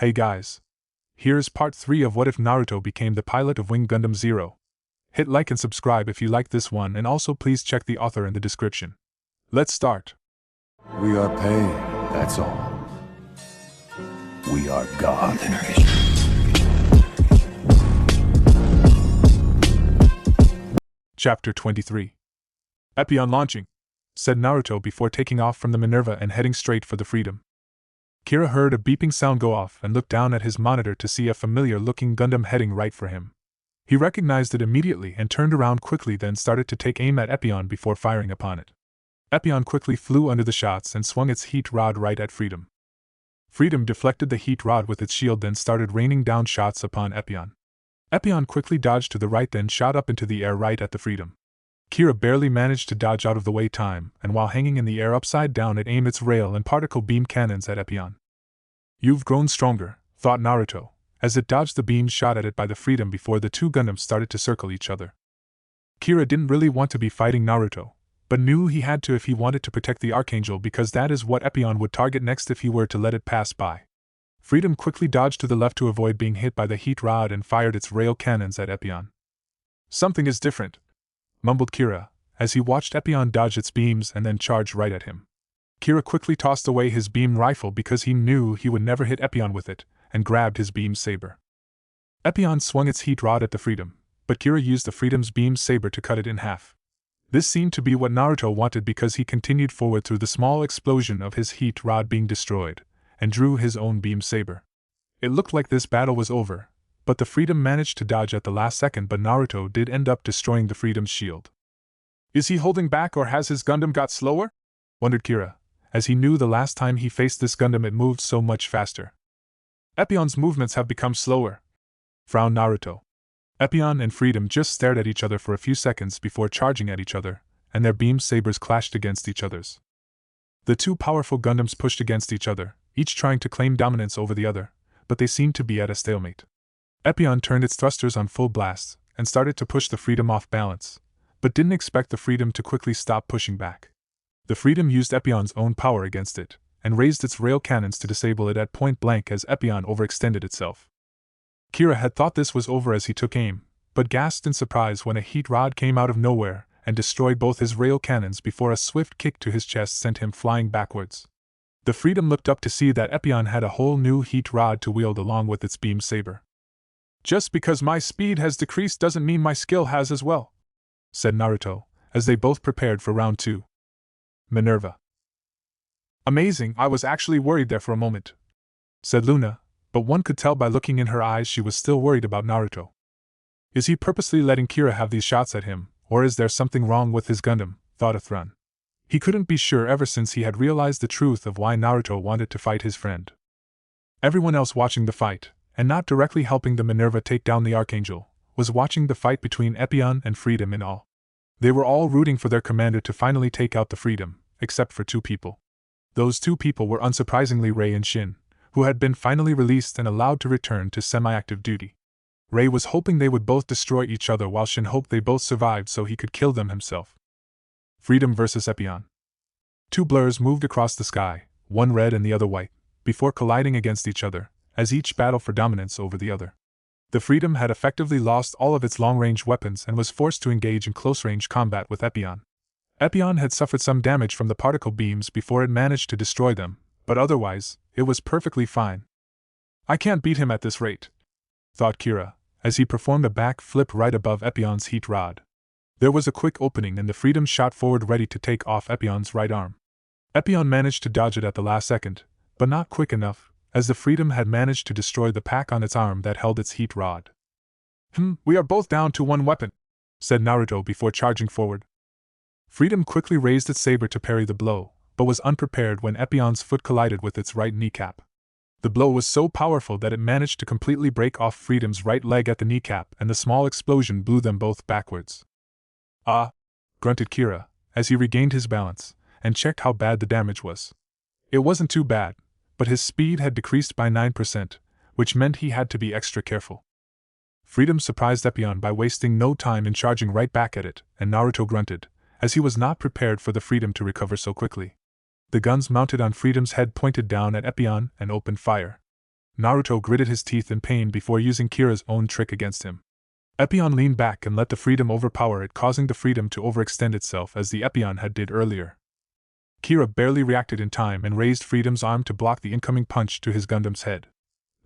Hey guys. Here is part 3 of What If Naruto Became the Pilot of Wing Gundam Zero. Hit like and subscribe if you like this one, and also please check the author in the description. Let's start. We are pain, that's all. We are God. Chapter 23. Epion launching, said Naruto before taking off from the Minerva and heading straight for the Freedom. Kira heard a beeping sound go off and looked down at his monitor to see a familiar-looking Gundam heading right for him. He recognized it immediately and turned around quickly, then started to take aim at Epion before firing upon it. Epion quickly flew under the shots and swung its heat rod right at Freedom. Freedom deflected the heat rod with its shield, then started raining down shots upon Epion. Epion quickly dodged to the right, then shot up into the air right at the Freedom. Kira barely managed to dodge out of the way time, and while hanging in the air upside down, it aimed its rail and particle beam cannons at Epion. You've grown stronger, thought Naruto, as it dodged the beams shot at it by the Freedom before the two Gundams started to circle each other. Kira didn't really want to be fighting Naruto, but knew he had to if he wanted to protect the Archangel, because that is what Epion would target next if he were to let it pass by. Freedom quickly dodged to the left to avoid being hit by the heat rod and fired its rail cannons at Epion. Something is different, mumbled Kira, as he watched Epion dodge its beams and then charge right at him. Kira quickly tossed away his beam rifle because he knew he would never hit Epion with it, and grabbed his beam saber. Epion swung its heat rod at the Freedom, but Kira used the Freedom's beam saber to cut it in half. This seemed to be what Naruto wanted because he continued forward through the small explosion of his heat rod being destroyed, and drew his own beam saber. It looked like this battle was over, but the Freedom managed to dodge at the last second, but Naruto did end up destroying the Freedom's shield. Is he holding back, or has his Gundam got slower? Wondered Kira, as he knew the last time he faced this Gundam it moved so much faster. Epion's movements have become slower, frowned Naruto. Epion and Freedom just stared at each other for a few seconds before charging at each other, and their beam sabers clashed against each other's. The two powerful Gundams pushed against each other, each trying to claim dominance over the other, but they seemed to be at a stalemate. Epion turned its thrusters on full blast and started to push the Freedom off balance, but didn't expect the Freedom to quickly stop pushing back. The Freedom used Epion's own power against it, and raised its rail cannons to disable it at point blank as Epion overextended itself. Kira had thought this was over as he took aim, but gasped in surprise when a heat rod came out of nowhere and destroyed both his rail cannons before a swift kick to his chest sent him flying backwards. The Freedom looked up to see that Epion had a whole new heat rod to wield along with its beam saber. Just because my speed has decreased doesn't mean my skill has as well, said Naruto, as they both prepared for round 2. Minerva. Amazing, I was actually worried there for a moment, said Luna, but one could tell by looking in her eyes she was still worried about Naruto. Is he purposely letting Kira have these shots at him, or is there something wrong with his Gundam, thought Athrun. He couldn't be sure ever since he had realized the truth of why Naruto wanted to fight his friend. Everyone else watching the fight, and not directly helping the Minerva take down the Archangel, was watching the fight between Epion and Freedom in awe. They were all rooting for their commander to finally take out the Freedom, except for two people. Those two people were unsurprisingly Rei and Shin, who had been finally released and allowed to return to semi-active duty. Rei was hoping they would both destroy each other, while Shin hoped they both survived so he could kill them himself. Freedom versus Epion. Two blurs moved across the sky, one red and the other white, before colliding against each other, as each battled for dominance over the other. The Freedom had effectively lost all of its long-range weapons and was forced to engage in close-range combat with Epion. Epion had suffered some damage from the particle beams before it managed to destroy them, but otherwise, it was perfectly fine. I can't beat him at this rate, thought Kira, as he performed a back flip right above Epion's heat rod. There was a quick opening and the Freedom shot forward ready to take off Epion's right arm. Epion managed to dodge it at the last second, but not quick enough, as the Freedom had managed to destroy the pack on its arm that held its heat rod. We are both down to one weapon, said Naruto before charging forward. Freedom quickly raised its saber to parry the blow, but was unprepared when Epion's foot collided with its right kneecap. The blow was so powerful that it managed to completely break off Freedom's right leg at the kneecap, and the small explosion blew them both backwards. Ah, grunted Kira, as he regained his balance, and checked how bad the damage was. It wasn't too bad, but his speed had decreased by 9%, which meant he had to be extra careful. Freedom surprised Epion by wasting no time in charging right back at it, and Naruto grunted, as he was not prepared for the Freedom to recover so quickly. The guns mounted on Freedom's head pointed down at Epion and opened fire. Naruto gritted his teeth in pain before using Kira's own trick against him. Epion leaned back and let the freedom overpower it, causing the freedom to overextend itself as the Epion had did earlier. Kira barely reacted in time and raised Freedom's arm to block the incoming punch to his Gundam's head.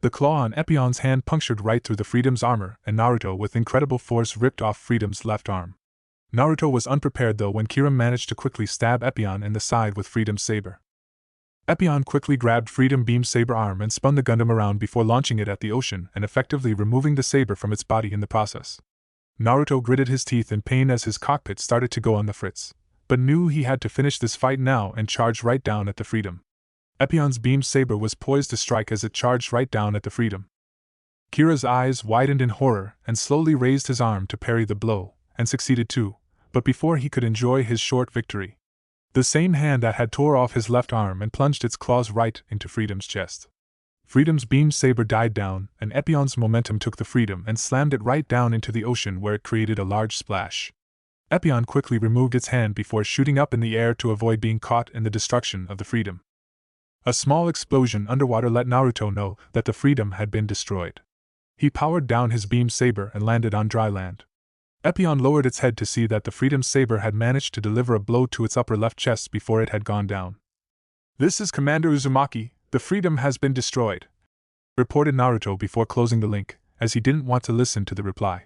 The claw on Epion's hand punctured right through the Freedom's armor, and Naruto with incredible force ripped off Freedom's left arm. Naruto was unprepared though when Kira managed to quickly stab Epion in the side with Freedom's saber. Epion quickly grabbed Freedom Beam's saber arm and spun the Gundam around before launching it at the ocean and effectively removing the saber from its body in the process. Naruto gritted his teeth in pain as his cockpit started to go on the fritz, but knew he had to finish this fight now and charged right down at the Freedom. Epion's beam saber was poised to strike as it charged right down at the Freedom. Kira's eyes widened in horror and slowly raised his arm to parry the blow, and succeeded too, but before he could enjoy his short victory, the same hand that had tore off his left arm and plunged its claws right into Freedom's chest. Freedom's beam saber died down, and Epion's momentum took the Freedom and slammed it right down into the ocean where it created a large splash. Epion quickly removed its hand before shooting up in the air to avoid being caught in the destruction of the Freedom. A small explosion underwater let Naruto know that the Freedom had been destroyed. He powered down his beam saber and landed on dry land. Epion lowered its head to see that the Freedom's saber had managed to deliver a blow to its upper left chest before it had gone down. "This is Commander Uzumaki, the Freedom has been destroyed," reported Naruto before closing the link, as he didn't want to listen to the reply.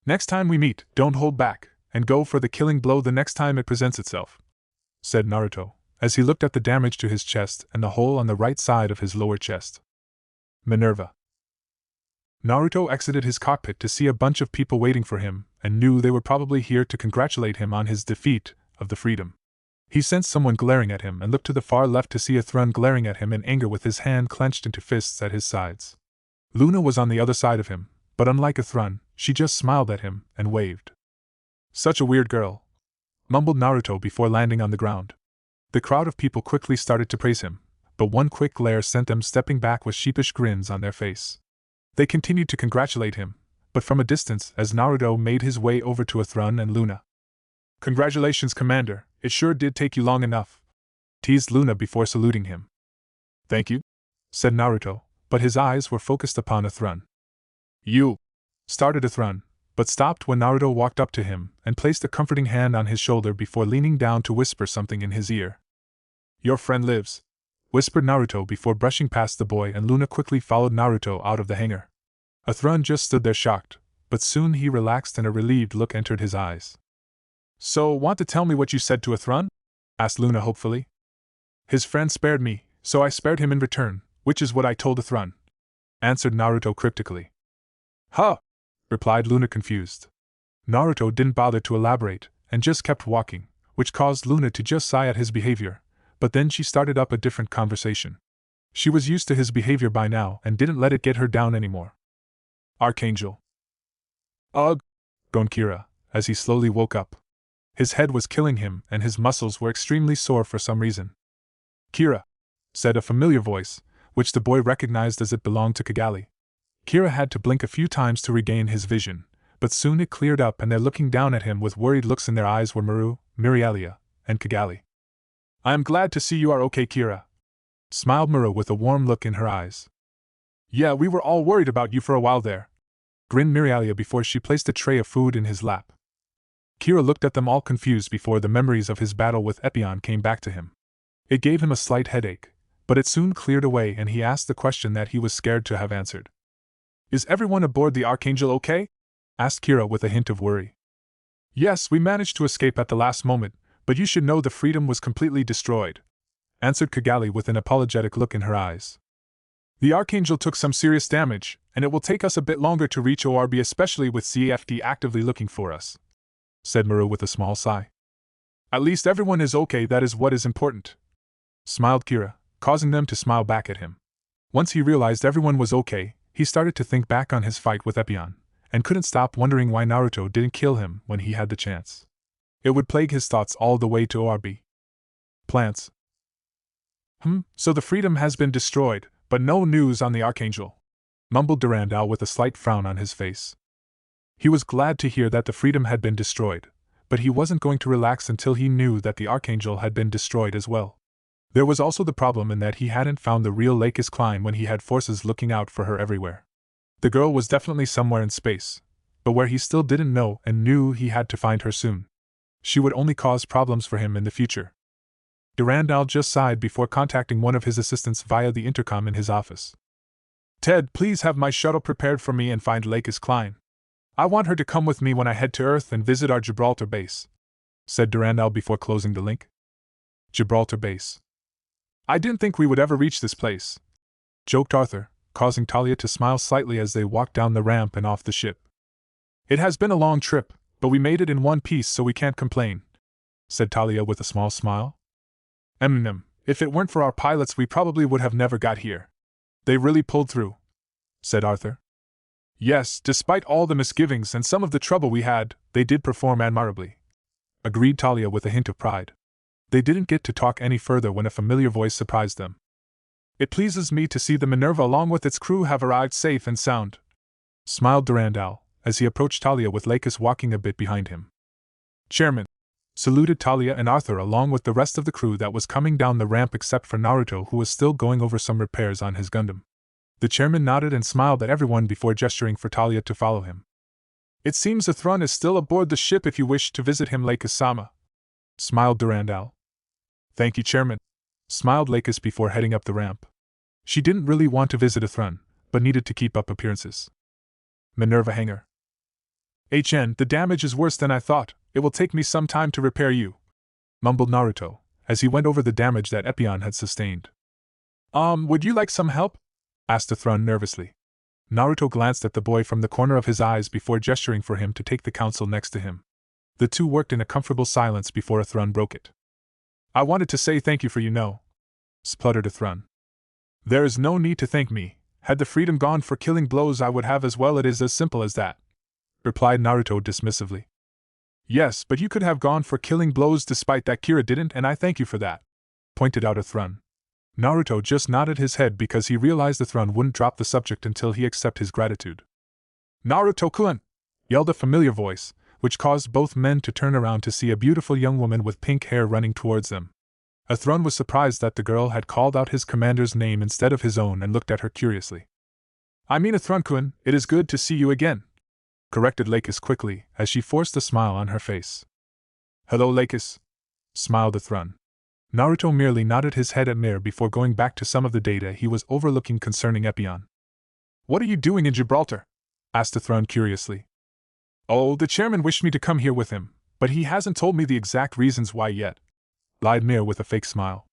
"Next time we meet, don't hold back, and go for the killing blow the next time it presents itself," said Naruto, as he looked at the damage to his chest and the hole on the right side of his lower chest. Minerva. Naruto exited his cockpit to see a bunch of people waiting for him, and knew they were probably here to congratulate him on his defeat of the Freedom. He sensed someone glaring at him and looked to the far left to see a Thrun glaring at him in anger with his hand clenched into fists at his sides. Luna was on the other side of him, but unlike a Thrun, she just smiled at him and waved. "Such a weird girl," mumbled Naruto before landing on the ground. The crowd of people quickly started to praise him, but one quick glare sent them stepping back with sheepish grins on their face. They continued to congratulate him, but from a distance as Naruto made his way over to a Thrun and Luna. "Congratulations, Commander, it sure did take you long enough," teased Luna before saluting him. "Thank you," said Naruto, but his eyes were focused upon a Thrun. "You," started a Thrun, but stopped when Naruto walked up to him and placed a comforting hand on his shoulder before leaning down to whisper something in his ear. "Your friend lives," whispered Naruto before brushing past the boy, and Luna quickly followed Naruto out of the hangar. A Thrun just stood there shocked, but soon he relaxed and a relieved look entered his eyes. "So, want to tell me what you said to a Thrun?" asked Luna hopefully. "His friend spared me, so I spared him in return, which is what I told a Thrun," answered Naruto cryptically. "Huh!" replied Luna confused. Naruto didn't bother to elaborate, and just kept walking, which caused Luna to just sigh at his behavior, but then she started up a different conversation. She was used to his behavior by now and didn't let it get her down anymore. "Archangel." "Ugh," groaned Kira, as he slowly woke up. His head was killing him and his muscles were extremely sore for some reason. "Kira," said a familiar voice, which the boy recognized as it belonged to Kigali. Kira had to blink a few times to regain his vision, but soon it cleared up and there looking down at him with worried looks in their eyes were Maru, Mirialia, and Kigali. "I am glad to see you are okay, Kira," smiled Maru with a warm look in her eyes. "Yeah, we were all worried about you for a while there," grinned Mirialia before she placed a tray of food in his lap. Kira looked at them all confused before the memories of his battle with Epion came back to him. It gave him a slight headache, but it soon cleared away and he asked the question that he was scared to have answered. "Is everyone aboard the Archangel okay?" asked Kira with a hint of worry. "Yes, we managed to escape at the last moment, but you should know the Freedom was completely destroyed," answered Kigali with an apologetic look in her eyes. "The Archangel took some serious damage, and it will take us a bit longer to reach ORB, especially with CFD actively looking for us," said Maru with a small sigh. "At least everyone is okay, that is what is important," smiled Kira, causing them to smile back at him. Once he realized everyone was okay, he started to think back on his fight with Epion, and couldn't stop wondering why Naruto didn't kill him when he had the chance. It would plague his thoughts all the way to ORB. Plants. So the Freedom has been destroyed, but no news on the Archangel, mumbled Durandal with a slight frown on his face. He was glad to hear that the Freedom had been destroyed, but he wasn't going to relax until he knew that the Archangel had been destroyed as well. There was also the problem in that he hadn't found the real Lakis Klein when he had forces looking out for her everywhere. The girl was definitely somewhere in space, but where he still didn't know and knew he had to find her soon. She would only cause problems for him in the future. Durandal just sighed before contacting one of his assistants via the intercom in his office. Ted, please have my shuttle prepared for me and find Lakis Klein. I want her to come with me when I head to Earth and visit our Gibraltar base, said Durandal before closing the link. Gibraltar base. I didn't think we would ever reach this place, joked Arthur, causing Talia to smile slightly as they walked down the ramp and off the ship. It has been a long trip, but we made it in one piece so we can't complain, said Talia with a small smile. If it weren't for our pilots we probably would have never got here. They really pulled through, said Arthur. Yes, despite all the misgivings and some of the trouble we had, they did perform admirably, agreed Talia with a hint of pride. They didn't get to talk any further when a familiar voice surprised them. It pleases me to see the Minerva along with its crew have arrived safe and sound, smiled Durandal, as he approached Talia with Lakis walking a bit behind him. Chairman, saluted Talia and Arthur along with the rest of the crew that was coming down the ramp except for Naruto, who was still going over some repairs on his Gundam. The chairman nodded and smiled at everyone before gesturing for Talia to follow him. It seems the Thrun is still aboard the ship if you wish to visit him, Lakis-sama, smiled Durandal. Thank you, Chairman, smiled Lakis before heading up the ramp. She didn't really want to visit a Thrun, but needed to keep up appearances. Minerva hangar. The damage is worse than I thought. It will take me some time to repair you, mumbled Naruto, as he went over the damage that Epion had sustained. Would you like some help? Asked the Thrun nervously. Naruto glanced at the boy from the corner of his eyes before gesturing for him to take the council next to him. The two worked in a comfortable silence before a Thrun broke it. I wanted to say thank you for spluttered a Thrun. There is no need to thank me. Had the freedom gone for killing blows I would have as well. It is as simple as that, replied Naruto dismissively. Yes, but you could have gone for killing blows despite that Kira didn't, and I thank you for that, pointed out a Thrun. Naruto just nodded his head because he realized the Thrun wouldn't drop the subject until he accepted his gratitude. Naruto-kun! Yelled a familiar voice, which caused both men to turn around to see a beautiful young woman with pink hair running towards them. A Thrun was surprised that the girl had called out his commander's name instead of his own and looked at her curiously. I mean, a Thrun-kun, it is good to see you again, corrected Lakis quickly, as she forced a smile on her face. Hello, Lakis, smiled the Thrun. Naruto merely nodded his head at Mir before going back to some of the data he was overlooking concerning Epion. What are you doing in Gibraltar? Asked the Thrun curiously. Oh, the chairman wished me to come here with him, but he hasn't told me the exact reasons why yet, lied Mir with a fake smile.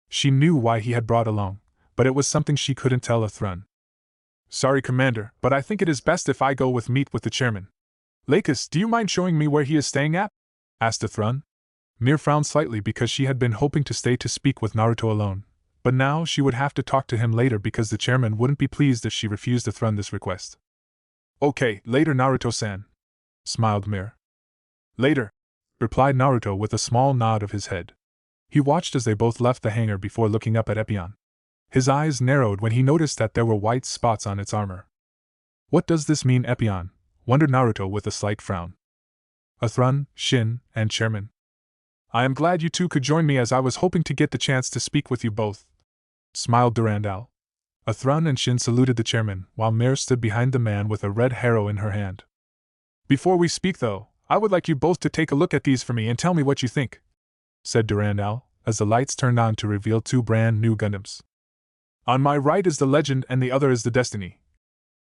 She knew why he had brought along, but it was something she couldn't tell a Thrun. Sorry, Commander, but I think it is best if I go meet with the chairman. Lakis, do you mind showing me where he is staying at? Asked the Thrun. Mir frowned slightly because she had been hoping to stay to speak with Naruto alone, but now she would have to talk to him later because the chairman wouldn't be pleased if she refused the Thrun this request. Okay, later, Naruto-san, smiled Mir. Later, replied Naruto with a small nod of his head. He watched as they both left the hangar before looking up at Epion. His eyes narrowed when he noticed that there were white spots on its armor. What does this mean, Epion? Wondered Naruto with a slight frown. A Thrun, Shin, and Chairman. I am glad you two could join me as I was hoping to get the chance to speak with you both, smiled Durandal. A Thrun and Shin saluted the chairman, while Mir stood behind the man with a red harrow in her hand. Before we speak though, I would like you both to take a look at these for me and tell me what you think, said Durandal, as the lights turned on to reveal two brand new Gundams. On my right is the Legend and the other is the Destiny,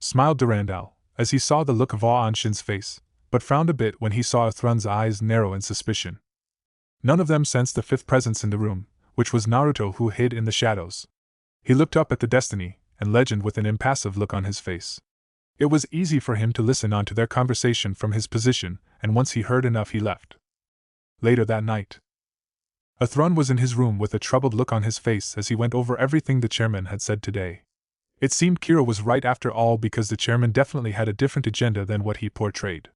smiled Durandal, as he saw the look of awe on Shin's face, but frowned a bit when he saw a Thrun's eyes narrow in suspicion. None of them sensed the fifth presence in the room, which was Naruto, who hid in the shadows. He looked up at the Destiny and Legend with an impassive look on his face. It was easy for him to listen on to their conversation from his position, and once he heard enough he left. Later that night, a Thrun was in his room with a troubled look on his face as he went over everything the chairman had said today. It seemed Kira was right after all because the chairman definitely had a different agenda than what he portrayed.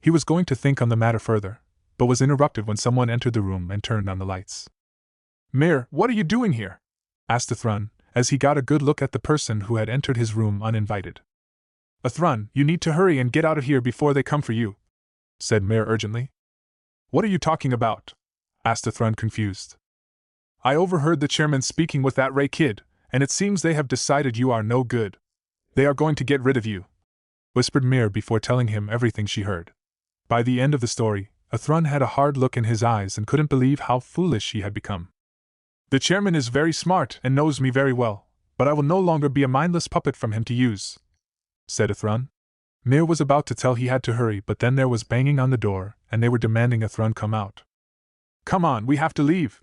He was going to think on the matter further, but was interrupted when someone entered the room and turned on the lights. Mir, what are you doing here? Asked the Thrun, as he got a good look at the person who had entered his room uninvited. A Thrun, you need to hurry and get out of here before they come for you, said Mir urgently. What are you talking about? Asked the Thrun confused. I overheard the chairman speaking with that Ray kid, and it seems they have decided you are no good. They are going to get rid of you," whispered Mir before telling him everything she heard. By the end of the story, Athrun had a hard look in his eyes and couldn't believe how foolish he had become. "The chairman is very smart and knows me very well, but I will no longer be a mindless puppet from him to use," said Athrun. Mir was about to tell he had to hurry, but then there was banging on the door, and they were demanding Athrun come out. "Come on, we have to leave,"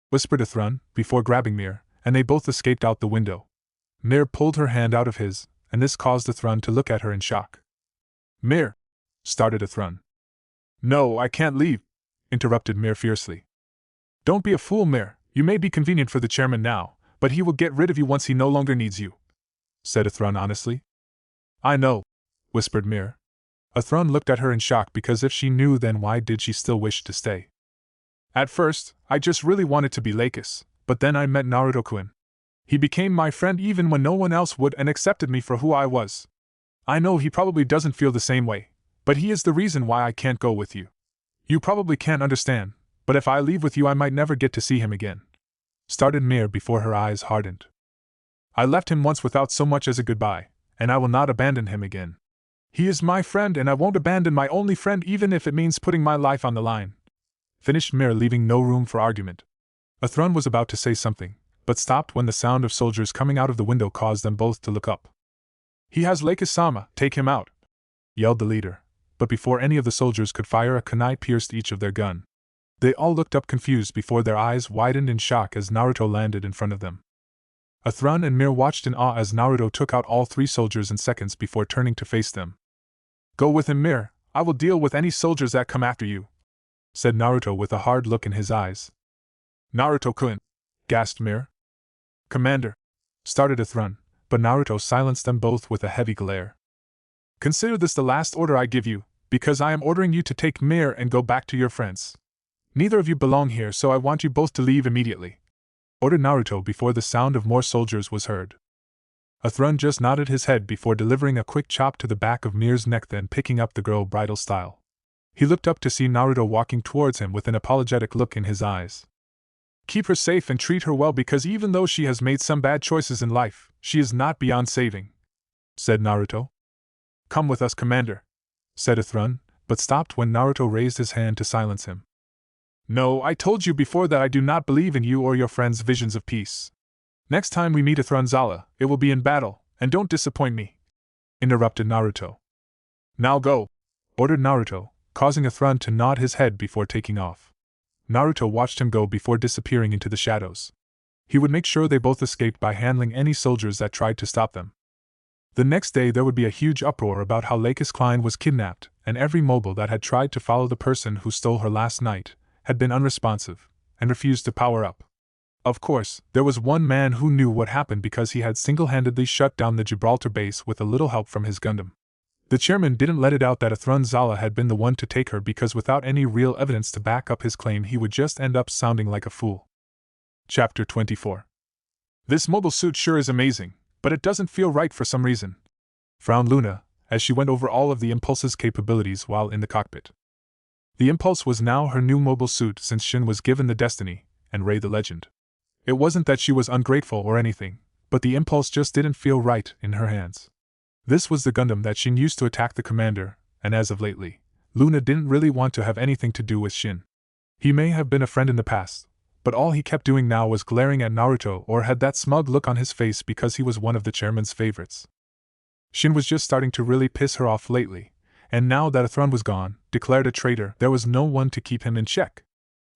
whispered Athrun, before grabbing Mir, and they both escaped out the window. Mir pulled her hand out of his, and this caused Athrun to look at her in shock. "Mir," started Athrun. "No, I can't leave," interrupted Mir fiercely. "Don't be a fool, Mir. You may be convenient for the chairman now, but he will get rid of you once he no longer needs you," said Athrun honestly. "I know," whispered Mir. Athrun looked at her in shock because if she knew, then why did she still wish to stay? "At first, I just really wanted to be Lakis, but then I met Naruto-kun. He became my friend even when no one else would and accepted me for who I was. I know he probably doesn't feel the same way, but he is the reason why I can't go with you. You probably can't understand, but if I leave with you I might never get to see him again," started Mir before her eyes hardened. "I left him once without so much as a goodbye, and I will not abandon him again. He is my friend and I won't abandon my only friend even if it means putting my life on the line," finished Mir, leaving no room for argument. Athrun was about to say something, but stopped when the sound of soldiers coming out of the window caused them both to look up. "He has Lakis-sama, take him out," yelled the leader, but before any of the soldiers could fire, a kunai pierced each of their gun. They all looked up confused before their eyes widened in shock as Naruto landed in front of them. Athrun and Mir watched in awe as Naruto took out all 3 soldiers in seconds before turning to face them. "Go with him, Mir, I will deal with any soldiers that come after you," said Naruto with a hard look in his eyes. "Naruto-kun," gasped Mir. "Commander," started Athrun, but Naruto silenced them both with a heavy glare. "Consider this the last order I give you, because I am ordering you to take Mir and go back to your friends. Neither of you belong here, so I want you both to leave immediately," ordered Naruto before the sound of more soldiers was heard. Athrun just nodded his head before delivering a quick chop to the back of Mir's neck, then picking up the girl bridal style. He looked up to see Naruto walking towards him with an apologetic look in his eyes. "Keep her safe and treat her well, because even though she has made some bad choices in life, she is not beyond saving," said Naruto. "Come with us, Commander," said Athrun, but stopped when Naruto raised his hand to silence him. "No, I told you before that I do not believe in you or your friends' visions of peace. Next time we meet Athrun-Zala, it will be in battle, and don't disappoint me," interrupted Naruto. "Now go," ordered Naruto, causing Athrun to nod his head before taking off. Naruto watched him go before disappearing into the shadows. He would make sure they both escaped by handling any soldiers that tried to stop them. The next day there would be a huge uproar about how Lakis Klein was kidnapped, and every mobile that had tried to follow the person who stole her last night had been unresponsive and refused to power up. Of course, there was one man who knew what happened because he had single-handedly shut down the Gibraltar base with a little help from his Gundam. The chairman didn't let it out that Athrun-Zala had been the one to take her, because without any real evidence to back up his claim he would just end up sounding like a fool. Chapter 24. "This mobile suit sure is amazing, but it doesn't feel right for some reason," frowned Luna, as she went over all of the Impulse's capabilities while in the cockpit. The Impulse was now her new mobile suit since Shin was given the Destiny, and Ray the Legend. It wasn't that she was ungrateful or anything, but the Impulse just didn't feel right in her hands. This was the Gundam that Shin used to attack the commander, and as of lately, Luna didn't really want to have anything to do with Shin. He may have been a friend in the past, but all he kept doing now was glaring at Naruto or had that smug look on his face because he was one of the chairman's favorites. Shin was just starting to really piss her off lately, and now that Athrun was gone, declared a traitor, there was no one to keep him in check.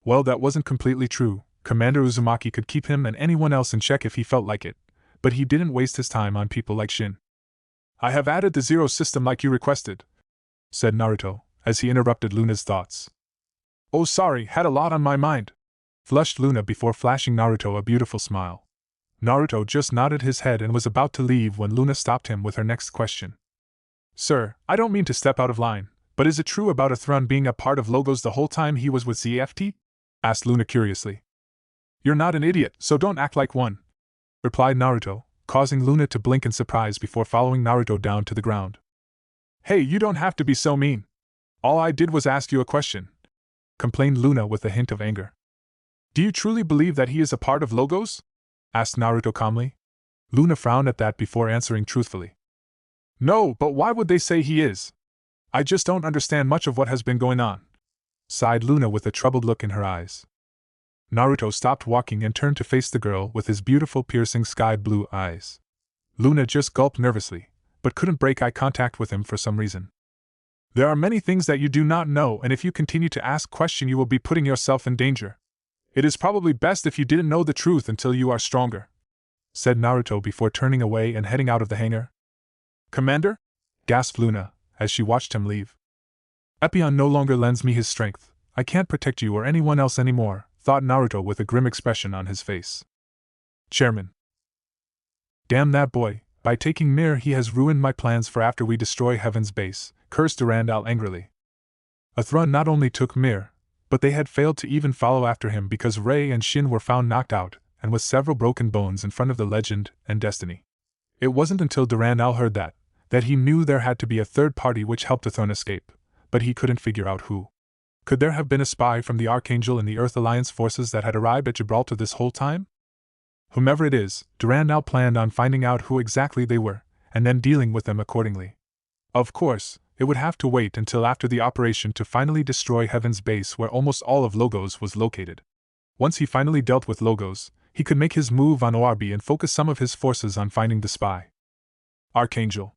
Well, that wasn't completely true. Commander Uzumaki could keep him and anyone else in check if he felt like it, but he didn't waste his time on people like Shin. "I have added the Zero system like you requested," said Naruto, as he interrupted Luna's thoughts. "Oh sorry, had a lot on my mind," flushed Luna before flashing Naruto a beautiful smile. Naruto just nodded his head and was about to leave when Luna stopped him with her next question. "Sir, I don't mean to step out of line, but is it true about Athrun being a part of Logos the whole time he was with ZFT?" asked Luna curiously. "You're not an idiot, so don't act like one," replied Naruto, causing Luna to blink in surprise before following Naruto down to the ground. "Hey, you don't have to be so mean. All I did was ask you a question," complained Luna with a hint of anger. Do you truly believe that he is a part of Logos? Asked Naruto calmly. Luna frowned at that before answering truthfully. No, but why would they say he is? I just don't understand much of what has been going on, sighed Luna with a troubled look in her eyes. Naruto stopped walking and turned to face the girl with his beautiful piercing sky-blue eyes. Luna just gulped nervously, but couldn't break eye contact with him for some reason. There are many things that you do not know, and if you continue to ask questions you will be putting yourself in danger. It is probably best if you didn't know the truth until you are stronger, said Naruto before turning away and heading out of the hangar. Commander? Gasped Luna, as she watched him leave. Epyon no longer lends me his strength. I can't protect you or anyone else anymore, thought Naruto with a grim expression on his face. Chairman. Damn that boy, by taking Mir he has ruined my plans for after we destroy Heaven's base, cursed Durandal angrily. Athrun not only took Mir, but they had failed to even follow after him because Rei and Shin were found knocked out, and with several broken bones in front of the Legend and Destiny. It wasn't until Durandal heard that he knew there had to be a third party which helped Athrun escape, but he couldn't figure out who. Could there have been a spy from the Archangel and the Earth Alliance forces that had arrived at Gibraltar this whole time? Whomever it is, Durandal planned on finding out who exactly they were, and then dealing with them accordingly. Of course, it would have to wait until after the operation to finally destroy Heaven's base where almost all of Logos was located. Once he finally dealt with Logos, he could make his move on ORB and focus some of his forces on finding the spy. Archangel.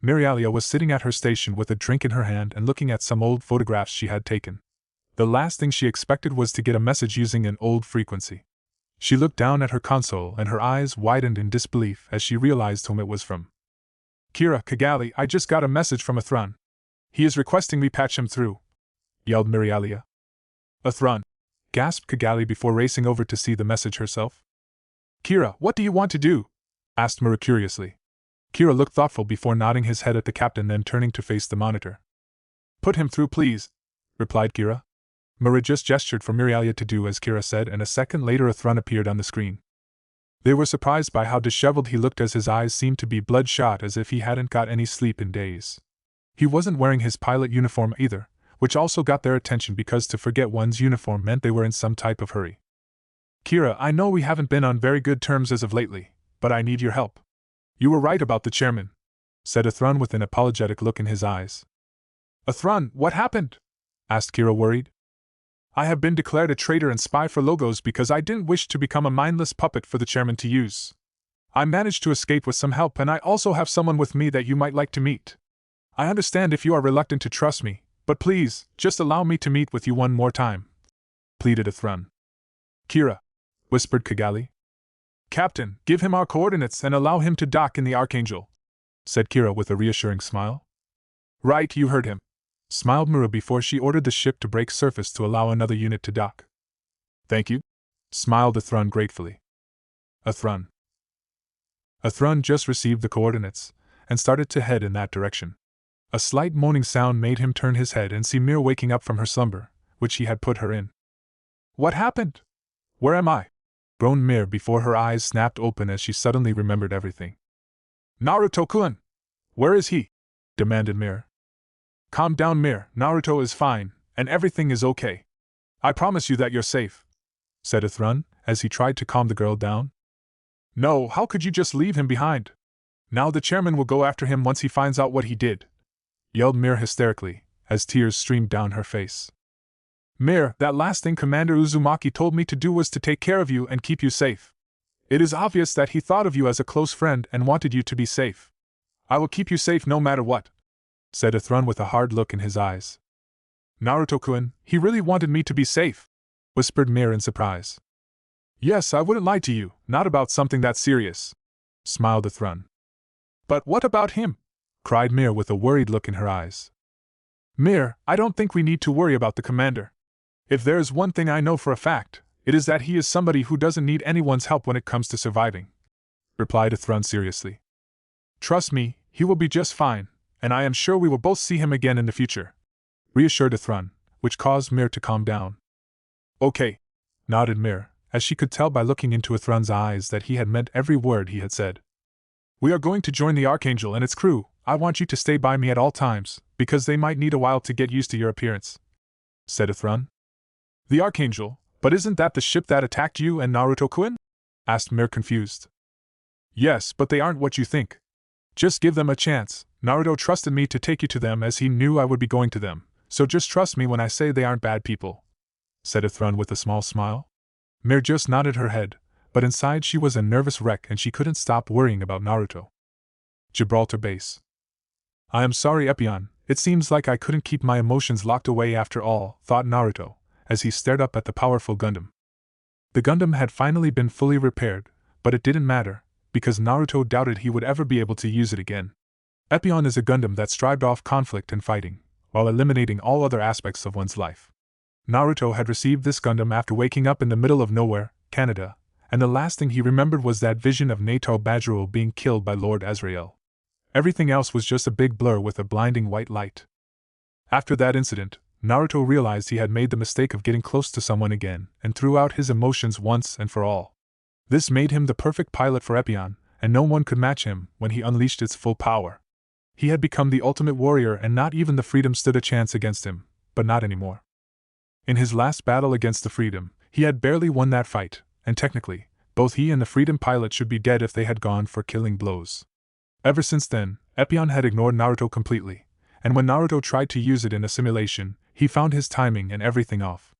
Mirialia was sitting at her station with a drink in her hand and looking at some old photographs she had taken. The last thing she expected was to get a message using an old frequency. She looked down at her console and her eyes widened in disbelief as she realized whom it was from. Kira, Kigali, I just got a message from Athrun. He is requesting we patch him through, yelled Mirialia. Athrun, gasped Kigali before racing over to see the message herself. Kira, what do you want to do? Asked Mira curiously. Kira looked thoughtful before nodding his head at the captain, then turning to face the monitor. Put him through, please, replied Kira. Mira just gestured for Mirialia to do as Kira said, and a second later Athrun appeared on the screen. They were surprised by how disheveled he looked, as his eyes seemed to be bloodshot as if he hadn't got any sleep in days. He wasn't wearing his pilot uniform either, which also got their attention because to forget one's uniform meant they were in some type of hurry. Kira, I know we haven't been on very good terms as of lately, but I need your help. You were right about the chairman, said Athrun with an apologetic look in his eyes. Athrun, what happened? Asked Kira worried. I have been declared a traitor and spy for Logos because I didn't wish to become a mindless puppet for the chairman to use. I managed to escape with some help, and I also have someone with me that you might like to meet. I understand if you are reluctant to trust me, but please, just allow me to meet with you one more time, pleaded Athrun. Kira, whispered Kigali. Captain, give him our coordinates and allow him to dock in the Archangel, said Kira with a reassuring smile. Right, you heard him, smiled Mira before she ordered the ship to break surface to allow another unit to dock. Thank you, smiled Athrun gratefully. Athrun just received the coordinates and started to head in that direction. A slight moaning sound made him turn his head and see Mir waking up from her slumber, which he had put her in. What happened? Where am I? Groaned Mir before her eyes snapped open as she suddenly remembered everything. Naruto-kun! Where is he? Demanded Mir. Calm down, Mir. Naruto is fine, and everything is okay. I promise you that you're safe, said Athrun, as he tried to calm the girl down. No, how could you just leave him behind? Now the chairman will go after him once he finds out what he did, yelled Mir hysterically, as tears streamed down her face. Mir, that last thing Commander Uzumaki told me to do was to take care of you and keep you safe. It is obvious that he thought of you as a close friend and wanted you to be safe. I will keep you safe no matter what, said Athrun with a hard look in his eyes. Naruto-kun, he really wanted me to be safe, whispered Mir in surprise. Yes, I wouldn't lie to you, not about something that serious, smiled Athrun. But what about him? Cried Mir with a worried look in her eyes. Mir, I don't think we need to worry about the commander. If there is one thing I know for a fact, it is that he is somebody who doesn't need anyone's help when it comes to surviving, replied Athrun seriously. Trust me, he will be just fine, and I am sure we will both see him again in the future, reassured Athrun, which caused Mir to calm down. Okay, nodded Mir, as she could tell by looking into Athrun's eyes that he had meant every word he had said. We are going to join the Archangel and its crew. I want you to stay by me at all times, because they might need a while to get used to your appearance, said Athrun. The Archangel, But isn't that the ship that attacked you and Naruto-kun? Asked Mir confused. Yes, but they aren't what you think. Just give them a chance. Naruto trusted me to take you to them as he knew I would be going to them, so just trust me when I say they aren't bad people, said Ithrun with a small smile. Mir just nodded her head, but inside she was a nervous wreck and she couldn't stop worrying about Naruto. Gibraltar Base. I am sorry, Epion, it seems like I couldn't keep my emotions locked away after all, thought Naruto, as he stared up at the powerful Gundam. The Gundam had finally been fully repaired, but it didn't matter, because Naruto doubted he would ever be able to use it again. Epion is a Gundam that strived off conflict and fighting, while eliminating all other aspects of one's life. Naruto had received this Gundam after waking up in the middle of nowhere, Canada, and the last thing he remembered was that vision of Nato Bajirul being killed by Lord Azrael. Everything else was just a big blur with a blinding white light. After that incident, Naruto realized he had made the mistake of getting close to someone again and threw out his emotions once and for all. This made him the perfect pilot for Epion, and no one could match him when he unleashed its full power. He had become the ultimate warrior and not even the Freedom stood a chance against him, but not anymore. In his last battle against the Freedom, he had barely won that fight, and technically, both he and the Freedom pilot should be dead if they had gone for killing blows. Ever since then, Epion had ignored Naruto completely, and when Naruto tried to use it in a simulation, he found his timing and everything off.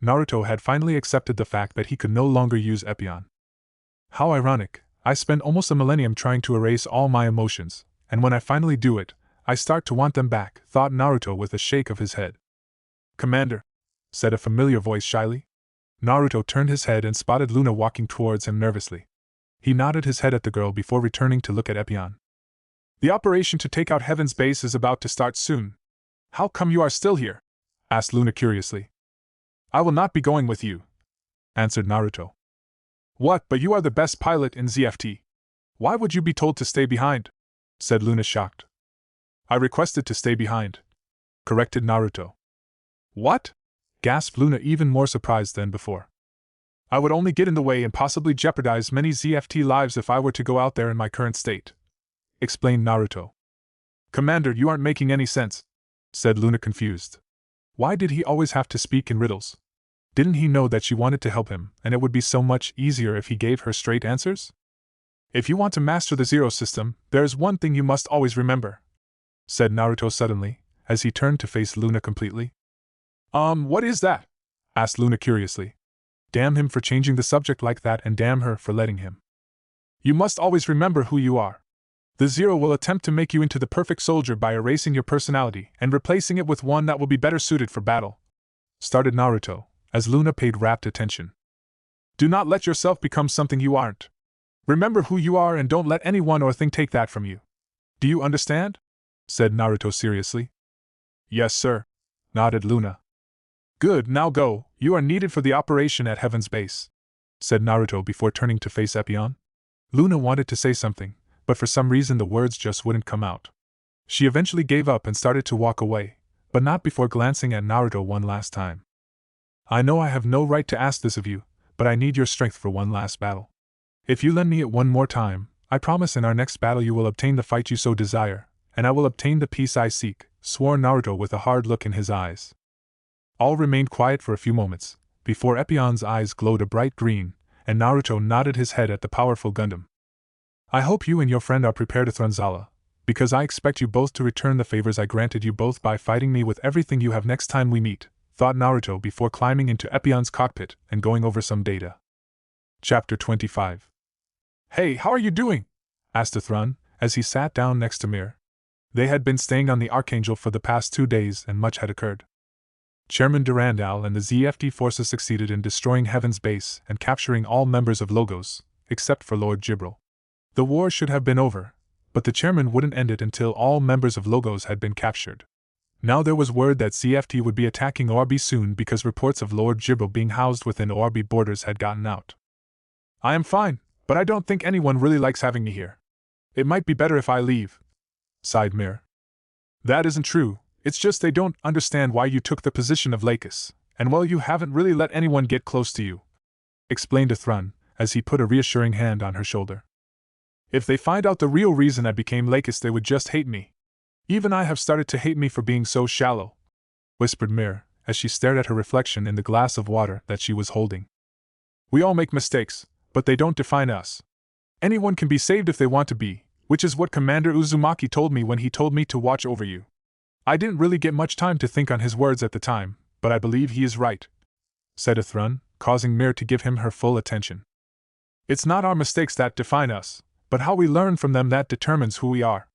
Naruto had finally accepted the fact that he could no longer use Epion. How ironic, I spent almost a millennium trying to erase all my emotions, and when I finally do it, I start to want them back, thought Naruto with a shake of his head. Commander, said a familiar voice shyly. Naruto turned his head and spotted Luna walking towards him nervously. He nodded his head at the girl before returning to look at Epion. The operation to take out Heaven's Base is about to start soon. How come you are still here? Asked Luna curiously. I will not be going with you, answered Naruto. What, but you are the best pilot in ZFT. Why would you be told to stay behind? Said Luna shocked. I requested to stay behind, corrected Naruto. What? Gasped Luna, even more surprised than before. I would only get in the way and possibly jeopardize many ZFT lives if I were to go out there in my current state, explained Naruto. Commander, you aren't making any sense, said Luna confused. Why did he always have to speak in riddles? Didn't he know that she wanted to help him, and it would be so much easier if he gave her straight answers? If you want to master the Zero System, there is one thing you must always remember, said Naruto suddenly, as he turned to face Luna completely. What is that? Asked Luna curiously. Damn him for changing the subject like that and damn her for letting him. You must always remember who you are. The Zero will attempt to make you into the perfect soldier by erasing your personality and replacing it with one that will be better suited for battle, started Naruto, as Luna paid rapt attention. Do not let yourself become something you aren't. Remember who you are and don't let anyone or thing take that from you. Do you understand? Said Naruto seriously. Yes, sir, nodded Luna. Good, now go, you are needed for the operation at Heaven's Base, said Naruto before turning to face Epion. Luna wanted to say something, but for some reason the words just wouldn't come out. She eventually gave up and started to walk away, but not before glancing at Naruto one last time. I know I have no right to ask this of you, but I need your strength for one last battle. If you lend me it one more time, I promise in our next battle you will obtain the fight you so desire, and I will obtain the peace I seek, swore Naruto with a hard look in his eyes. All remained quiet for a few moments, before Epion's eyes glowed a bright green, and Naruto nodded his head at the powerful Gundam. I hope you and your friend are prepared, Ithrunzala, because I expect you both to return the favors I granted you both by fighting me with everything you have next time we meet, thought Naruto before climbing into Epion's cockpit and going over some data. Chapter 25. Hey, how are you doing? Asked Ithrun, as he sat down next to Mir. They had been staying on the Archangel for the past 2 days and much had occurred. Chairman Durandal and the ZFT forces succeeded in destroying Heaven's Base and capturing all members of Logos, except for Lord Gibril. The war should have been over, but the chairman wouldn't end it until all members of Logos had been captured. Now there was word that ZFT would be attacking ORB soon because reports of Lord Gibril being housed within ORB borders had gotten out. I am fine, but I don't think anyone really likes having me here. It might be better if I leave, sighed Mir. That isn't true. It's just they don't understand why you took the position of Lakis, and well, you haven't really let anyone get close to you, explained Ithrun, as he put a reassuring hand on her shoulder. If they find out the real reason I became Lakis, they would just hate me. Even I have started to hate me for being so shallow, whispered Mir, as she stared at her reflection in the glass of water that she was holding. We all make mistakes, but they don't define us. Anyone can be saved if they want to be, which is what Commander Uzumaki told me when he told me to watch over you. I didn't really get much time to think on his words at the time, but I believe he is right, said Athrun, causing Mir to give him her full attention. It's not our mistakes that define us, but how we learn from them that determines who we are.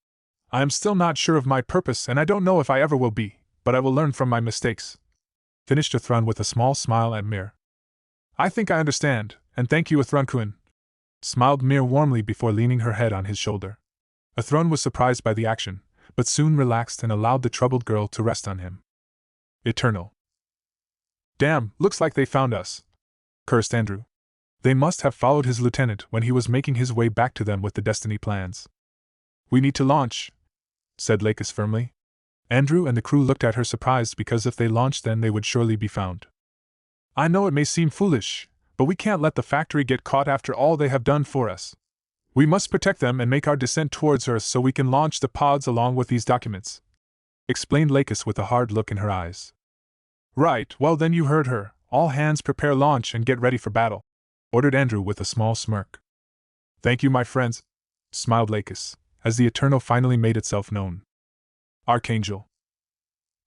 I am still not sure of my purpose and I don't know if I ever will be, but I will learn from my mistakes, finished Athrun with a small smile at Mir. I think I understand, and thank you Athrun-kun, smiled Mir warmly before leaning her head on his shoulder. Athrun was surprised by the action, but soon relaxed and allowed the troubled girl to rest on him. Eternal. Damn, looks like they found us, cursed Andrew. They must have followed his lieutenant when he was making his way back to them with the Destiny plans. We need to launch, said Lakis firmly. Andrew and the crew looked at her surprised because if they launched then they would surely be found. I know it may seem foolish, but we can't let the factory get caught after all they have done for us. We must protect them and make our descent towards Earth so we can launch the pods along with these documents, explained Lakis with a hard look in her eyes. Right, well then you heard her. All hands prepare launch and get ready for battle, ordered Andrew with a small smirk. Thank you my friends, smiled Lakis, as the Eternal finally made itself known. Archangel.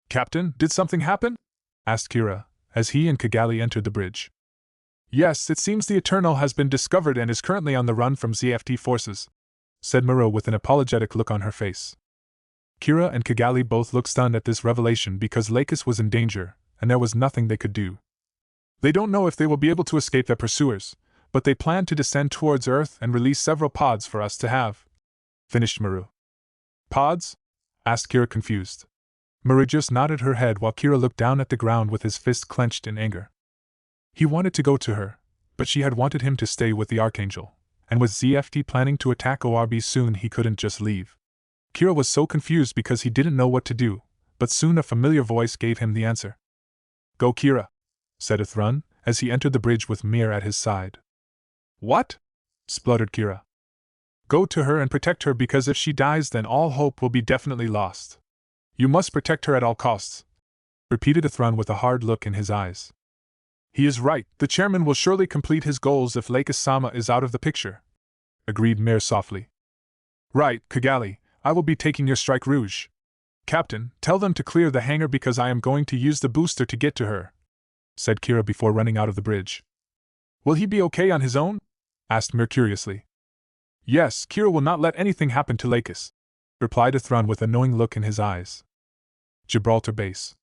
Captain, did something happen? Asked Kira, as he and Kigali entered the bridge. Yes, it seems the Eternal has been discovered and is currently on the run from ZFT forces, said Miro with an apologetic look on her face. Kira and Kigali both looked stunned at this revelation because Lakis was in danger, and there was nothing they could do. They don't know if they will be able to escape their pursuers, but they plan to descend towards Earth and release several pods for us to have, finished Maru. Pods? Asked Kira confused. Maru just nodded her head while Kira looked down at the ground with his fist clenched in anger. He wanted to go to her, but she had wanted him to stay with the Archangel, and with ZFT planning to attack ORB soon he couldn't just leave. Kira was so confused because he didn't know what to do, but soon a familiar voice gave him the answer. Go Kira, said Athrun, as he entered the bridge with Mir at his side. What? Spluttered Kira. Go to her and protect her because if she dies then all hope will be definitely lost. You must protect her at all costs, repeated Athrun with a hard look in his eyes. He is right, the chairman will surely complete his goals if Lakis-sama is out of the picture, agreed Mir softly. Right, Kigali, I will be taking your strike rouge. Captain, tell them to clear the hangar because I am going to use the booster to get to her, said Kira before running out of the bridge. Will he be okay on his own? Asked Mir curiously. Yes, Kira will not let anything happen to Lakis, replied Athrun with a knowing look in his eyes. Gibraltar Base.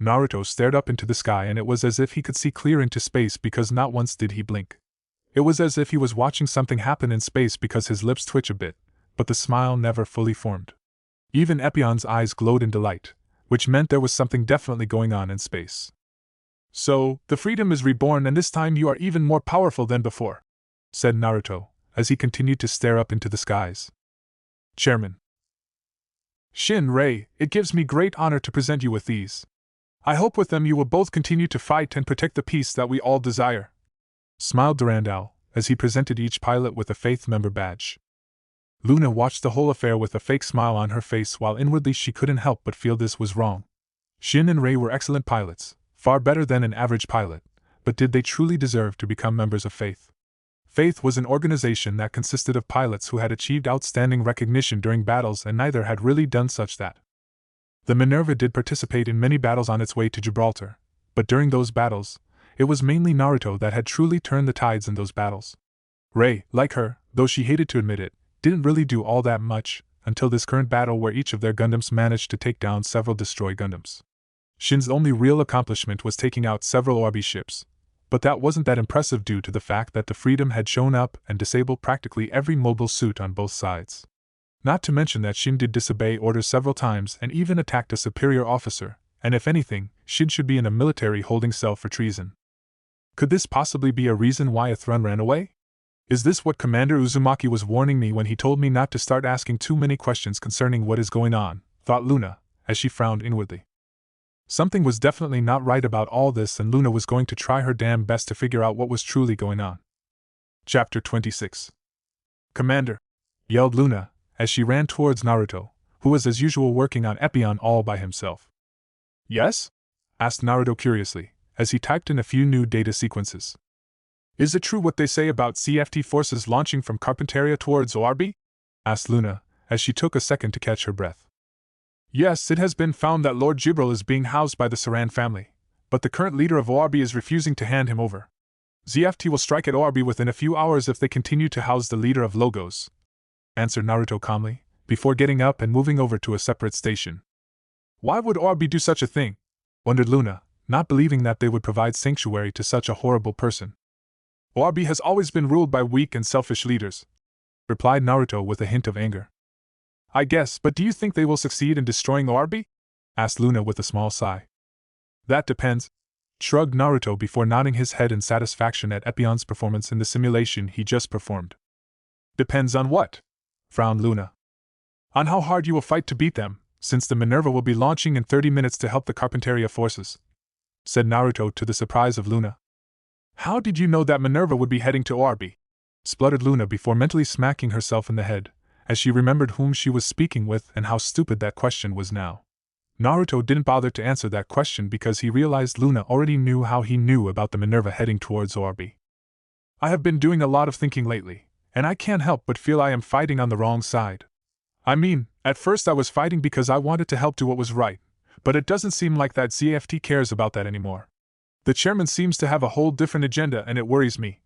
Naruto stared up into the sky and it was as if he could see clear into space because not once did he blink. It was as if he was watching something happen in space because his lips twitch a bit, but the smile never fully formed. Even Epion's eyes glowed in delight, which meant there was something definitely going on in space. So, the freedom is reborn and this time you are even more powerful than before, said Naruto, as he continued to stare up into the skies. Chairman. Shin-Rei, it gives me great honor to present you with these. I hope with them you will both continue to fight and protect the peace that we all desire, smiled Durandal, as he presented each pilot with a Faith member badge. Luna watched the whole affair with a fake smile on her face while inwardly she couldn't help but feel this was wrong. Shin and Rei were excellent pilots, far better than an average pilot, but did they truly deserve to become members of Faith? Faith was an organization that consisted of pilots who had achieved outstanding recognition during battles and neither had really done such that. The Minerva did participate in many battles on its way to Gibraltar, but during those battles, it was mainly Naruto that had truly turned the tides in those battles. Rei, like her, though she hated to admit it, didn't really do all that much, until this current battle where each of their Gundams managed to take down several destroyed Gundams. Shin's only real accomplishment was taking out several ORB ships, but that wasn't that impressive due to the fact that the Freedom had shown up and disabled practically every mobile suit on both sides. Not to mention that Shin did disobey orders several times and even attacked a superior officer, and if anything, Shin should be in a military holding cell for treason. Could this possibly be a reason why Athrun ran away? Is this what Commander Uzumaki was warning me when he told me not to start asking too many questions concerning what is going on, thought Luna, as she frowned inwardly. Something was definitely not right about all this and Luna was going to try her damn best to figure out what was truly going on. Chapter 26. Commander, yelled Luna, as she ran towards Naruto, who was as usual working on Epion all by himself. Yes? asked Naruto curiously, as he typed in a few new data sequences. Is it true what they say about CFT forces launching from Carpentaria towards ORB? Asked Luna, as she took a second to catch her breath. Yes, it has been found that Lord Jibril is being housed by the Saran family, but the current leader of ORB is refusing to hand him over. ZFT will strike at ORB within a few hours if they continue to house the leader of Logos, answered Naruto calmly, before getting up and moving over to a separate station. Why would ORB do such a thing? Wondered Luna, not believing that they would provide sanctuary to such a horrible person. ORB has always been ruled by weak and selfish leaders, replied Naruto with a hint of anger. I guess, but do you think they will succeed in destroying ORB? Asked Luna with a small sigh. That depends, shrugged Naruto before nodding his head in satisfaction at Epion's performance in the simulation he just performed. Depends on what? Frowned Luna. On how hard you will fight to beat them, since the Minerva will be launching in 30 minutes to help the Carpentaria forces, said Naruto to the surprise of Luna. How did you know that Minerva would be heading to ORB? Spluttered Luna before mentally smacking herself in the head, as she remembered whom she was speaking with and how stupid that question was now. Naruto didn't bother to answer that question because he realized Luna already knew how he knew about the Minerva heading towards ORB. I have been doing a lot of thinking lately, and I can't help but feel I am fighting on the wrong side. I mean, at first I was fighting because I wanted to help do what was right, but it doesn't seem like that ZFT cares about that anymore. The chairman seems to have a whole different agenda and it worries me,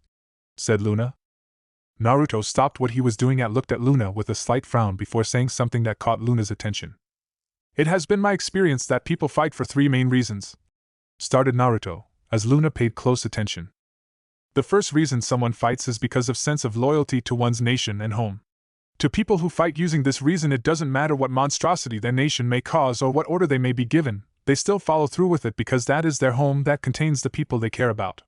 said Luna. Naruto stopped what he was doing and looked at Luna with a slight frown before saying something that caught Luna's attention. It has been my experience that people fight for 3 main reasons, started Naruto, as Luna paid close attention. The first reason someone fights is because of sense of loyalty to one's nation and home. To people who fight using this reason, it doesn't matter what monstrosity their nation may cause or what order they may be given, they still follow through with it because that is their home that contains the people they care about.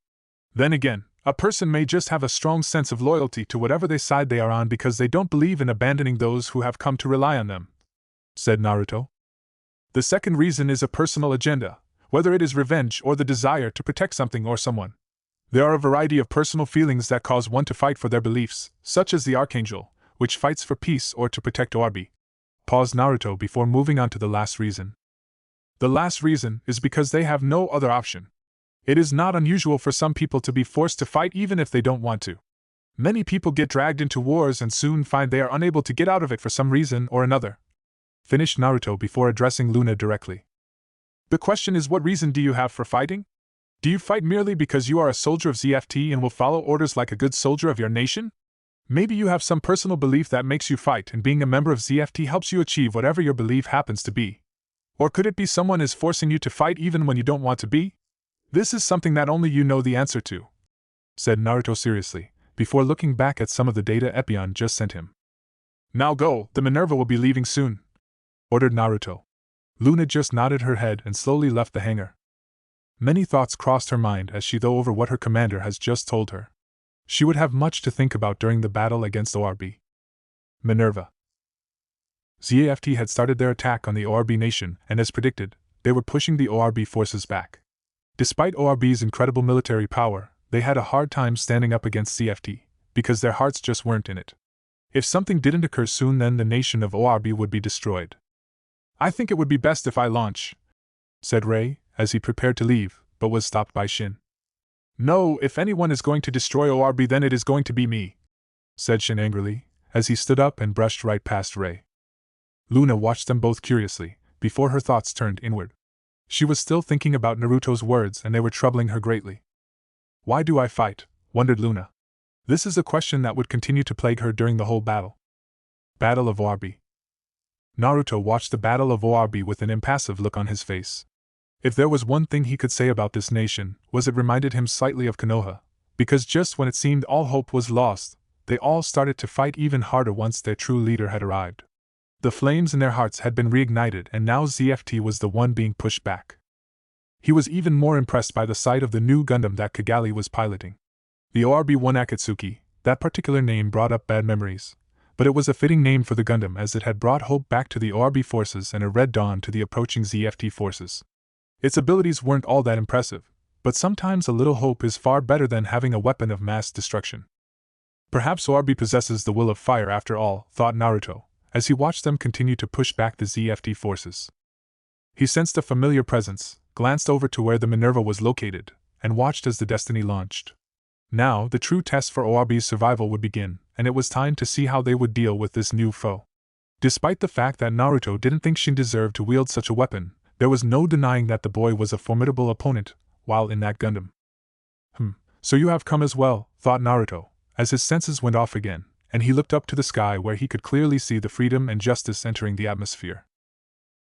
Then again, a person may just have a strong sense of loyalty to whatever side they are on because they don't believe in abandoning those who have come to rely on them, said Naruto. The second reason is a personal agenda, whether it is revenge or the desire to protect something or someone. There are a variety of personal feelings that cause one to fight for their beliefs, such as the Archangel, which fights for peace or to protect ORB. Paused Naruto before moving on to the last reason. The last reason is because they have no other option. It is not unusual for some people to be forced to fight even if they don't want to. Many people get dragged into wars and soon find they are unable to get out of it for some reason or another, finished Naruto before addressing Luna directly. The question is, what reason do you have for fighting? Do you fight merely because you are a soldier of ZFT and will follow orders like a good soldier of your nation? Maybe you have some personal belief that makes you fight and being a member of ZFT helps you achieve whatever your belief happens to be. Or could it be someone is forcing you to fight even when you don't want to be? This is something that only you know the answer to, said Naruto seriously, before looking back at some of the data Epion just sent him. Now go, the Minerva will be leaving soon, ordered Naruto. Luna just nodded her head and slowly left the hangar. Many thoughts crossed her mind as she thought over what her commander has just told her. She would have much to think about during the battle against ORB. Minerva. ZAFT had started their attack on the ORB nation, and as predicted, they were pushing the ORB forces back. Despite ORB's incredible military power, they had a hard time standing up against CFT, because their hearts just weren't in it. If something didn't occur soon, then the nation of ORB would be destroyed. I think it would be best if I launch, said Ray, as he prepared to leave, but was stopped by Shin. No, if anyone is going to destroy ORB, then it is going to be me, said Shin angrily, as he stood up and brushed right past Ray. Luna watched them both curiously, before her thoughts turned inward. She was still thinking about Naruto's words and they were troubling her greatly. Why do I fight? Wondered Luna. This is a question that would continue to plague her during the whole battle. Battle of ORB. Naruto watched the Battle of ORB with an impassive look on his face. If there was one thing he could say about this nation, was it reminded him slightly of Konoha, because just when it seemed all hope was lost, they all started to fight even harder once their true leader had arrived. The flames in their hearts had been reignited and now ZFT was the one being pushed back. He was even more impressed by the sight of the new Gundam that Kigali was piloting. The ORB-1 Akatsuki, that particular name brought up bad memories, but it was a fitting name for the Gundam as it had brought hope back to the ORB forces and a red dawn to the approaching ZFT forces. Its abilities weren't all that impressive, but sometimes a little hope is far better than having a weapon of mass destruction. Perhaps ORB possesses the will of fire after all, thought Naruto, as he watched them continue to push back the ZFT forces. He sensed a familiar presence, glanced over to where the Minerva was located, and watched as the Destiny launched. Now, the true test for ORB's survival would begin, and it was time to see how they would deal with this new foe. Despite the fact that Naruto didn't think Shin deserved to wield such a weapon, there was no denying that the boy was a formidable opponent while in that Gundam. So you have come as well, thought Naruto, as his senses went off again, and he looked up to the sky where he could clearly see the freedom and justice entering the atmosphere.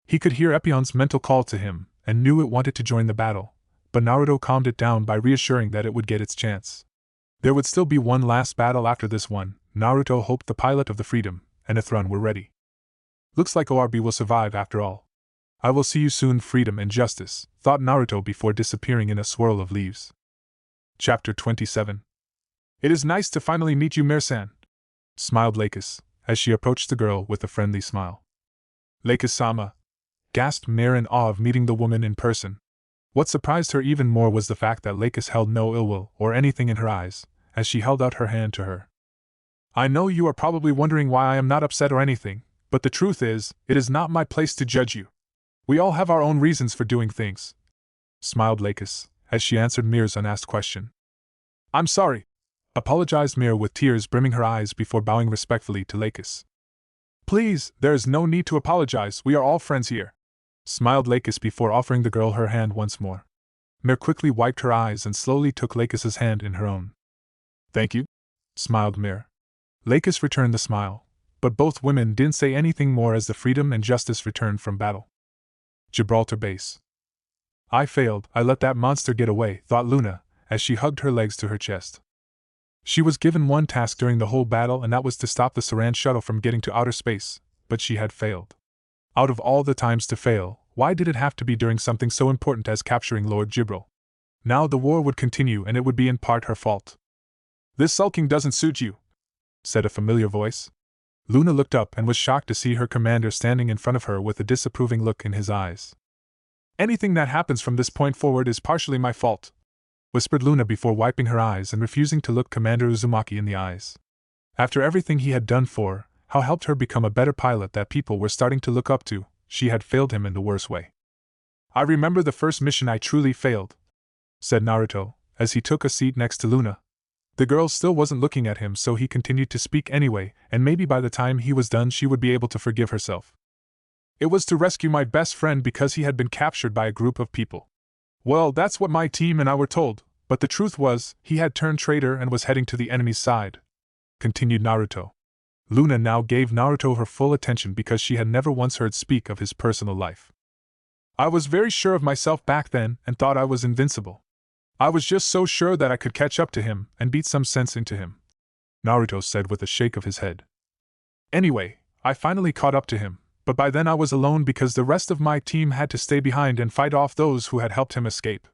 He could hear Epion's mental call to him, and knew it wanted to join the battle, but Naruto calmed it down by reassuring that it would get its chance. There would still be one last battle after this one. Naruto hoped the pilot of the Freedom and Ethrun were ready. Looks like ORB will survive after all. I will see you soon, Freedom and Justice, thought Naruto before disappearing in a swirl of leaves. Chapter 27. It is nice to finally meet you, Mir-san, smiled Lakis, as she approached the girl with a friendly smile. Lakis-sama, gasped Mir in awe of meeting the woman in person. What surprised her even more was the fact that Lakis held no ill will or anything in her eyes, as she held out her hand to her. I know you are probably wondering why I am not upset or anything, but the truth is, it is not my place to judge you. We all have our own reasons for doing things, smiled Lakis, as she answered Mir's unasked question. I'm sorry, apologized Mir with tears brimming her eyes before bowing respectfully to Lakis. Please, there is no need to apologize, we are all friends here, smiled Lakis before offering the girl her hand once more. Mir quickly wiped her eyes and slowly took Lakis's hand in her own. Thank you, smiled Mir. Lakis returned the smile, but both women didn't say anything more as the Freedom and Justice returned from battle. Gibraltar Base. I failed, I let that monster get away, thought Luna, as she hugged her legs to her chest. She was given one task during the whole battle, and that was to stop the Saran shuttle from getting to outer space, but she had failed. Out of all the times to fail, why did it have to be during something so important as capturing Lord Gibril? Now the war would continue and it would be in part her fault. This sulking doesn't suit you, said a familiar voice. Luna looked up and was shocked to see her commander standing in front of her with a disapproving look in his eyes. Anything that happens from this point forward is partially my fault, whispered Luna before wiping her eyes and refusing to look Commander Uzumaki in the eyes. After everything he had done for her, how helped her become a better pilot that people were starting to look up to, she had failed him in the worst way. I remember the first mission I truly failed, said Naruto, as he took a seat next to Luna. The girl still wasn't looking at him, so he continued to speak anyway, and maybe by the time he was done she would be able to forgive herself. It was to rescue my best friend because he had been captured by a group of people. Well, that's what my team and I were told, but the truth was, he had turned traitor and was heading to the enemy's side, continued Naruto. Luna now gave Naruto her full attention because she had never once heard speak of his personal life. I was very sure of myself back then and thought I was invincible. I was just so sure that I could catch up to him and beat some sense into him, Naruto said with a shake of his head. Anyway, I finally caught up to him, but by then I was alone because the rest of my team had to stay behind and fight off those who had helped him escape.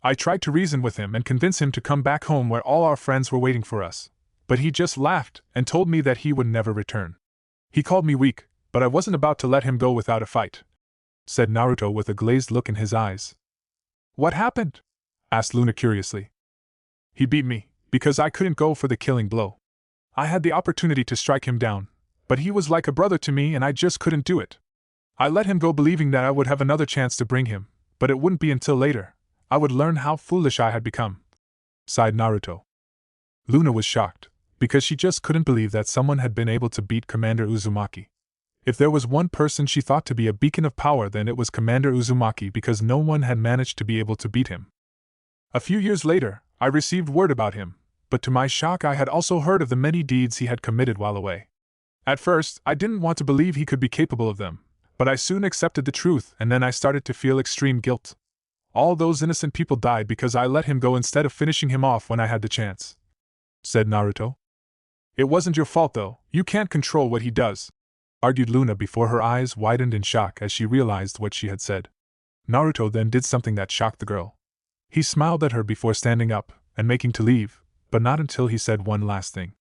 I tried to reason with him and convince him to come back home where all our friends were waiting for us, but he just laughed and told me that he would never return. He called me weak, but I wasn't about to let him go without a fight, said Naruto with a glazed look in his eyes. What happened? Asked Luna curiously. He beat me, because I couldn't go for the killing blow. I had the opportunity to strike him down, but he was like a brother to me and I just couldn't do it. I let him go believing that I would have another chance to bring him, but it wouldn't be until later I would learn how foolish I had become, sighed Naruto. Luna was shocked, because she just couldn't believe that someone had been able to beat Commander Uzumaki. If there was one person she thought to be a beacon of power, then it was Commander Uzumaki, because no one had managed to be able to beat him. A few years later, I received word about him, but to my shock I had also heard of the many deeds he had committed while away. At first, I didn't want to believe he could be capable of them, but I soon accepted the truth and then I started to feel extreme guilt. All those innocent people died because I let him go instead of finishing him off when I had the chance, said Naruto. It wasn't your fault though, you can't control what he does, argued Luna before her eyes widened in shock as she realized what she had said. Naruto then did something that shocked the girl. He smiled at her before standing up and making to leave, but not until he said one last thing.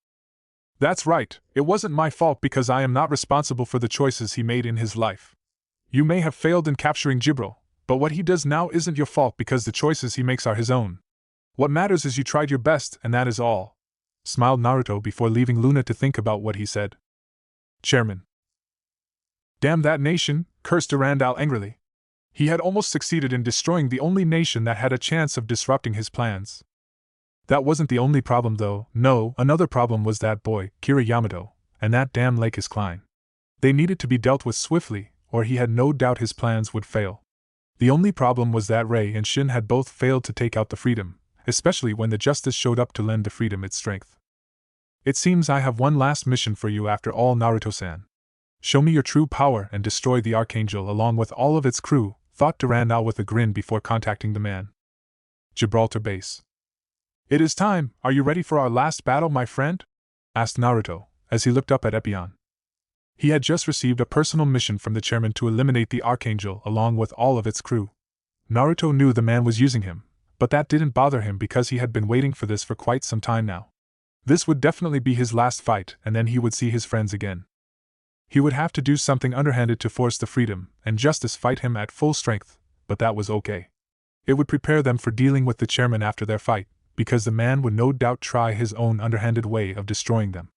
That's right, it wasn't my fault because I am not responsible for the choices he made in his life. You may have failed in capturing Gibril, but what he does now isn't your fault because the choices he makes are his own. What matters is you tried your best and that is all, smiled Naruto before leaving Luna to think about what he said. Chairman. Damn that nation, cursed Durandal angrily. He had almost succeeded in destroying the only nation that had a chance of disrupting his plans. That wasn't the only problem though. No, another problem was that boy, Kira Yamato, and that damn Lakis Klein. They needed to be dealt with swiftly, or he had no doubt his plans would fail. The only problem was that Rei and Shin had both failed to take out the Freedom, especially when the Justice showed up to lend the Freedom its strength. It seems I have one last mission for you after all, Naruto-san. Show me your true power and destroy the Archangel along with all of its crew, thought Durandal with a grin before contacting the man. Gibraltar Base. It is time. Are you ready for our last battle, my friend? Asked Naruto, as he looked up at Epion. He had just received a personal mission from the chairman to eliminate the Archangel along with all of its crew. Naruto knew the man was using him, but that didn't bother him because he had been waiting for this for quite some time now. This would definitely be his last fight, and then he would see his friends again. He would have to do something underhanded to force the Freedom and Justice fight him at full strength, but that was okay. It would prepare them for dealing with the chairman after their fight, because the man would no doubt try his own underhanded way of destroying them.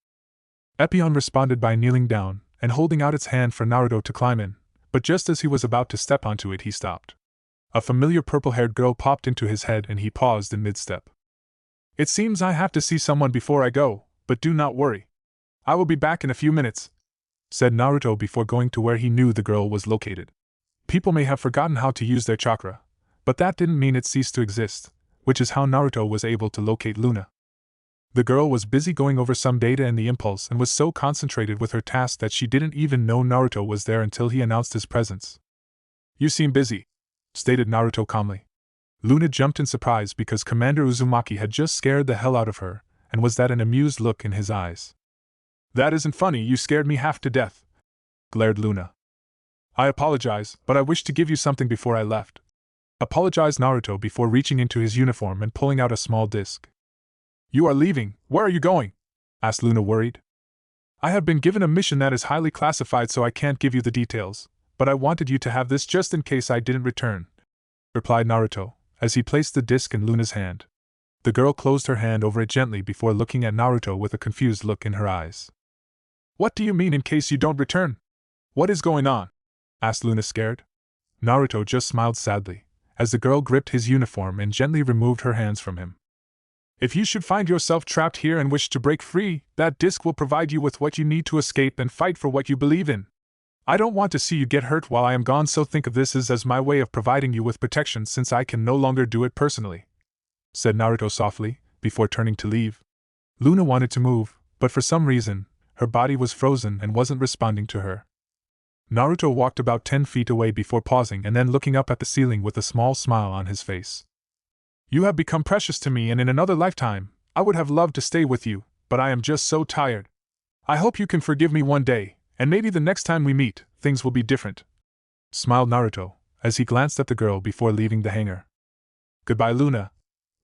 Epion responded by kneeling down and holding out its hand for Naruto to climb in, but just as he was about to step onto it, he stopped. A familiar purple-haired girl popped into his head and he paused in mid-step. It seems I have to see someone before I go, but do not worry. I will be back in a few minutes, said Naruto before going to where he knew the girl was located. People may have forgotten how to use their chakra, but that didn't mean it ceased to exist, which is how Naruto was able to locate Luna. The girl was busy going over some data in the impulse and was so concentrated with her task that she didn't even know Naruto was there until he announced his presence. You seem busy, stated Naruto calmly. Luna jumped in surprise because Commander Uzumaki had just scared the hell out of her, and was that an amused look in his eyes. That isn't funny, you scared me half to death, glared Luna. I apologize, but I wish to give you something before I left, apologized Naruto before reaching into his uniform and pulling out a small disc. You are leaving, where are you going? Asked Luna worried. I have been given a mission that is highly classified, so I can't give you the details, but I wanted you to have this just in case I didn't return, replied Naruto, as he placed the disc in Luna's hand. The girl closed her hand over it gently before looking at Naruto with a confused look in her eyes. What do you mean in case you don't return? What is going on? Asked Luna scared. Naruto just smiled sadly, as the girl gripped his uniform and gently removed her hands from him. If you should find yourself trapped here and wish to break free, that disc will provide you with what you need to escape and fight for what you believe in. I don't want to see you get hurt while I am gone, so think of this as my way of providing you with protection since I can no longer do it personally, said Naruto softly, before turning to leave. Luna wanted to move, but for some reason, her body was frozen and wasn't responding to her. Naruto walked about 10 feet away before pausing and then looking up at the ceiling with a small smile on his face. You have become precious to me, and in another lifetime, I would have loved to stay with you, but I am just so tired. I hope you can forgive me one day, and maybe the next time we meet, things will be different, smiled Naruto, as he glanced at the girl before leaving the hangar. Goodbye, Luna,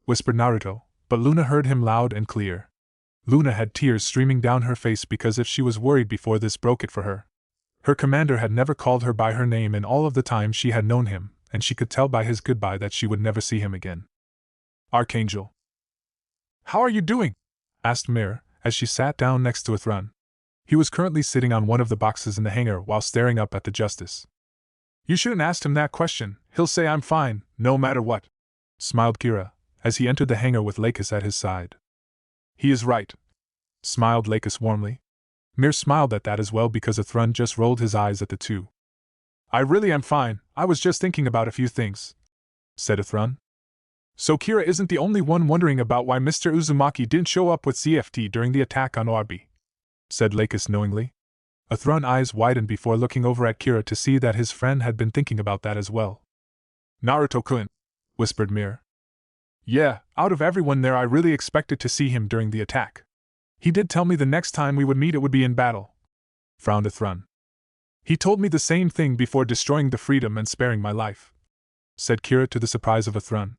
whispered Naruto, but Luna heard him loud and clear. Luna had tears streaming down her face because if she was worried before this broke it for her. Her commander had never called her by her name in all of the time she had known him, and she could tell by his goodbye that she would never see him again. Archangel. How are you doing? Asked Mir, as she sat down next to Athrun. He was currently sitting on one of the boxes in the hangar while staring up at the Justice. You shouldn't ask him that question, he'll say I'm fine, no matter what, smiled Kira, as he entered the hangar with Lakis at his side. He is right, smiled Lakis warmly. Mir smiled at that as well because Athrun just rolled his eyes at the two. I really am fine, I was just thinking about a few things, said Athrun. So Kira isn't the only one wondering about why Mr. Uzumaki didn't show up with CFT during the attack on Orbi, said Lakis knowingly. Athrun's eyes widened before looking over at Kira to see that his friend had been thinking about that as well. Naruto-kun, whispered Mir. Yeah, out of everyone there I really expected to see him during the attack. He did tell me the next time we would meet it would be in battle, frowned Athrun. He told me the same thing before destroying the Freedom and sparing my life, said Kira to the surprise of Athrun.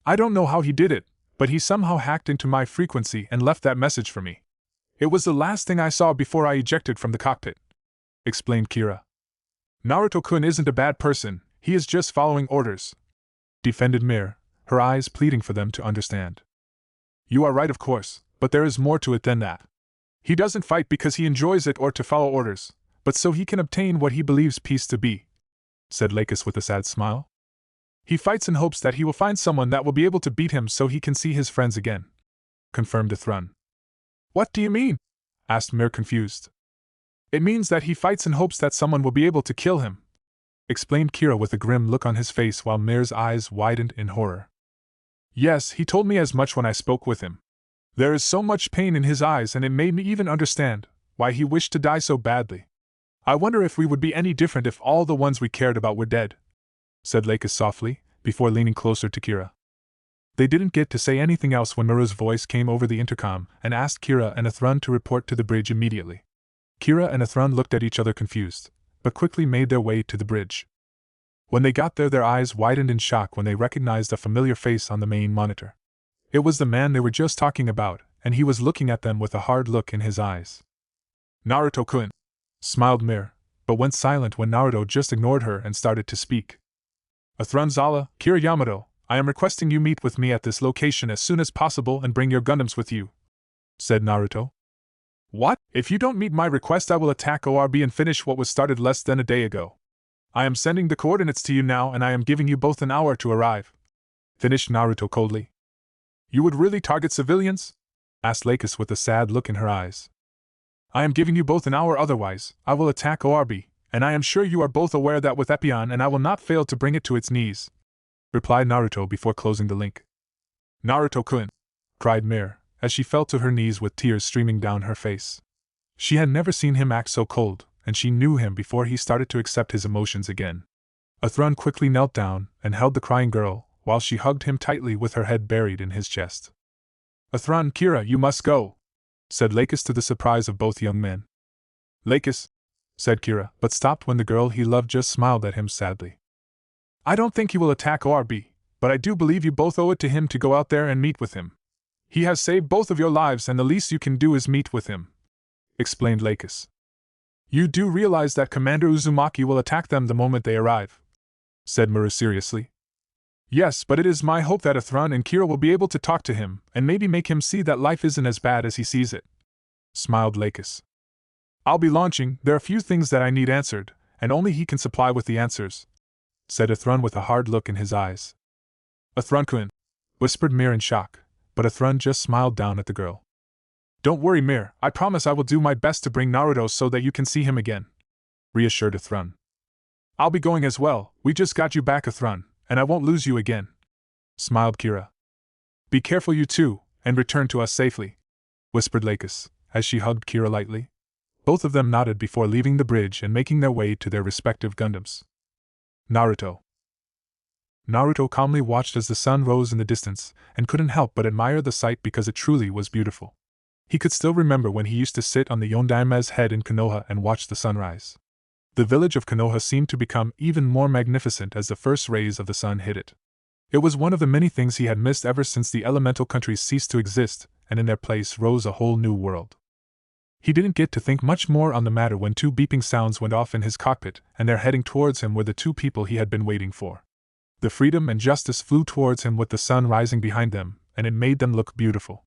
I don't know how he did it, but he somehow hacked into my frequency and left that message for me. It was the last thing I saw before I ejected from the cockpit, explained Kira. Naruto-kun isn't a bad person, he is just following orders, defended Mir, her eyes pleading for them to understand. You are right, of course, but there is more to it than that. He doesn't fight because he enjoys it or to follow orders, but so he can obtain what he believes peace to be, said Lakis with a sad smile. He fights in hopes that he will find someone that will be able to beat him so he can see his friends again, confirmed Athrun. What do you mean? Asked Mir confused. It means that he fights in hopes that someone will be able to kill him, explained Kira with a grim look on his face while Mir's eyes widened in horror. Yes, he told me as much when I spoke with him. There is so much pain in his eyes, and it made me even understand why he wished to die so badly. I wonder if we would be any different if all the ones we cared about were dead, said Lakis softly, before leaning closer to Kira. They didn't get to say anything else when Mura's voice came over the intercom and asked Kira and Athrun to report to the bridge immediately. Kira and Athrun looked at each other confused, but quickly made their way to the bridge. When they got there, their eyes widened in shock when they recognized a familiar face on the main monitor. It was the man they were just talking about, and he was looking at them with a hard look in his eyes. Naruto-kun, smiled Mir, but went silent when Naruto just ignored her and started to speak. Athrun Zala, Kira Yamato, I am requesting you meet with me at this location as soon as possible and bring your Gundams with you, said Naruto. What? If you don't meet my request, I will attack ORB and finish what was started less than a day ago. I am sending the coordinates to you now, and I am giving you both an hour to arrive, finished Naruto coldly. You would really target civilians? Asked Lakis with a sad look in her eyes. I am giving you both an hour, otherwise I will attack ORB, and I am sure you are both aware that with Epion and I will not fail to bring it to its knees, replied Naruto before closing the link. Naruto-kun, cried Mir, as she fell to her knees with tears streaming down her face. She had never seen him act so cold, and she knew him before he started to accept his emotions again. Athrun quickly knelt down and held the crying girl, while she hugged him tightly with her head buried in his chest. Athrun, Kira, you must go, said Lakis to the surprise of both young men. Lakis, said Kira, but stopped when the girl he loved just smiled at him sadly. I don't think he will attack ORB, but I do believe you both owe it to him to go out there and meet with him. He has saved both of your lives, and the least you can do is meet with him, explained Lakis. You do realize that Commander Uzumaki will attack them the moment they arrive, said Mura seriously. Yes, but it is my hope that Athrun and Kira will be able to talk to him and maybe make him see that life isn't as bad as he sees it, smiled Lakis. I'll be launching, there are few things that I need answered, and only he can supply with the answers, said Athrun with a hard look in his eyes. Athrun-kun, whispered Mir in shock, but Athrun just smiled down at the girl. Don't worry, Mir, I promise I will do my best to bring Naruto so that you can see him again, reassured Athrun. I'll be going as well, we just got you back, Athrun, and I won't lose you again, smiled Kira. Be careful you too, and return to us safely, whispered Lakis, as she hugged Kira lightly. Both of them nodded before leaving the bridge and making their way to their respective Gundams. Naruto calmly watched as the sun rose in the distance, and couldn't help but admire the sight because it truly was beautiful. He could still remember when he used to sit on the Yondaime's head in Konoha and watch the sunrise. The village of Konoha seemed to become even more magnificent as the first rays of the sun hit it. It was one of the many things he had missed ever since the elemental countries ceased to exist, and in their place rose a whole new world. He didn't get to think much more on the matter when two beeping sounds went off in his cockpit, and there heading towards him were the two people he had been waiting for. The Freedom and Justice flew towards him with the sun rising behind them, and it made them look beautiful.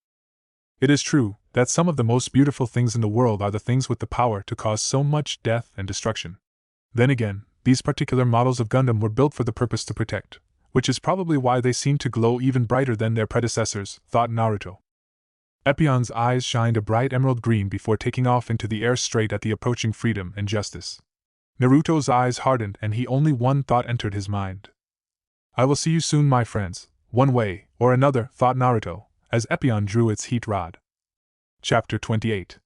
It is true that some of the most beautiful things in the world are the things with the power to cause so much death and destruction. Then again, these particular models of Gundam were built for the purpose to protect, which is probably why they seem to glow even brighter than their predecessors, thought Naruto. Epion's eyes shined a bright emerald green before taking off into the air straight at the approaching Freedom and Justice. Naruto's eyes hardened and only one thought entered his mind. I will see you soon, my friends, one way or another, thought Naruto, as Epion drew its heat rod. Chapter 28.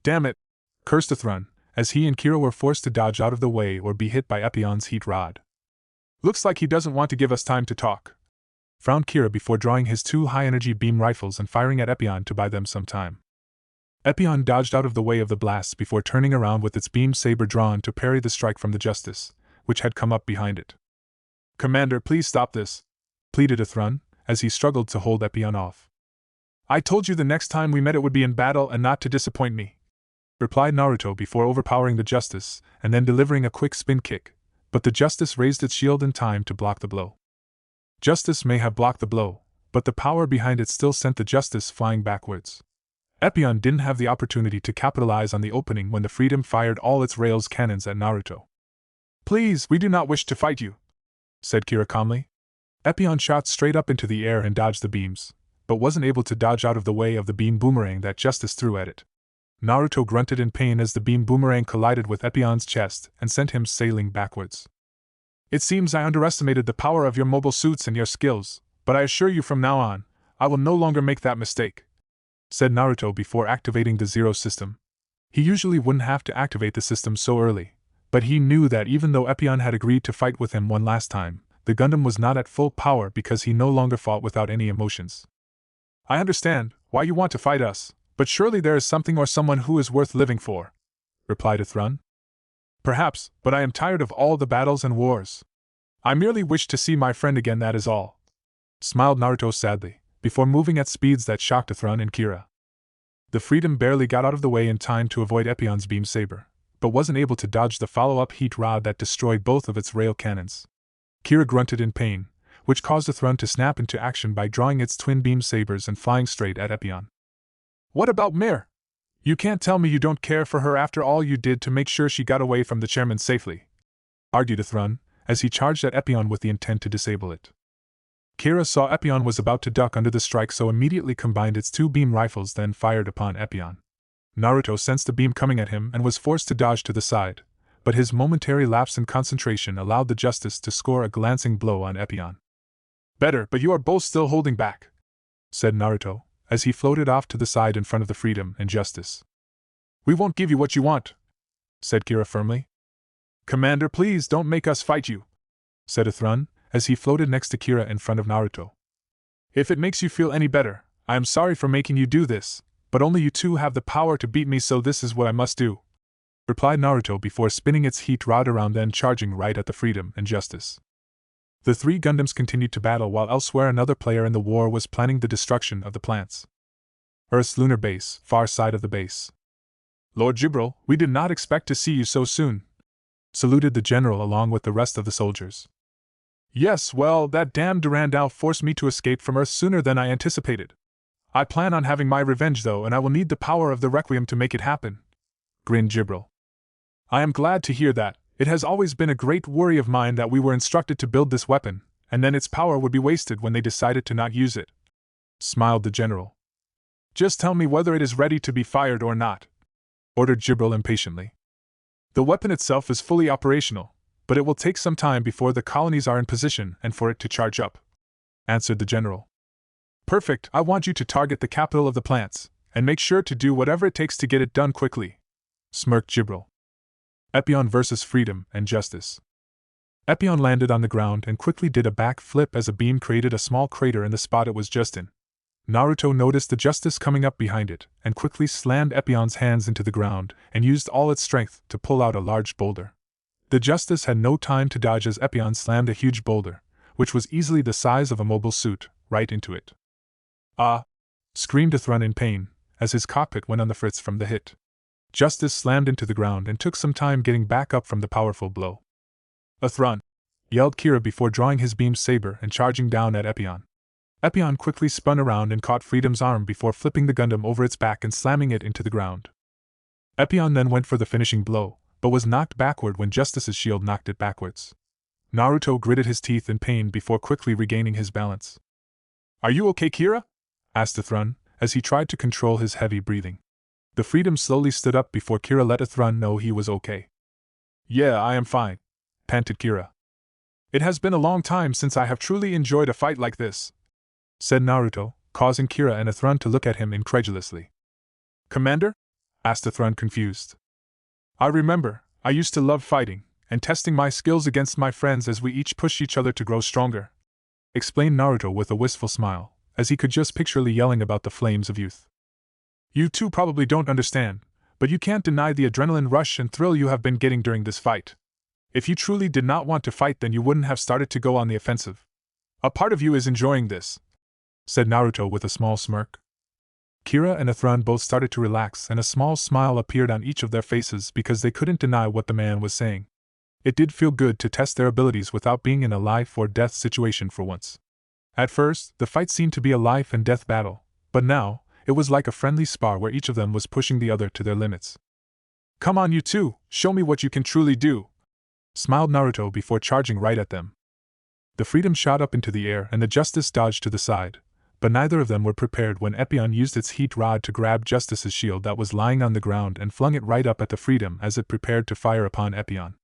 Damn it! Cursed Athrun, as he and Kira were forced to dodge out of the way or be hit by Epion's heat rod. Looks like he doesn't want to give us time to talk, frowned Kira before drawing his two high-energy beam rifles and firing at Epion to buy them some time. Epion dodged out of the way of the blasts before turning around with its beam saber drawn to parry the strike from the Justice, which had come up behind it. Commander, please stop this, pleaded Athrun, as he struggled to hold Epion off. I told you the next time we met it would be in battle and not to disappoint me, replied Naruto before overpowering the Justice and then delivering a quick spin kick, but the Justice raised its shield in time to block the blow. Justice may have blocked the blow, but the power behind it still sent the Justice flying backwards. Epion didn't have the opportunity to capitalize on the opening when the Freedom fired all its rails cannons at Naruto. Please, we do not wish to fight you, said Kira calmly. Epion shot straight up into the air and dodged the beams, but wasn't able to dodge out of the way of the beam boomerang that Justice threw at it. Naruto grunted in pain as the beam boomerang collided with Epion's chest and sent him sailing backwards. It seems I underestimated the power of your mobile suits and your skills, but I assure you from now on, I will no longer make that mistake, said Naruto before activating the Zero system. He usually wouldn't have to activate the system so early, but he knew that even though Epion had agreed to fight with him one last time, the Gundam was not at full power because he no longer fought without any emotions. I understand why you want to fight us, but surely there is something or someone who is worth living for, replied Athrun. Perhaps, but I am tired of all the battles and wars. I merely wish to see my friend again, that is all, smiled Naruto sadly, before moving at speeds that shocked Athrun and Kira. The Freedom barely got out of the way in time to avoid Epion's beam saber, but wasn't able to dodge the follow-up heat rod that destroyed both of its rail cannons. Kira grunted in pain, which caused Athrun to snap into action by drawing its twin beam sabers and flying straight at Epion. What about Mir? You can't tell me you don't care for her after all you did to make sure she got away from the chairman safely, argued Athrun, as he charged at Epion with the intent to disable it. Kira saw Epion was about to duck under the strike, so immediately combined its two beam rifles, then fired upon Epion. Naruto sensed the beam coming at him and was forced to dodge to the side, but his momentary lapse in concentration allowed the Justice to score a glancing blow on Epion. Better, but you are both still holding back, said Naruto, as he floated off to the side in front of the Freedom and Justice. We won't give you what you want, said Kira firmly. Commander, please don't make us fight you, said Athrun, as he floated next to Kira in front of Naruto. If it makes you feel any better, I am sorry for making you do this, but only you two have the power to beat me, so this is what I must do, replied Naruto before spinning its heat rod around and charging right at the Freedom and Justice. The three Gundams continued to battle while elsewhere another player in the war was planning the destruction of the plants. Earth's lunar base, far side of the base. Lord Jibril, we did not expect to see you so soon, saluted the general along with the rest of the soldiers. Yes, well, that damn Durandal forced me to escape from Earth sooner than I anticipated. I plan on having my revenge though, and I will need the power of the Requiem to make it happen, grinned Jibril. I am glad to hear that. It has always been a great worry of mine that we were instructed to build this weapon, and then its power would be wasted when they decided to not use it, smiled the general. Just tell me whether it is ready to be fired or not, ordered Jibril impatiently. The weapon itself is fully operational, but it will take some time before the colonies are in position and for it to charge up, answered the general. Perfect, I want you to target the capital of the plants, and make sure to do whatever it takes to get it done quickly, smirked Jibril. Epion versus Freedom and Justice. Epion landed on the ground and quickly did a back flip as a beam created a small crater in the spot it was just in. Naruto noticed the Justice coming up behind it and quickly slammed Epion's hands into the ground and used all its strength to pull out a large boulder. The Justice had no time to dodge as Epion slammed a huge boulder, which was easily the size of a mobile suit, right into it. Ah! Screamed Athrun in pain, as his cockpit went on the fritz from the hit. Justice slammed into the ground and took some time getting back up from the powerful blow. Athrun! Yelled Kira before drawing his beam saber and charging down at Epion. Epion quickly spun around and caught Freedom's arm before flipping the Gundam over its back and slamming it into the ground. Epion then went for the finishing blow, but was knocked backward when Justice's shield knocked it backwards. Naruto gritted his teeth in pain before quickly regaining his balance. Are you okay, Kira? Asked Athrun, as he tried to control his heavy breathing. The Freedom slowly stood up before Kira let Athrun know he was okay. Yeah, I am fine, panted Kira. It has been a long time since I have truly enjoyed a fight like this, said Naruto, causing Kira and Athrun to look at him incredulously. Commander? Asked Athrun confused. I remember, I used to love fighting, and testing my skills against my friends as we each push each other to grow stronger, explained Naruto with a wistful smile, as he could just picture Lee yelling about the flames of youth. You two probably don't understand, but you can't deny the adrenaline rush and thrill you have been getting during this fight. If you truly did not want to fight, then you wouldn't have started to go on the offensive. A part of you is enjoying this, said Naruto with a small smirk. Kira and Athrun both started to relax and a small smile appeared on each of their faces because they couldn't deny what the man was saying. It did feel good to test their abilities without being in a life-or-death situation for once. At first, the fight seemed to be a life-and-death battle, but now, it was like a friendly spar where each of them was pushing the other to their limits. Come on, you two, show me what you can truly do, smiled Naruto before charging right at them. The Freedom shot up into the air and the Justice dodged to the side, but neither of them were prepared when Epion used its heat rod to grab Justice's shield that was lying on the ground and flung it right up at the Freedom as it prepared to fire upon Epion.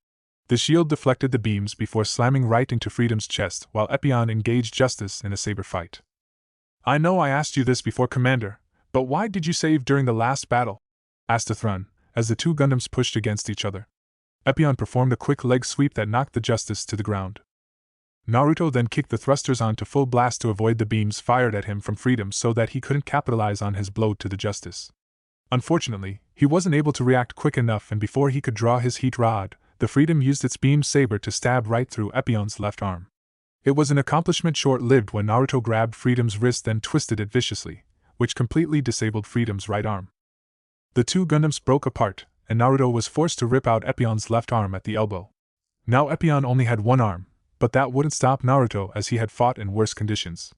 The shield deflected the beams before slamming right into Freedom's chest while Epion engaged Justice in a saber fight. "I know I asked you this before, Commander, but why did you save during the last battle?" asked Athrun, as the two Gundams pushed against each other. Epion performed a quick leg sweep that knocked the Justice to the ground. Naruto then kicked the thrusters on to full blast to avoid the beams fired at him from Freedom so that he couldn't capitalize on his blow to the Justice. Unfortunately, he wasn't able to react quick enough, and before he could draw his heat rod, the Freedom used its beam saber to stab right through Epion's left arm. It was an accomplishment short-lived when Naruto grabbed Freedom's wrist then twisted it viciously, which completely disabled Freedom's right arm. The two Gundams broke apart, and Naruto was forced to rip out Epion's left arm at the elbow. Now Epion only had one arm, but that wouldn't stop Naruto as he had fought in worse conditions.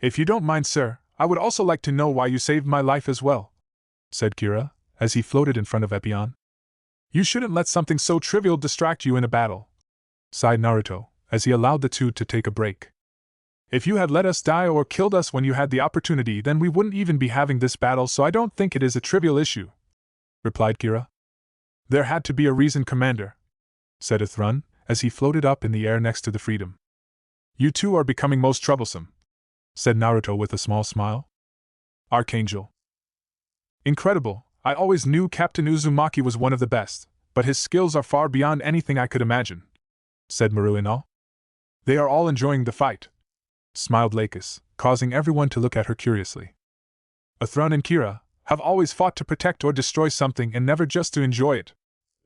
"If you don't mind, sir, I would also like to know why you saved my life as well," said Kira, as he floated in front of Epion. "You shouldn't let something so trivial distract you in a battle," sighed Naruto, as he allowed the two to take a break. "If you had let us die or killed us when you had the opportunity, then we wouldn't even be having this battle, so I don't think it is a trivial issue," replied Kira. "There had to be a reason, Commander," said Athrun, as he floated up in the air next to the Freedom. "You two are becoming most troublesome," said Naruto with a small smile. "Archangel. Incredible, I always knew Captain Uzumaki was one of the best, but his skills are far beyond anything I could imagine," said Maru in awe. "They are all enjoying the fight," smiled Lakis, causing everyone to look at her curiously. "Athrun and Kira have always fought to protect or destroy something and never just to enjoy it.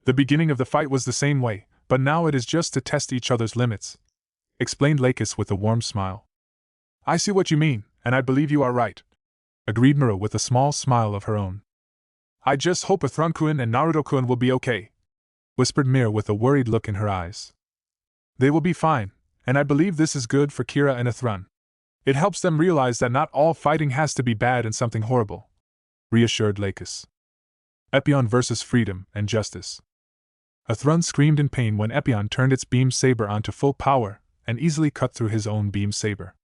The beginning of the fight was the same way, but now it is just to test each other's limits," explained Lakis with a warm smile. "I see what you mean, and I believe you are right," agreed Maru with a small smile of her own. "I just hope Athrun-kun and Naruto-kun will be okay," whispered Mir with a worried look in her eyes. "They will be fine, and I believe this is good for Kira and Athrun. It helps them realize that not all fighting has to be bad and something horrible," reassured Lakis. Epion versus Freedom and Justice. Athrun screamed in pain when Epion turned its beam saber onto full power and easily cut through his own beam saber.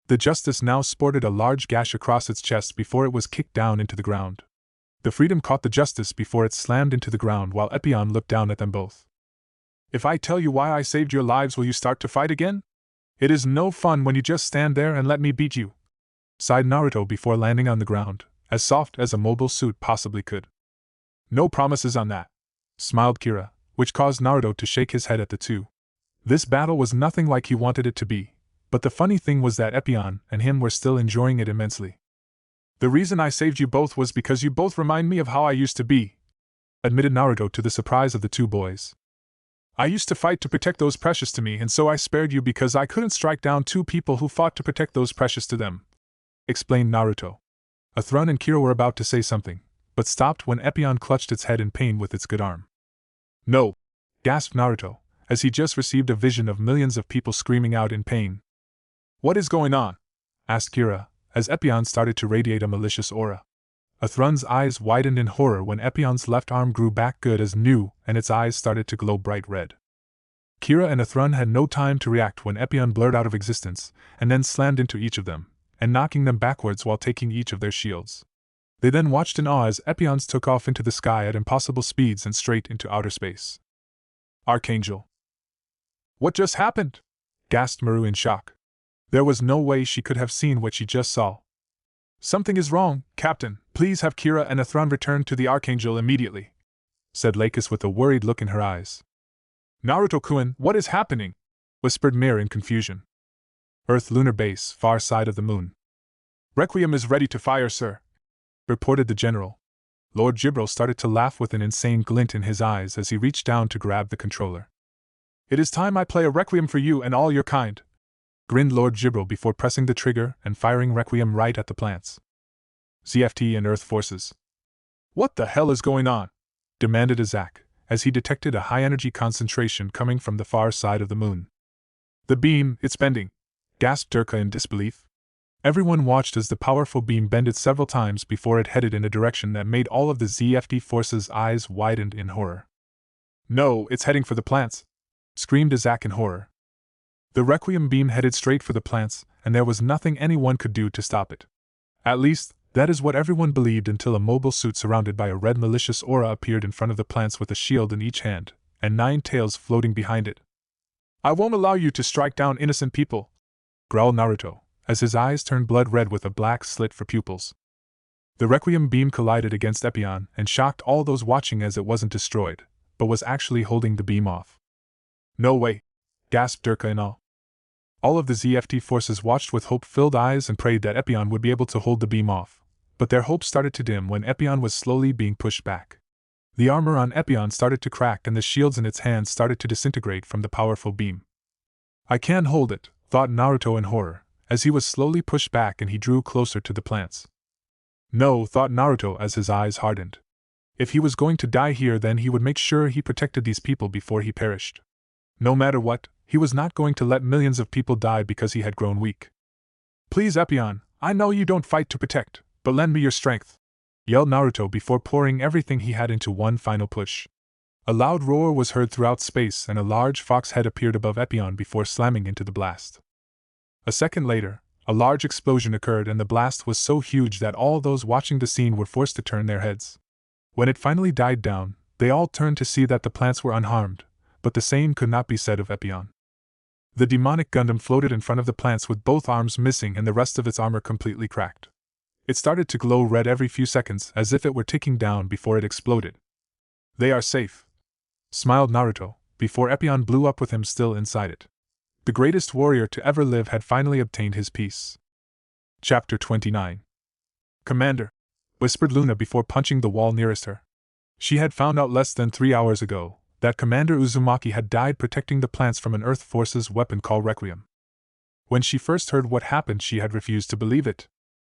The Justice now sported a large gash across its chest before it was kicked down into the ground. The Freedom caught the Justice before it slammed into the ground while Epion looked down at them both. "If I tell you why I saved your lives, will you start to fight again? It is no fun when you just stand there and let me beat you," sighed Naruto before landing on the ground, as soft as a mobile suit possibly could. "No promises on that," smiled Kira, which caused Naruto to shake his head at the two. This battle was nothing like he wanted it to be, but the funny thing was that Epion and him were still enjoying it immensely. "The reason I saved you both was because you both remind me of how I used to be," admitted Naruto to the surprise of the two boys. "I used to fight to protect those precious to me, and so I spared you because I couldn't strike down two people who fought to protect those precious to them," explained Naruto. Athrun and Kira were about to say something, but stopped when Epion clutched its head in pain with its good arm. "No!" gasped Naruto, as he just received a vision of millions of people screaming out in pain. "What is going on?" asked Kira, as Epion started to radiate a malicious aura. Athrun's eyes widened in horror when Epion's left arm grew back good as new and its eyes started to glow bright red. Kira and Athrun had no time to react when Epion blurred out of existence, and then slammed into each of them, and knocking them backwards while taking each of their shields. They then watched in awe as Epions took off into the sky at impossible speeds and straight into outer space. "Archangel! What just happened?" gasped Maru in shock. There was no way she could have seen what she just saw. "Something is wrong, Captain. Please have Kira and Athrun return to the Archangel immediately," said Lakis with a worried look in her eyes. "Naruto-kun, what is happening?" whispered Mir in confusion. "Earth Lunar Base, far side of the moon. Requiem is ready to fire, sir," reported the general. Lord Jibril started to laugh with an insane glint in his eyes as he reached down to grab the controller. "It is time I play a Requiem for you and all your kind," grinned Lord Jibril before pressing the trigger and firing Requiem right at the plants. ZFT and Earth forces. "What the hell is going on?" demanded Azak, as he detected a high-energy concentration coming from the far side of the moon. "The beam, it's bending," gasped Durka in disbelief. Everyone watched as the powerful beam bended several times before it headed in a direction that made all of the ZFT forces' eyes widened in horror. "No, it's heading for the plants," screamed Izak in horror. The Requiem beam headed straight for the plants, and there was nothing anyone could do to stop it. At least, that is what everyone believed until a mobile suit surrounded by a red malicious aura appeared in front of the plants with a shield in each hand, and 9 tails floating behind it. "I won't allow you to strike down innocent people," growled Naruto, as his eyes turned blood red with a black slit for pupils. The Requiem beam collided against Epion and shocked all those watching as it wasn't destroyed, but was actually holding the beam off. "No way!" gasped Durka in awe. All of the ZFT forces watched with hope-filled eyes and prayed that Epion would be able to hold the beam off, but their hope started to dim when Epion was slowly being pushed back. The armor on Epion started to crack and the shields in its hands started to disintegrate from the powerful beam. "I can't hold it," thought Naruto in horror, as he was slowly pushed back and he drew closer to the plants. "No," thought Naruto as his eyes hardened. If he was going to die here, then he would make sure he protected these people before he perished. No matter what, he was not going to let millions of people die because he had grown weak. "Please, Epion, I know you don't fight to protect, but lend me your strength," yelled Naruto before pouring everything he had into one final push. A loud roar was heard throughout space and a large fox head appeared above Epion before slamming into the blast. A second later, a large explosion occurred and the blast was so huge that all those watching the scene were forced to turn their heads. When it finally died down, they all turned to see that the plants were unharmed, but the same could not be said of Epion. The demonic Gundam floated in front of the plants with both arms missing and the rest of its armor completely cracked. It started to glow red every few seconds as if it were ticking down before it exploded. "They are safe," smiled Naruto, before Epion blew up with him still inside it. The greatest warrior to ever live had finally obtained his peace. Chapter 29. "Commander," whispered Luna before punching the wall nearest her. She had found out less than 3 hours ago that Commander Uzumaki had died protecting the plants from an Earth Forces weapon called Requiem. When she first heard what happened, she had refused to believe it.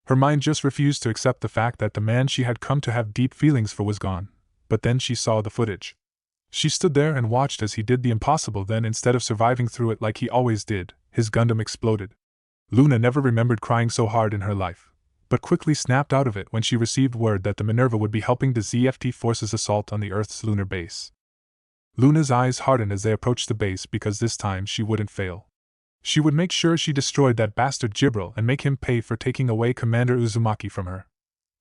Her mind just refused to accept the fact that the man she had come to have deep feelings for was gone, but then she saw the footage. She stood there and watched as he did the impossible, then instead of surviving through it like he always did, his Gundam exploded. Luna never remembered crying so hard in her life, but quickly snapped out of it when she received word that the Minerva would be helping the ZFT forces assault on the Earth's lunar base. Luna's eyes hardened as they approached the base because this time she wouldn't fail. She would make sure she destroyed that bastard Jibril and make him pay for taking away Commander Uzumaki from her.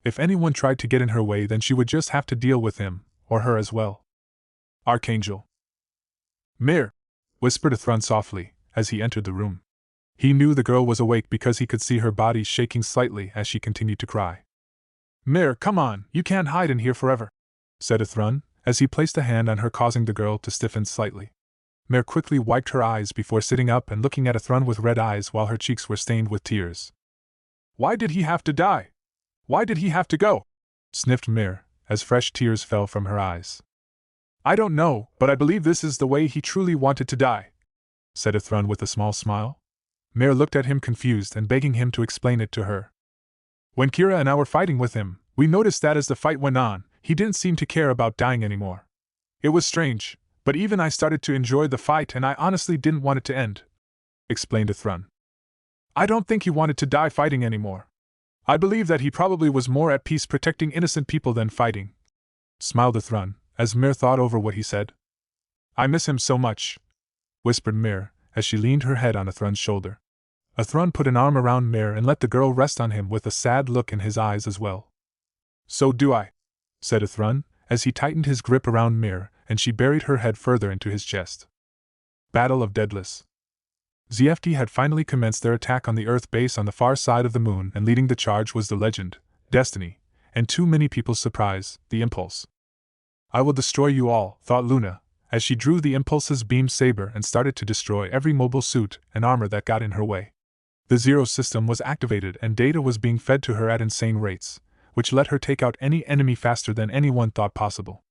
If anyone tried to get in her way, then she would just have to deal with him, or her as well. "Archangel." "Mir," whispered Athrun softly, as he entered the room. He knew the girl was awake because he could see her body shaking slightly as she continued to cry. "Mir, come on, you can't hide in here forever," said Athrun, as he placed a hand on her, causing the girl to stiffen slightly. Mir quickly wiped her eyes before sitting up and looking at Athrun with red eyes while her cheeks were stained with tears. "Why did he have to die? Why did he have to go?" sniffed Mir, as fresh tears fell from her eyes. "I don't know, but I believe this is the way he truly wanted to die," said Athrun with a small smile. Mir looked at him confused and begging him to explain it to her. "When Kira and I were fighting with him, we noticed that as the fight went on, he didn't seem to care about dying anymore. It was strange, but even I started to enjoy the fight and I honestly didn't want it to end," explained Athrun. "I don't think he wanted to die fighting anymore. I believe that he probably was more at peace protecting innocent people than fighting," smiled Athrun, as Mir thought over what he said. "I miss him so much," whispered Mir, as she leaned her head on Athrun's shoulder. Athrun put an arm around Mir and let the girl rest on him with a sad look in his eyes as well. "So do I," said Athrun, as he tightened his grip around Mir, and she buried her head further into his chest. Battle of Daedalus. ZFT had finally commenced their attack on the Earth base on the far side of the moon, and leading the charge was the Legend, Destiny, and to many people's surprise, the Impulse. "I will destroy you all," thought Luna, as she drew the Impulse's beam saber and started to destroy every mobile suit and armor that got in her way. The Zero system was activated and data was being fed to her at insane rates, which let her take out any enemy faster than anyone thought possible.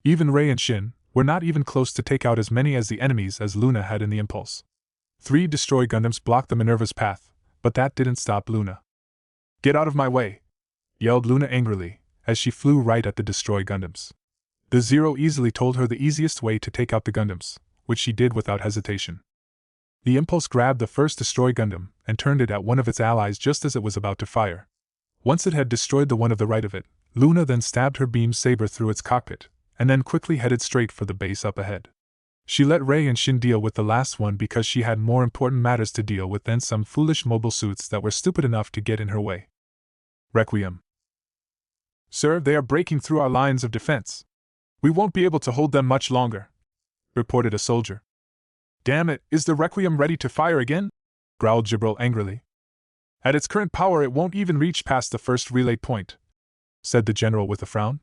Even Rei and Shin were not even close to take out as many as the enemies as Luna had in the Impulse. 3 destroy Gundams blocked the Minerva's path, but that didn't stop Luna. "Get out of my way!" yelled Luna angrily, as she flew right at the destroy Gundams. The Zero easily told her the easiest way to take out the Gundams, which she did without hesitation. The Impulse grabbed the first destroy Gundam and turned it at one of its allies just as it was about to fire. Once it had destroyed the one of the right of it, Luna then stabbed her beam saber through its cockpit, and then quickly headed straight for the base up ahead. She let Rei and Shin deal with the last one because she had more important matters to deal with than some foolish mobile suits that were stupid enough to get in her way. Requiem. Sir, they are breaking through our lines of defense. We won't be able to hold them much longer, reported a soldier. Damn it, is the Requiem ready to fire again? Growled Jibril angrily. At its current power it won't even reach past the first relay point, said the general with a frown.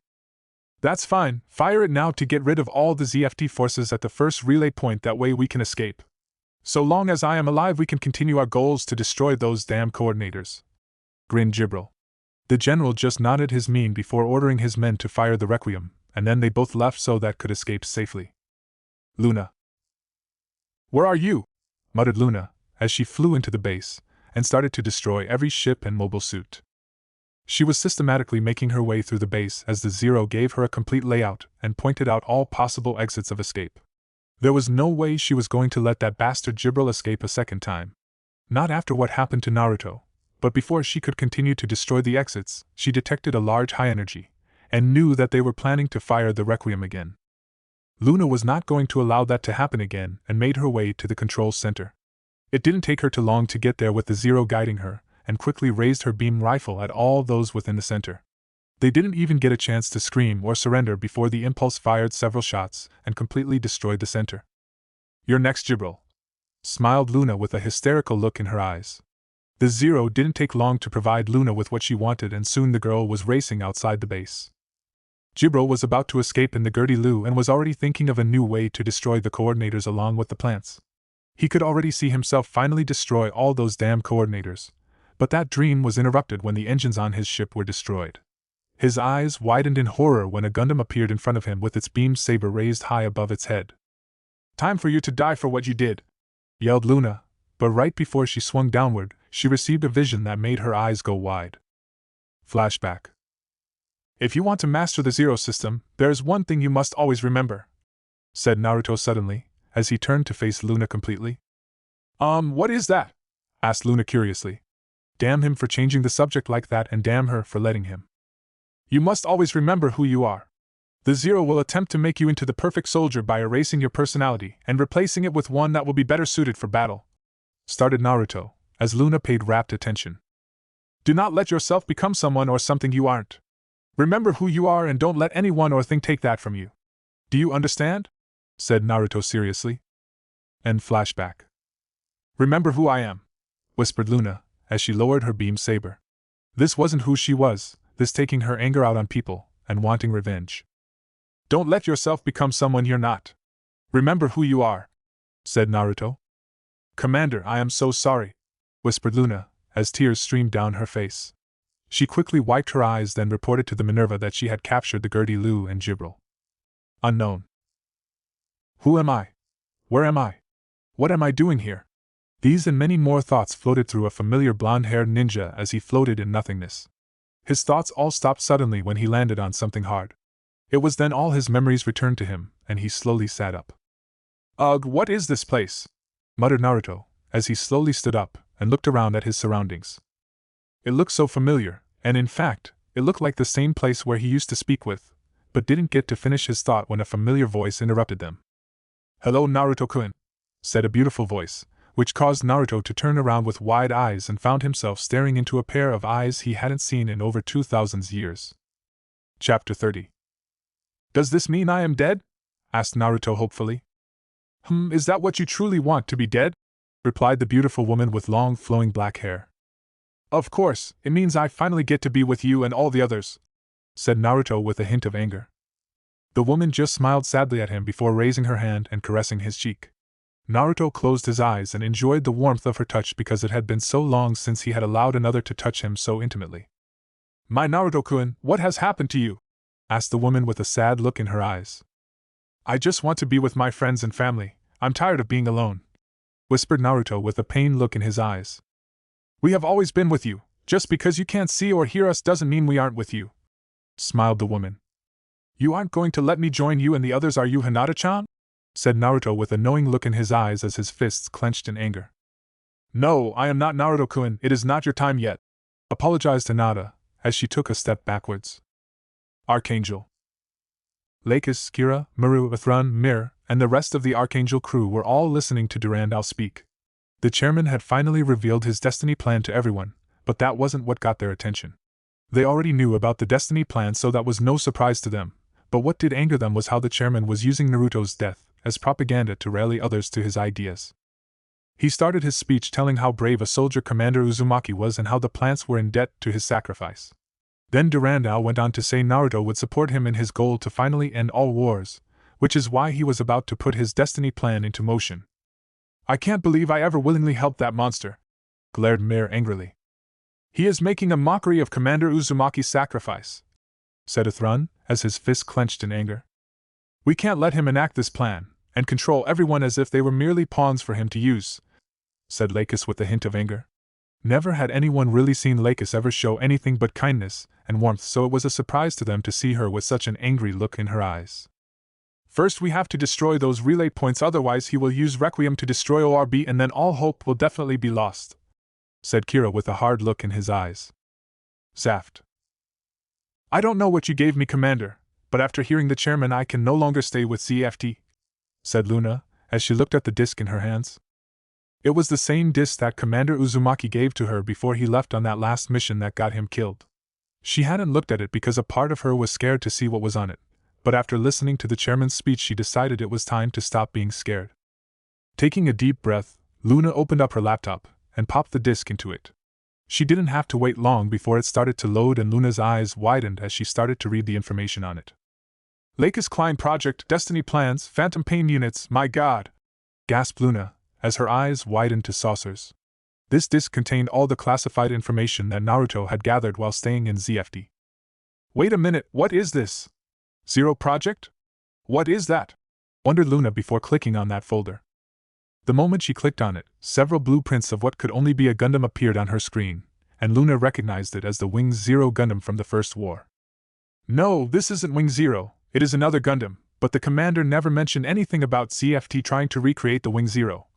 That's fine, fire it now to get rid of all the ZFT forces at the first relay point, that way we can escape. So long as I am alive we can continue our goals to destroy those damn coordinators, grinned Jibril. The general just nodded his mien before ordering his men to fire the Requiem, and then they both left so that could escape safely. Luna. Where are you? Muttered Luna, as she flew into the base, and started to destroy every ship and mobile suit. She was systematically making her way through the base as the Zero gave her a complete layout and pointed out all possible exits of escape. There was no way she was going to let that bastard Jibril escape a second time. Not after what happened to Naruto, but before she could continue to destroy the exits, she detected a large high energy, and knew that they were planning to fire the Requiem again. Luna was not going to allow that to happen again and made her way to the control center. It didn't take her too long to get there with the Zero guiding her, and quickly raised her beam rifle at all those within the center. They didn't even get a chance to scream or surrender before the impulse fired several shots and completely destroyed the center. You're next, Jibril, smiled Luna with a hysterical look in her eyes. The Zero didn't take long to provide Luna with what she wanted, and soon the girl was racing outside the base. Jibril was about to escape in the Gertie Lu and was already thinking of a new way to destroy the coordinators along with the plants. He could already see himself finally destroy all those damn coordinators, but that dream was interrupted when the engines on his ship were destroyed. His eyes widened in horror when a Gundam appeared in front of him with its beam saber raised high above its head. Time for you to die for what you did, yelled Luna, but right before she swung downward, she received a vision that made her eyes go wide. Flashback. If you want to master the Zero system, there is one thing you must always remember, said Naruto suddenly, as he turned to face Luna completely. What is that? Asked Luna curiously. Damn him for changing the subject like that, and damn her for letting him. You must always remember who you are. The Zero will attempt to make you into the perfect soldier by erasing your personality and replacing it with one that will be better suited for battle, started Naruto, as Luna paid rapt attention. Do not let yourself become someone or something you aren't. Remember who you are and don't let anyone or thing take that from you. Do you understand? Said Naruto seriously. End flashback. Remember who I am, whispered Luna, as she lowered her beam saber. This wasn't who she was, this taking her anger out on people, and wanting revenge. Don't let yourself become someone you're not. Remember who you are, said Naruto. Commander, I am so sorry, whispered Luna, as tears streamed down her face. She quickly wiped her eyes, then reported to the Minerva that she had captured the Gertie Lu and Jibril. Unknown. Who am I? Where am I? What am I doing here? These and many more thoughts floated through a familiar blonde-haired ninja as he floated in nothingness. His thoughts all stopped suddenly when he landed on something hard. It was then all his memories returned to him, and he slowly sat up. Ugh, what is this place? Muttered Naruto, as he slowly stood up and looked around at his surroundings. It looked so familiar, and in fact, it looked like the same place where he used to speak with, but didn't get to finish his thought when a familiar voice interrupted them. Hello, Naruto-kun, said a beautiful voice, which caused Naruto to turn around with wide eyes and found himself staring into a pair of eyes he hadn't seen in over 2,000 years. Chapter 30. Does this mean I am dead? Asked Naruto hopefully. Is that what you truly want, to be dead? Replied the beautiful woman with long flowing black hair. Of course, it means I finally get to be with you and all the others, said Naruto with a hint of anger. The woman just smiled sadly at him before raising her hand and caressing his cheek. Naruto closed his eyes and enjoyed the warmth of her touch because it had been so long since he had allowed another to touch him so intimately. My Naruto-kun, what has happened to you? Asked the woman with a sad look in her eyes. I just want to be with my friends and family. I'm tired of being alone, whispered Naruto with a pained look in his eyes. We have always been with you. Just because you can't see or hear us doesn't mean we aren't with you, smiled the woman. You aren't going to let me join you and the others, are you, Hinata-chan? Said Naruto with a knowing look in his eyes as his fists clenched in anger. No, I am not Naruto-kun, it is not your time yet, apologized Hinata, as she took a step backwards. Archangel. Lakis, Kira, Maru, Athrun, Mir, and the rest of the Archangel crew were all listening to Durandal speak. The chairman had finally revealed his destiny plan to everyone, but that wasn't what got their attention. They already knew about the destiny plan, so that was no surprise to them, but what did anger them was how the chairman was using Naruto's death as propaganda to rally others to his ideas. He started his speech telling how brave a soldier Commander Uzumaki was and how the plants were in debt to his sacrifice. Then Durandal went on to say Naruto would support him in his goal to finally end all wars, which is why he was about to put his destiny plan into motion. "I can't believe I ever willingly helped that monster," glared Mir angrily. "He is making a mockery of Commander Uzumaki's sacrifice," said Athrun, as his fist clenched in anger. "We can't let him enact this plan, and control everyone as if they were merely pawns for him to use," said Lakis with a hint of anger. Never had anyone really seen Lakis ever show anything but kindness and warmth, so it was a surprise to them to see her with such an angry look in her eyes. "First we have to destroy those relay points, otherwise he will use Requiem to destroy ORB and then all hope will definitely be lost," said Kira with a hard look in his eyes. Zaft. "I don't know what you gave me, Commander, but after hearing the chairman I can no longer stay with CFT," said Luna, as she looked at the disc in her hands. It was the same disc that Commander Uzumaki gave to her before he left on that last mission that got him killed. She hadn't looked at it because a part of her was scared to see what was on it, but after listening to the chairman's speech she decided it was time to stop being scared. Taking a deep breath, Luna opened up her laptop and popped the disc into it. She didn't have to wait long before it started to load and Luna's eyes widened as she started to read the information on it. "Lakis Klein Project, Destiny Plans, Phantom Pain Units, my god!" gasped Luna, as her eyes widened to saucers. This disc contained all the classified information that Naruto had gathered while staying in ZFD. "Wait a minute, what is this? Zero Project? What is that?" wondered Luna before clicking on that folder. The moment she clicked on it, several blueprints of what could only be a Gundam appeared on her screen, and Luna recognized it as the Wing Zero Gundam from the First War. "No, this isn't Wing Zero, it is another Gundam, but the commander never mentioned anything about CFT trying to recreate the Wing Zero,"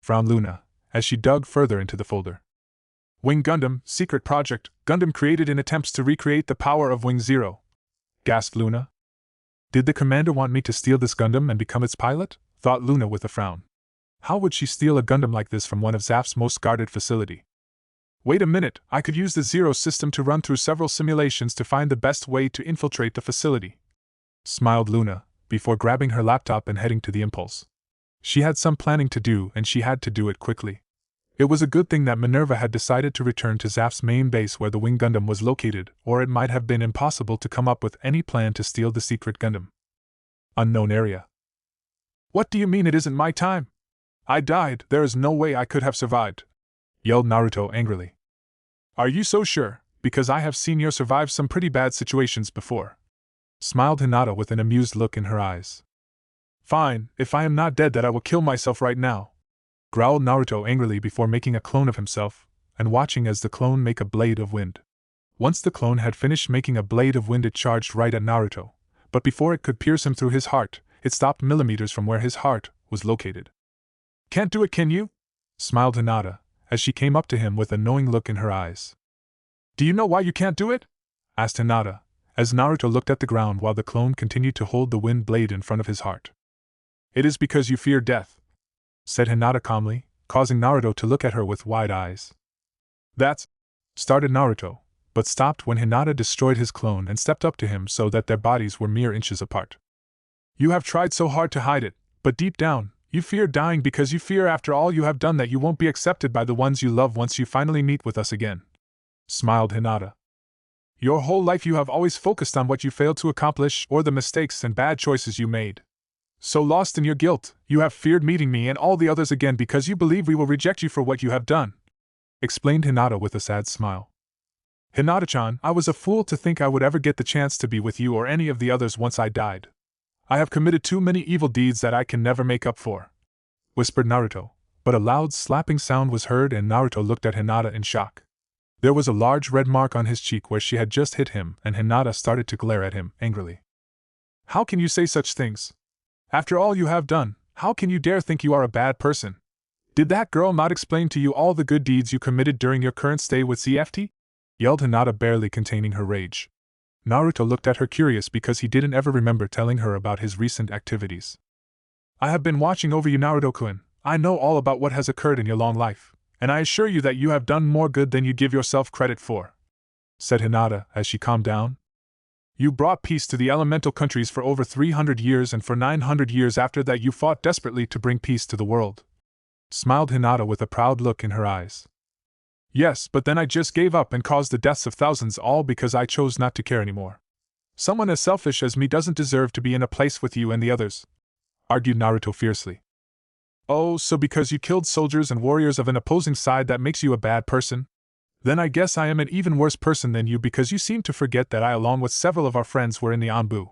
frowned Luna, as she dug further into the folder. "Wing Gundam, Secret Project, Gundam created in attempts to recreate the power of Wing Zero," gasped Luna. Did the commander want me to steal this Gundam and become its pilot? Thought Luna with a frown. How would she steal a Gundam like this from one of Zaf's most guarded facility? "Wait a minute, I could use the Zero system to run through several simulations to find the best way to infiltrate the facility," smiled Luna, before grabbing her laptop and heading to the Impulse. She had some planning to do and she had to do it quickly. It was a good thing that Minerva had decided to return to Zaf's main base where the Wing Gundam was located, or it might have been impossible to come up with any plan to steal the secret Gundam. Unknown area. "What do you mean it isn't my time? I died, there is no way I could have survived," yelled Naruto angrily. "Are you so sure? Because I have seen you survive some pretty bad situations before," smiled Hinata with an amused look in her eyes. "Fine, if I am not dead that I will kill myself right now," growled Naruto angrily before making a clone of himself, and watching as the clone make a blade of wind. Once the clone had finished making a blade of wind it charged right at Naruto, but before it could pierce him through his heart, it stopped millimeters from where his heart was located. "Can't do it, can you?" smiled Hinata, as she came up to him with a knowing look in her eyes. "Do you know why you can't do it?" asked Hinata, as Naruto looked at the ground while the clone continued to hold the wind blade in front of his heart. "It is because you fear death," said Hinata calmly, causing Naruto to look at her with wide eyes. "That's," started Naruto, but stopped when Hinata destroyed his clone and stepped up to him so that their bodies were mere inches apart. "You have tried so hard to hide it, but deep down, you fear dying because you fear after all you have done that you won't be accepted by the ones you love once you finally meet with us again," smiled Hinata. "Your whole life you have always focused on what you failed to accomplish or the mistakes and bad choices you made. So lost in your guilt, you have feared meeting me and all the others again because you believe we will reject you for what you have done," explained Hinata with a sad smile. "Hinata-chan, I was a fool to think I would ever get the chance to be with you or any of the others once I died. I have committed too many evil deeds that I can never make up for," whispered Naruto, but a loud slapping sound was heard and Naruto looked at Hinata in shock. There was a large red mark on his cheek where she had just hit him and Hinata started to glare at him angrily. "How can you say such things? After all you have done, how can you dare think you are a bad person? Did that girl not explain to you all the good deeds you committed during your current stay with CFT?" yelled Hinata, barely containing her rage. Naruto looked at her curious because he didn't ever remember telling her about his recent activities. I have been watching over you, Naruto-kun. I know all about what has occurred in your long life, and I assure you that you have done more good than you give yourself credit for, said Hinata as she calmed down. You brought peace to the elemental countries for over 300 years, and for 900 years after that you fought desperately to bring peace to the world, smiled Hinata with a proud look in her eyes. Yes, but then I just gave up and caused the deaths of thousands, all because I chose not to care anymore. Someone as selfish as me doesn't deserve to be in a place with you and the others, argued Naruto fiercely. Oh, so because you killed soldiers and warriors of an opposing side that makes you a bad person? Then I guess I am an even worse person than you, because you seem to forget that I, along with several of our friends, were in the Anbu.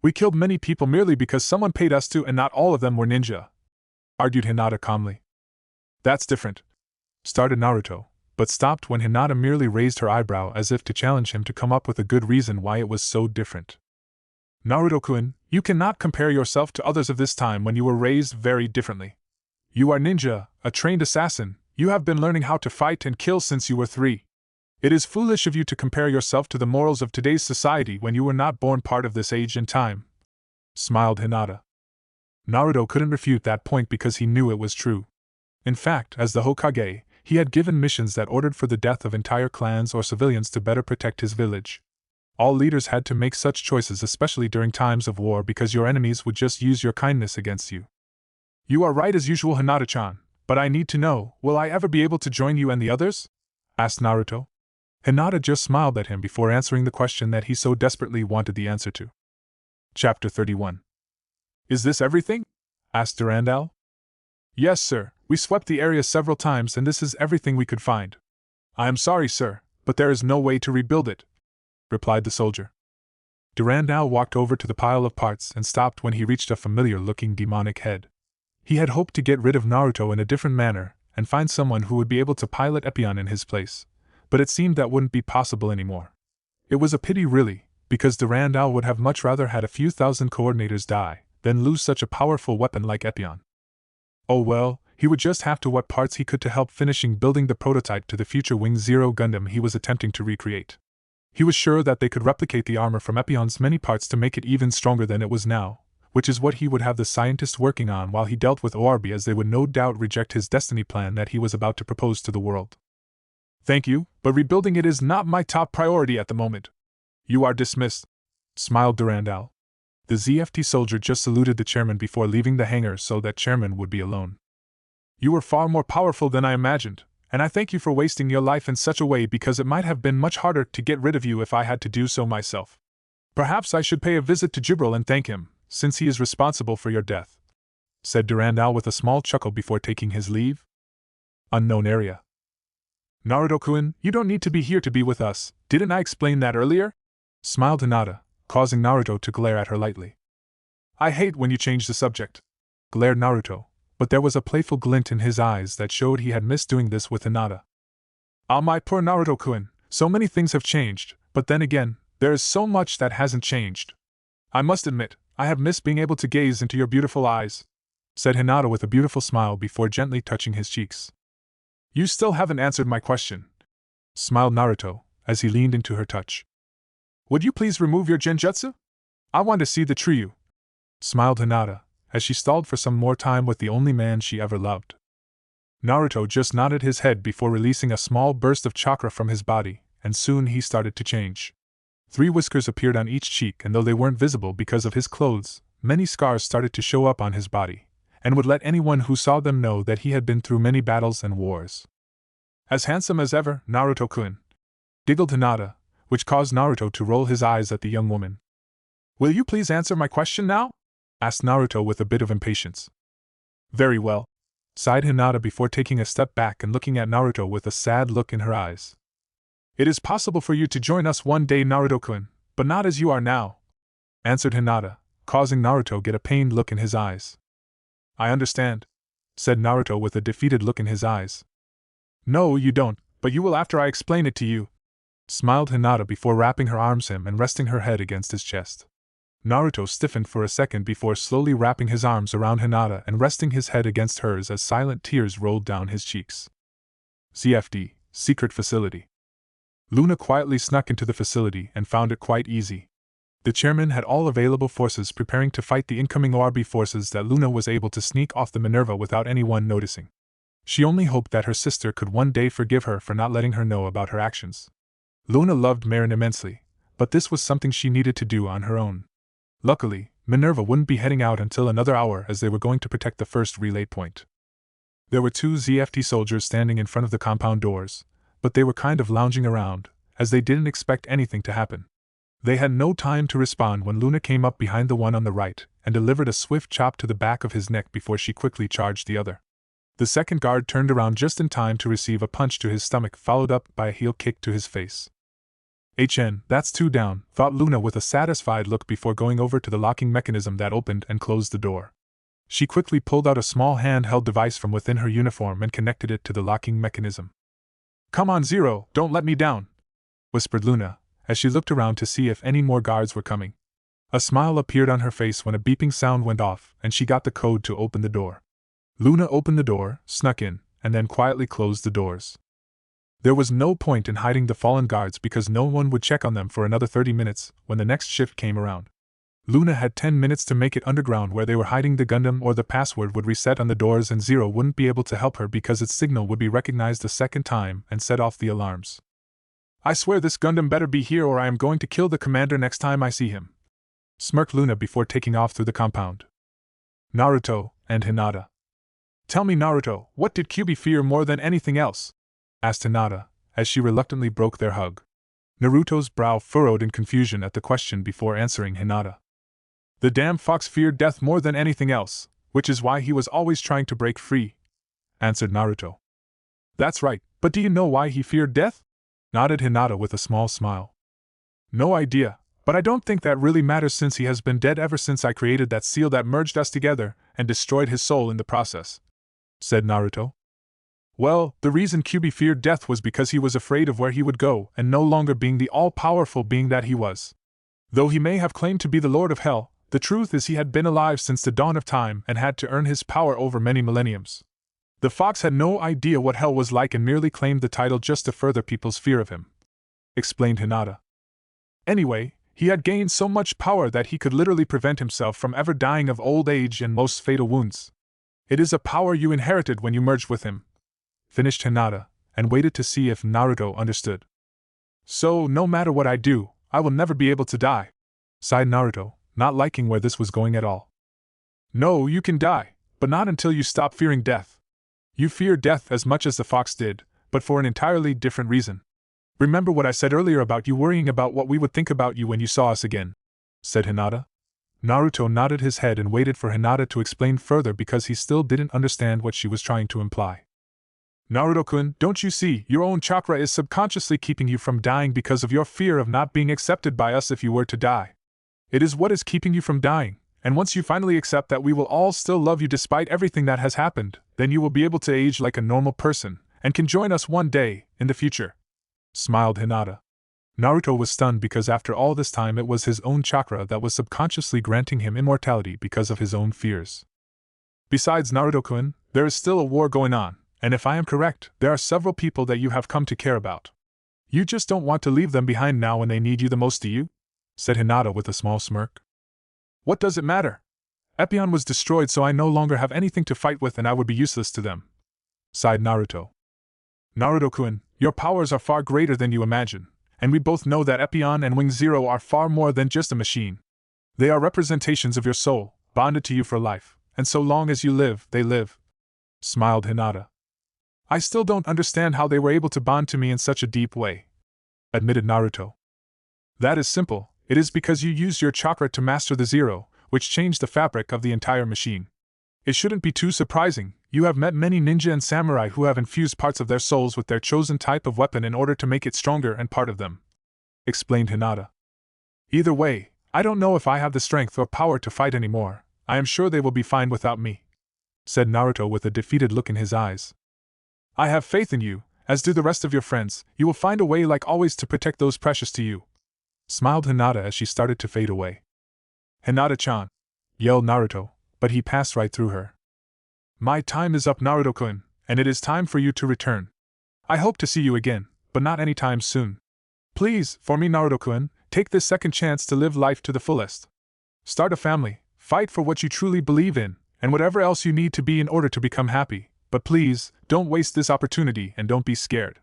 We killed many people merely because someone paid us to, and not all of them were ninja, argued Hinata calmly. That's different, started Naruto, but stopped when Hinata merely raised her eyebrow as if to challenge him to come up with a good reason why it was so different. Naruto-kun, you cannot compare yourself to others of this time when you were raised very differently. You are ninja, a trained assassin. You have been learning how to fight and kill since you were 3. It is foolish of you to compare yourself to the morals of today's society when you were not born part of this age and time, smiled Hinata. Naruto couldn't refute that point because he knew it was true. In fact, as the Hokage, he had given missions that ordered for the death of entire clans or civilians to better protect his village. All leaders had to make such choices, especially during times of war, because your enemies would just use your kindness against you. You are right as usual, Hinata-chan, but I need to know, will I ever be able to join you and the others? Asked Naruto. Hinata just smiled at him before answering the question that he so desperately wanted the answer to. Chapter 31. Is this everything? Asked Durandal. Yes, sir, we swept the area several times and this is everything we could find. I am sorry, sir, but there is no way to rebuild it, replied the soldier. Durandal walked over to the pile of parts and stopped when he reached a familiar-looking demonic head. He had hoped to get rid of Naruto in a different manner and find someone who would be able to pilot Epyon in his place, but it seemed that wouldn't be possible anymore. It was a pity really, because Durandal would have much rather had a few thousand coordinators die than lose such a powerful weapon like Epyon. Oh well, he would just have to what parts he could to help finishing building the prototype to the future Wing Zero Gundam he was attempting to recreate. He was sure that they could replicate the armor from Epyon's many parts to make it even stronger than it was now, which is what he would have the scientists working on while he dealt with ORB, as they would no doubt reject his destiny plan that he was about to propose to the world. Thank you, but rebuilding it is not my top priority at the moment. You are dismissed, smiled Durandal. The ZFT soldier just saluted the chairman before leaving the hangar so that chairman would be alone. You were far more powerful than I imagined, and I thank you for wasting your life in such a way, because it might have been much harder to get rid of you if I had to do so myself. Perhaps I should pay a visit to Jibril and thank him, since he is responsible for your death, said Durandal with a small chuckle before taking his leave. Unknown area. Naruto-kun, you don't need to be here to be with us, didn't I explain that earlier? Smiled Hinata, causing Naruto to glare at her lightly. I hate when you change the subject, glared Naruto, but there was a playful glint in his eyes that showed he had missed doing this with Hinata. Ah, my poor Naruto-kun, so many things have changed, but then again, there is so much that hasn't changed. I must admit, I have missed being able to gaze into your beautiful eyes, said Hinata with a beautiful smile before gently touching his cheeks. You still haven't answered my question, smiled Naruto, as he leaned into her touch. Would you please remove your genjutsu? I want to see the Triyu, smiled Hinata, as she stalled for some more time with the only man she ever loved. Naruto just nodded his head before releasing a small burst of chakra from his body, and soon he started to change. 3 whiskers appeared on each cheek, and though they weren't visible because of his clothes, many scars started to show up on his body, and would let anyone who saw them know that he had been through many battles and wars. As handsome as ever, Naruto-kun, giggled Hinata, which caused Naruto to roll his eyes at the young woman. Will you please answer my question now? Asked Naruto with a bit of impatience. Very well, sighed Hinata before taking a step back and looking at Naruto with a sad look in her eyes. It is possible for you to join us one day, Naruto-kun, but not as you are now, answered Hinata, causing Naruto get a pained look in his eyes. I understand, said Naruto with a defeated look in his eyes. No, you don't, but you will after I explain it to you, smiled Hinata before wrapping her arms him and resting her head against his chest. Naruto stiffened for a second before slowly wrapping his arms around Hinata and resting his head against hers as silent tears rolled down his cheeks. CFD, Secret Facility. Luna quietly snuck into the facility and found it quite easy. The chairman had all available forces preparing to fight the incoming ORB forces that Luna was able to sneak off the Minerva without anyone noticing. She only hoped that her sister could one day forgive her for not letting her know about her actions. Luna loved Marin immensely, but this was something she needed to do on her own. Luckily, Minerva wouldn't be heading out until another hour as they were going to protect the first relay point. There were 2 ZFT soldiers standing in front of the compound doors, but they were kind of lounging around, as they didn't expect anything to happen. They had no time to respond when Luna came up behind the one on the right and delivered a swift chop to the back of his neck before she quickly charged the other. The second guard turned around just in time to receive a punch to his stomach followed up by a heel kick to his face. That's 2 down, thought Luna with a satisfied look before going over to the locking mechanism that opened and closed the door. She quickly pulled out a small handheld device from within her uniform and connected it to the locking mechanism. "Come on, Zero, don't let me down," whispered Luna, as she looked around to see if any more guards were coming. A smile appeared on her face when a beeping sound went off and she got the code to open the door. Luna opened the door, snuck in, and then quietly closed the doors. There was no point in hiding the fallen guards because no one would check on them for another 30 minutes when the next shift came around. Luna had 10 minutes to make it underground where they were hiding the Gundam, or the password would reset on the doors and Zero wouldn't be able to help her because its signal would be recognized a second time and set off the alarms. "I swear this Gundam better be here or I am going to kill the commander next time I see him," smirked Luna before taking off through the compound. Naruto and Hinata. "Tell me, Naruto, what did Kyuubi fear more than anything else?" asked Hinata, as she reluctantly broke their hug. Naruto's brow furrowed in confusion at the question before answering Hinata. "The damn fox feared death more than anything else, which is why he was always trying to break free," answered Naruto. "That's right, but do you know why he feared death?" nodded Hinata with a small smile. "No idea, but I don't think that really matters since he has been dead ever since I created that seal that merged us together and destroyed his soul in the process," said Naruto. "Well, the reason Kyuubi feared death was because he was afraid of where he would go and no longer being the all-powerful being that he was. Though he may have claimed to be the Lord of Hell, the truth is he had been alive since the dawn of time and had to earn his power over many millenniums. The fox had no idea what hell was like and merely claimed the title just to further people's fear of him," explained Hinata. "Anyway, he had gained so much power that he could literally prevent himself from ever dying of old age and most fatal wounds. It is a power you inherited when you merged with him," finished Hinata, and waited to see if Naruto understood. "So, no matter what I do, I will never be able to die," sighed Naruto, not liking where this was going at all. "No, you can die, but not until you stop fearing death. You fear death as much as the fox did, but for an entirely different reason. Remember what I said earlier about you worrying about what we would think about you when you saw us again," said Hinata. Naruto nodded his head and waited for Hinata to explain further because he still didn't understand what she was trying to imply. "Naruto-kun, don't you see, your own chakra is subconsciously keeping you from dying because of your fear of not being accepted by us if you were to die. It is what is keeping you from dying, and once you finally accept that we will all still love you despite everything that has happened, then you will be able to age like a normal person, and can join us one day, in the future," smiled Hinata. Naruto was stunned because after all this time it was his own chakra that was subconsciously granting him immortality because of his own fears. "Besides, Naruto-kun, there is still a war going on, and if I am correct, there are several people that you have come to care about. You just don't want to leave them behind now when they need you the most, do you?" said Hinata with a small smirk. "What does it matter? Epion was destroyed, so I no longer have anything to fight with and I would be useless to them," sighed Naruto. "Naruto-kun, your powers are far greater than you imagine, and we both know that Epion and Wing Zero are far more than just a machine. They are representations of your soul, bonded to you for life, and so long as you live, they live," smiled Hinata. "I still don't understand how they were able to bond to me in such a deep way," admitted Naruto. "That is simple. It is because you used your chakra to master the Zero, which changed the fabric of the entire machine. It shouldn't be too surprising, you have met many ninja and samurai who have infused parts of their souls with their chosen type of weapon in order to make it stronger and part of them," explained Hinata. "Either way, I don't know if I have the strength or power to fight anymore. I am sure they will be fine without me," said Naruto with a defeated look in his eyes. "I have faith in you, as do the rest of your friends. You will find a way like always to protect those precious to you," smiled Hinata as she started to fade away. "Hinata-chan!" yelled Naruto, but he passed right through her. "My time is up, Naruto-kun, and it is time for you to return. I hope to see you again, but not anytime soon," Please, for me Naruto-kun, take this second chance to live life to the fullest. Start a family, fight for what you truly believe in, and whatever else you need to be in order to become happy, but please, don't waste this opportunity and don't be scared.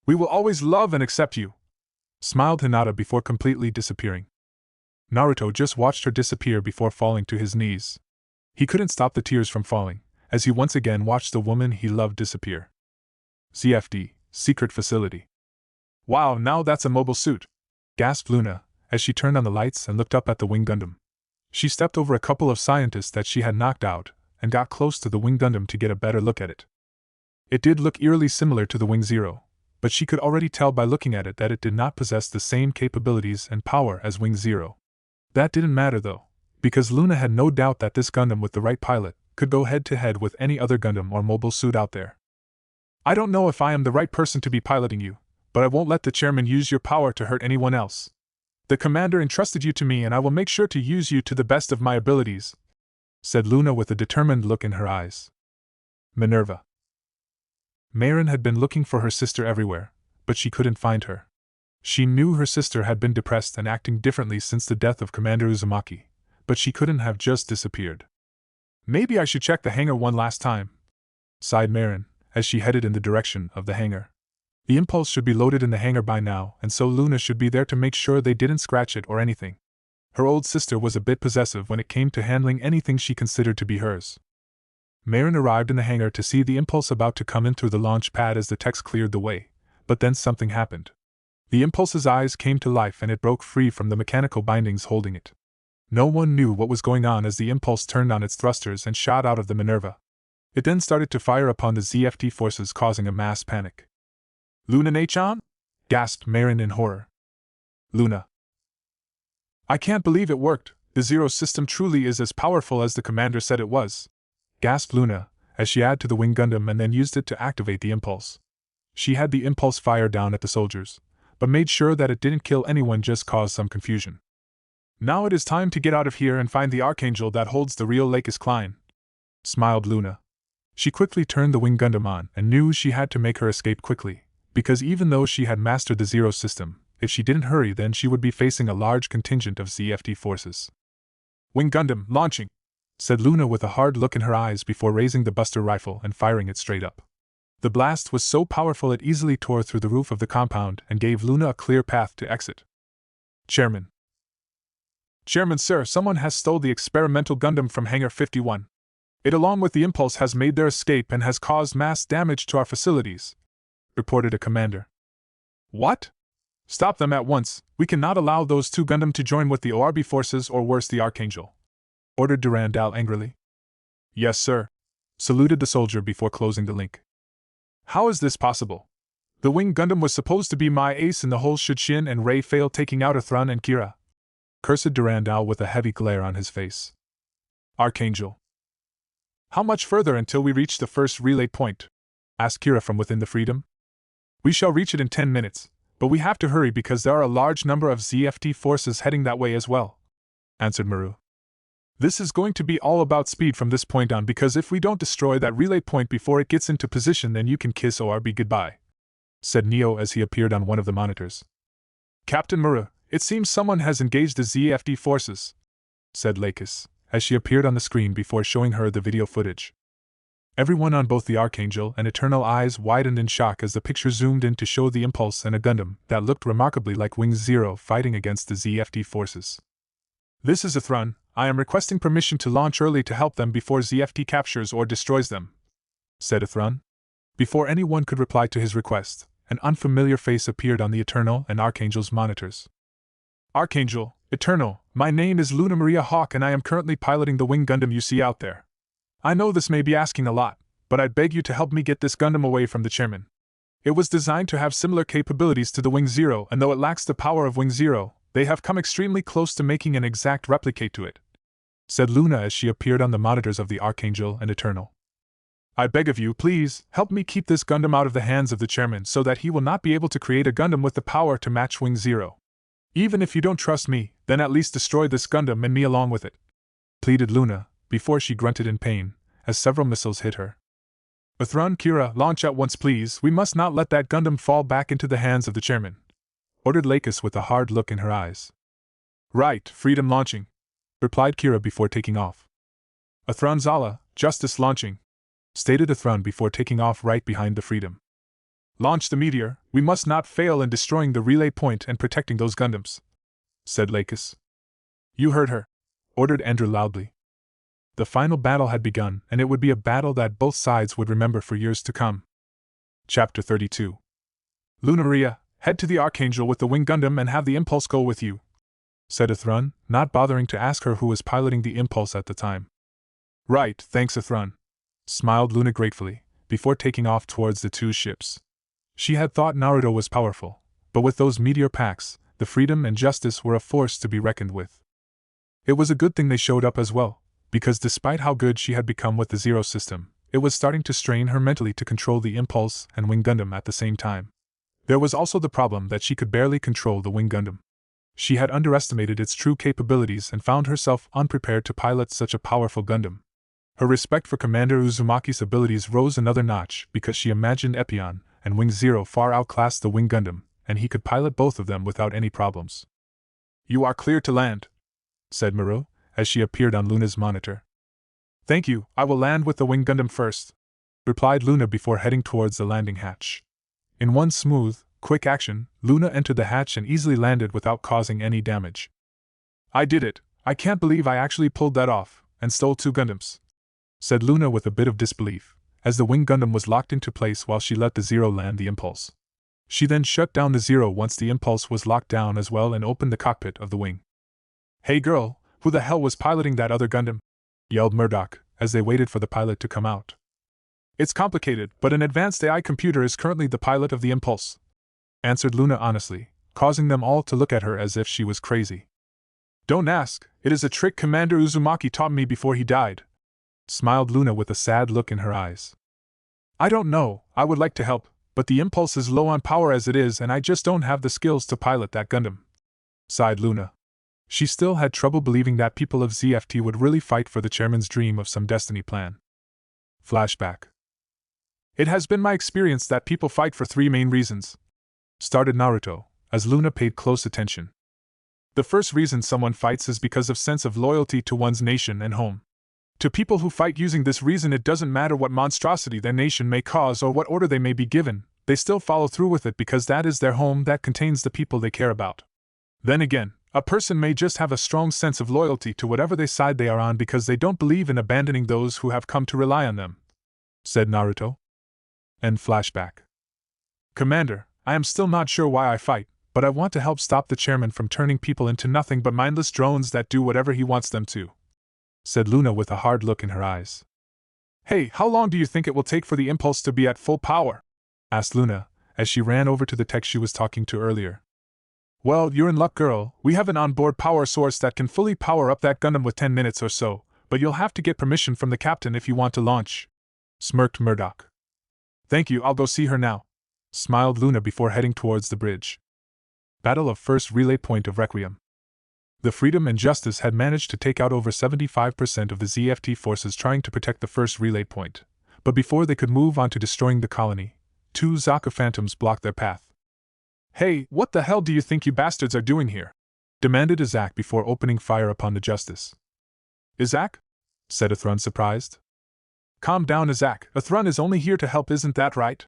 We will always love and accept you," smiled Hinata before completely disappearing. Naruto just watched her disappear before falling to his knees. He couldn't stop the tears from falling, as he once again watched the woman he loved disappear. CFD, Secret Facility. "Wow, now that's a mobile suit," gasped Luna, as she turned on the lights and looked up at the Wing Gundam. She stepped over a couple of scientists that she had knocked out, and got close to the Wing Gundam to get a better look at it. It did look eerily similar to the Wing Zero, but she could already tell by looking at it that it did not possess the same capabilities and power as Wing Zero. That didn't matter though, because Luna had no doubt that this Gundam with the right pilot could go head-to-head with any other Gundam or mobile suit out there. "I don't know if I am the right person to be piloting you, but I won't let the chairman use your power to hurt anyone else. The commander entrusted you to me and I will make sure to use you to the best of my abilities," said Luna with a determined look in her eyes. Minerva. Marin had been looking for her sister everywhere, but she couldn't find her. She knew her sister had been depressed and acting differently since the death of Commander Uzumaki, but she couldn't have just disappeared. "Maybe I should check the hangar one last time," sighed Marin, as she headed in the direction of the hangar. The impulse should be loaded in the hangar by now, and so Luna should be there to make sure they didn't scratch it or anything. Her old sister was a bit possessive when it came to handling anything she considered to be hers. Marin arrived in the hangar to see the impulse about to come in through the launch pad as the techs cleared the way, but then something happened. The impulse's eyes came to life and it broke free from the mechanical bindings holding it. No one knew what was going on as the impulse turned on its thrusters and shot out of the Minerva. It then started to fire upon the ZFT forces, causing a mass panic. "Luna-chan?" gasped Marin in horror. "Luna. I can't believe it worked. The Zero system truly is as powerful as the commander said it was," gasped Luna, as she added to the Wing Gundam and then used it to activate the impulse. She had the impulse fire down at the soldiers, but made sure that it didn't kill anyone, just cause some confusion. "Now it is time to get out of here and find the Archangel that holds the real Lakis Klein," smiled Luna. She quickly turned the Wing Gundam on and knew she had to make her escape quickly, because even though she had mastered the Zero system, if she didn't hurry then she would be facing a large contingent of ZFT forces. "Wing Gundam, launching," said Luna with a hard look in her eyes before raising the Buster rifle and firing it straight up. The blast was so powerful it easily tore through the roof of the compound and gave Luna a clear path to exit. "Chairman. Chairman sir, someone has stole the experimental Gundam from Hangar 51. It along with the impulse has made their escape and has caused mass damage to our facilities," reported a commander. "What? Stop them at once. We cannot allow those two Gundam to join with the ORB forces or worse the Archangel," ordered Durandal angrily. "Yes sir," saluted the soldier before closing the link. "How is this possible? The Wing Gundam was supposed to be my ace in the whole should Shin and Rei fail taking out Athrun and Kira," cursed Durandal with a heavy glare on his face. "Archangel. How much further until we reach the first relay point?" asked Kira from within the Freedom. "We shall reach it in 10 minutes, but we have to hurry because there are a large number of ZFT forces heading that way as well," answered Maru. "This is going to be all about speed from this point on, because if we don't destroy that relay point before it gets into position then you can kiss ORB goodbye," said Neo as he appeared on one of the monitors. "Captain Maru, it seems someone has engaged the ZFT forces," said Lakis, as she appeared on the screen before showing her the video footage. Everyone on both the Archangel and Eternal eyes widened in shock as the picture zoomed in to show the impulse and a Gundam that looked remarkably like Wing Zero fighting against the ZFT forces. "This is Athrun. I am requesting permission to launch early to help them before ZFT captures or destroys them," said Athrun. Before anyone could reply to his request, an unfamiliar face appeared on the Eternal and Archangel's monitors. "Archangel, Eternal, my name is Luna Maria Hawk and I am currently piloting the Wing Gundam you see out there. I know this may be asking a lot, but I beg you to help me get this Gundam away from the chairman. It was designed to have similar capabilities to the Wing Zero, and though it lacks the power of Wing Zero, they have come extremely close to making an exact replicate to it," said Luna as she appeared on the monitors of the Archangel and Eternal. "I beg of you, please, help me keep this Gundam out of the hands of the chairman so that he will not be able to create a Gundam with the power to match Wing Zero. Even if you don't trust me, then at least destroy this Gundam and me along with it," pleaded Luna, before she grunted in pain, as several missiles hit her. "Athrun, Kira, launch at once please, we must not let that Gundam fall back into the hands of the chairman," ordered Lakis with a hard look in her eyes. Right, Freedom launching, replied Kira before taking off. Athron Zala, Justice launching, stated Athron before taking off right behind the Freedom. Launch the meteor, we must not fail in destroying the relay point and protecting those Gundams, said Lakis. You heard her, ordered Andrew loudly. The final battle had begun, and it would be a battle that both sides would remember for years to come. Chapter 32. Lunaria, head to the Archangel with the Wing Gundam and have the Impulse go with you, said Athron, not bothering to ask her who was piloting the Impulse at the time. Right, thanks Athron, smiled Luna gratefully, before taking off towards the two ships. She had thought Naruto was powerful, but with those meteor packs, the Freedom and Justice were a force to be reckoned with. It was a good thing they showed up as well, because despite how good she had become with the Zero system, it was starting to strain her mentally to control the Impulse and Wing Gundam at the same time. There was also the problem that she could barely control the Wing Gundam. She had underestimated its true capabilities and found herself unprepared to pilot such a powerful Gundam. Her respect for Commander Uzumaki's abilities rose another notch because she imagined Epion and Wing Zero far outclassed the Wing Gundam, and he could pilot both of them without any problems. You are clear to land, said Maru, as she appeared on Luna's monitor. Thank you, I will land with the Wing Gundam first, replied Luna before heading towards the landing hatch. In one smooth, quick action, Luna entered the hatch and easily landed without causing any damage. I did it, I can't believe I actually pulled that off, and stole 2 Gundams, said Luna with a bit of disbelief, as the Wing Gundam was locked into place while she let the Zero land the Impulse. She then shut down the Zero once the Impulse was locked down as well and opened the cockpit of the Wing. Hey girl, who the hell was piloting that other Gundam? Yelled Murdoch, as they waited for the pilot to come out. It's complicated, but an advanced AI computer is currently the pilot of the Impulse, answered Luna honestly, causing them all to look at her as if she was crazy. Don't ask, it is a trick Commander Uzumaki taught me before he died, smiled Luna with a sad look in her eyes. I don't know, I would like to help, but the Impulse is low on power as it is and I just don't have the skills to pilot that Gundam, sighed Luna. She still had trouble believing that people of ZFT would really fight for the chairman's dream of some destiny plan. Flashback. It has been my experience that people fight for 3 main reasons, started Naruto, as Luna paid close attention. The first reason someone fights is because of sense of loyalty to one's nation and home. To people who fight using this reason, it doesn't matter what monstrosity their nation may cause or what order they may be given, they still follow through with it because that is their home that contains the people they care about. Then again, a person may just have a strong sense of loyalty to whatever side they are on because they don't believe in abandoning those who have come to rely on them, said Naruto. End flashback. Commander, I am still not sure why I fight, but I want to help stop the chairman from turning people into nothing but mindless drones that do whatever he wants them to, said Luna with a hard look in her eyes. Hey, how long do you think it will take for the Impulse to be at full power? Asked Luna, as she ran over to the tech she was talking to earlier. Well, you're in luck, girl. We have an onboard power source that can fully power up that Gundam with 10 minutes or so, but you'll have to get permission from the captain if you want to launch, smirked Murdoch. Thank you, I'll go see her now, smiled Luna before heading towards the bridge. Battle of First Relay Point of Requiem. The Freedom and Justice had managed to take out over 75% of the ZFT forces trying to protect the first relay point, but before they could move on to destroying the colony, 2 Zaka Phantoms blocked their path. Hey, what the hell do you think you bastards are doing here? Demanded Izak before opening fire upon the Justice. Izak? Said Athron surprised. Calm down, Izak. Athron is only here to help, isn't that right?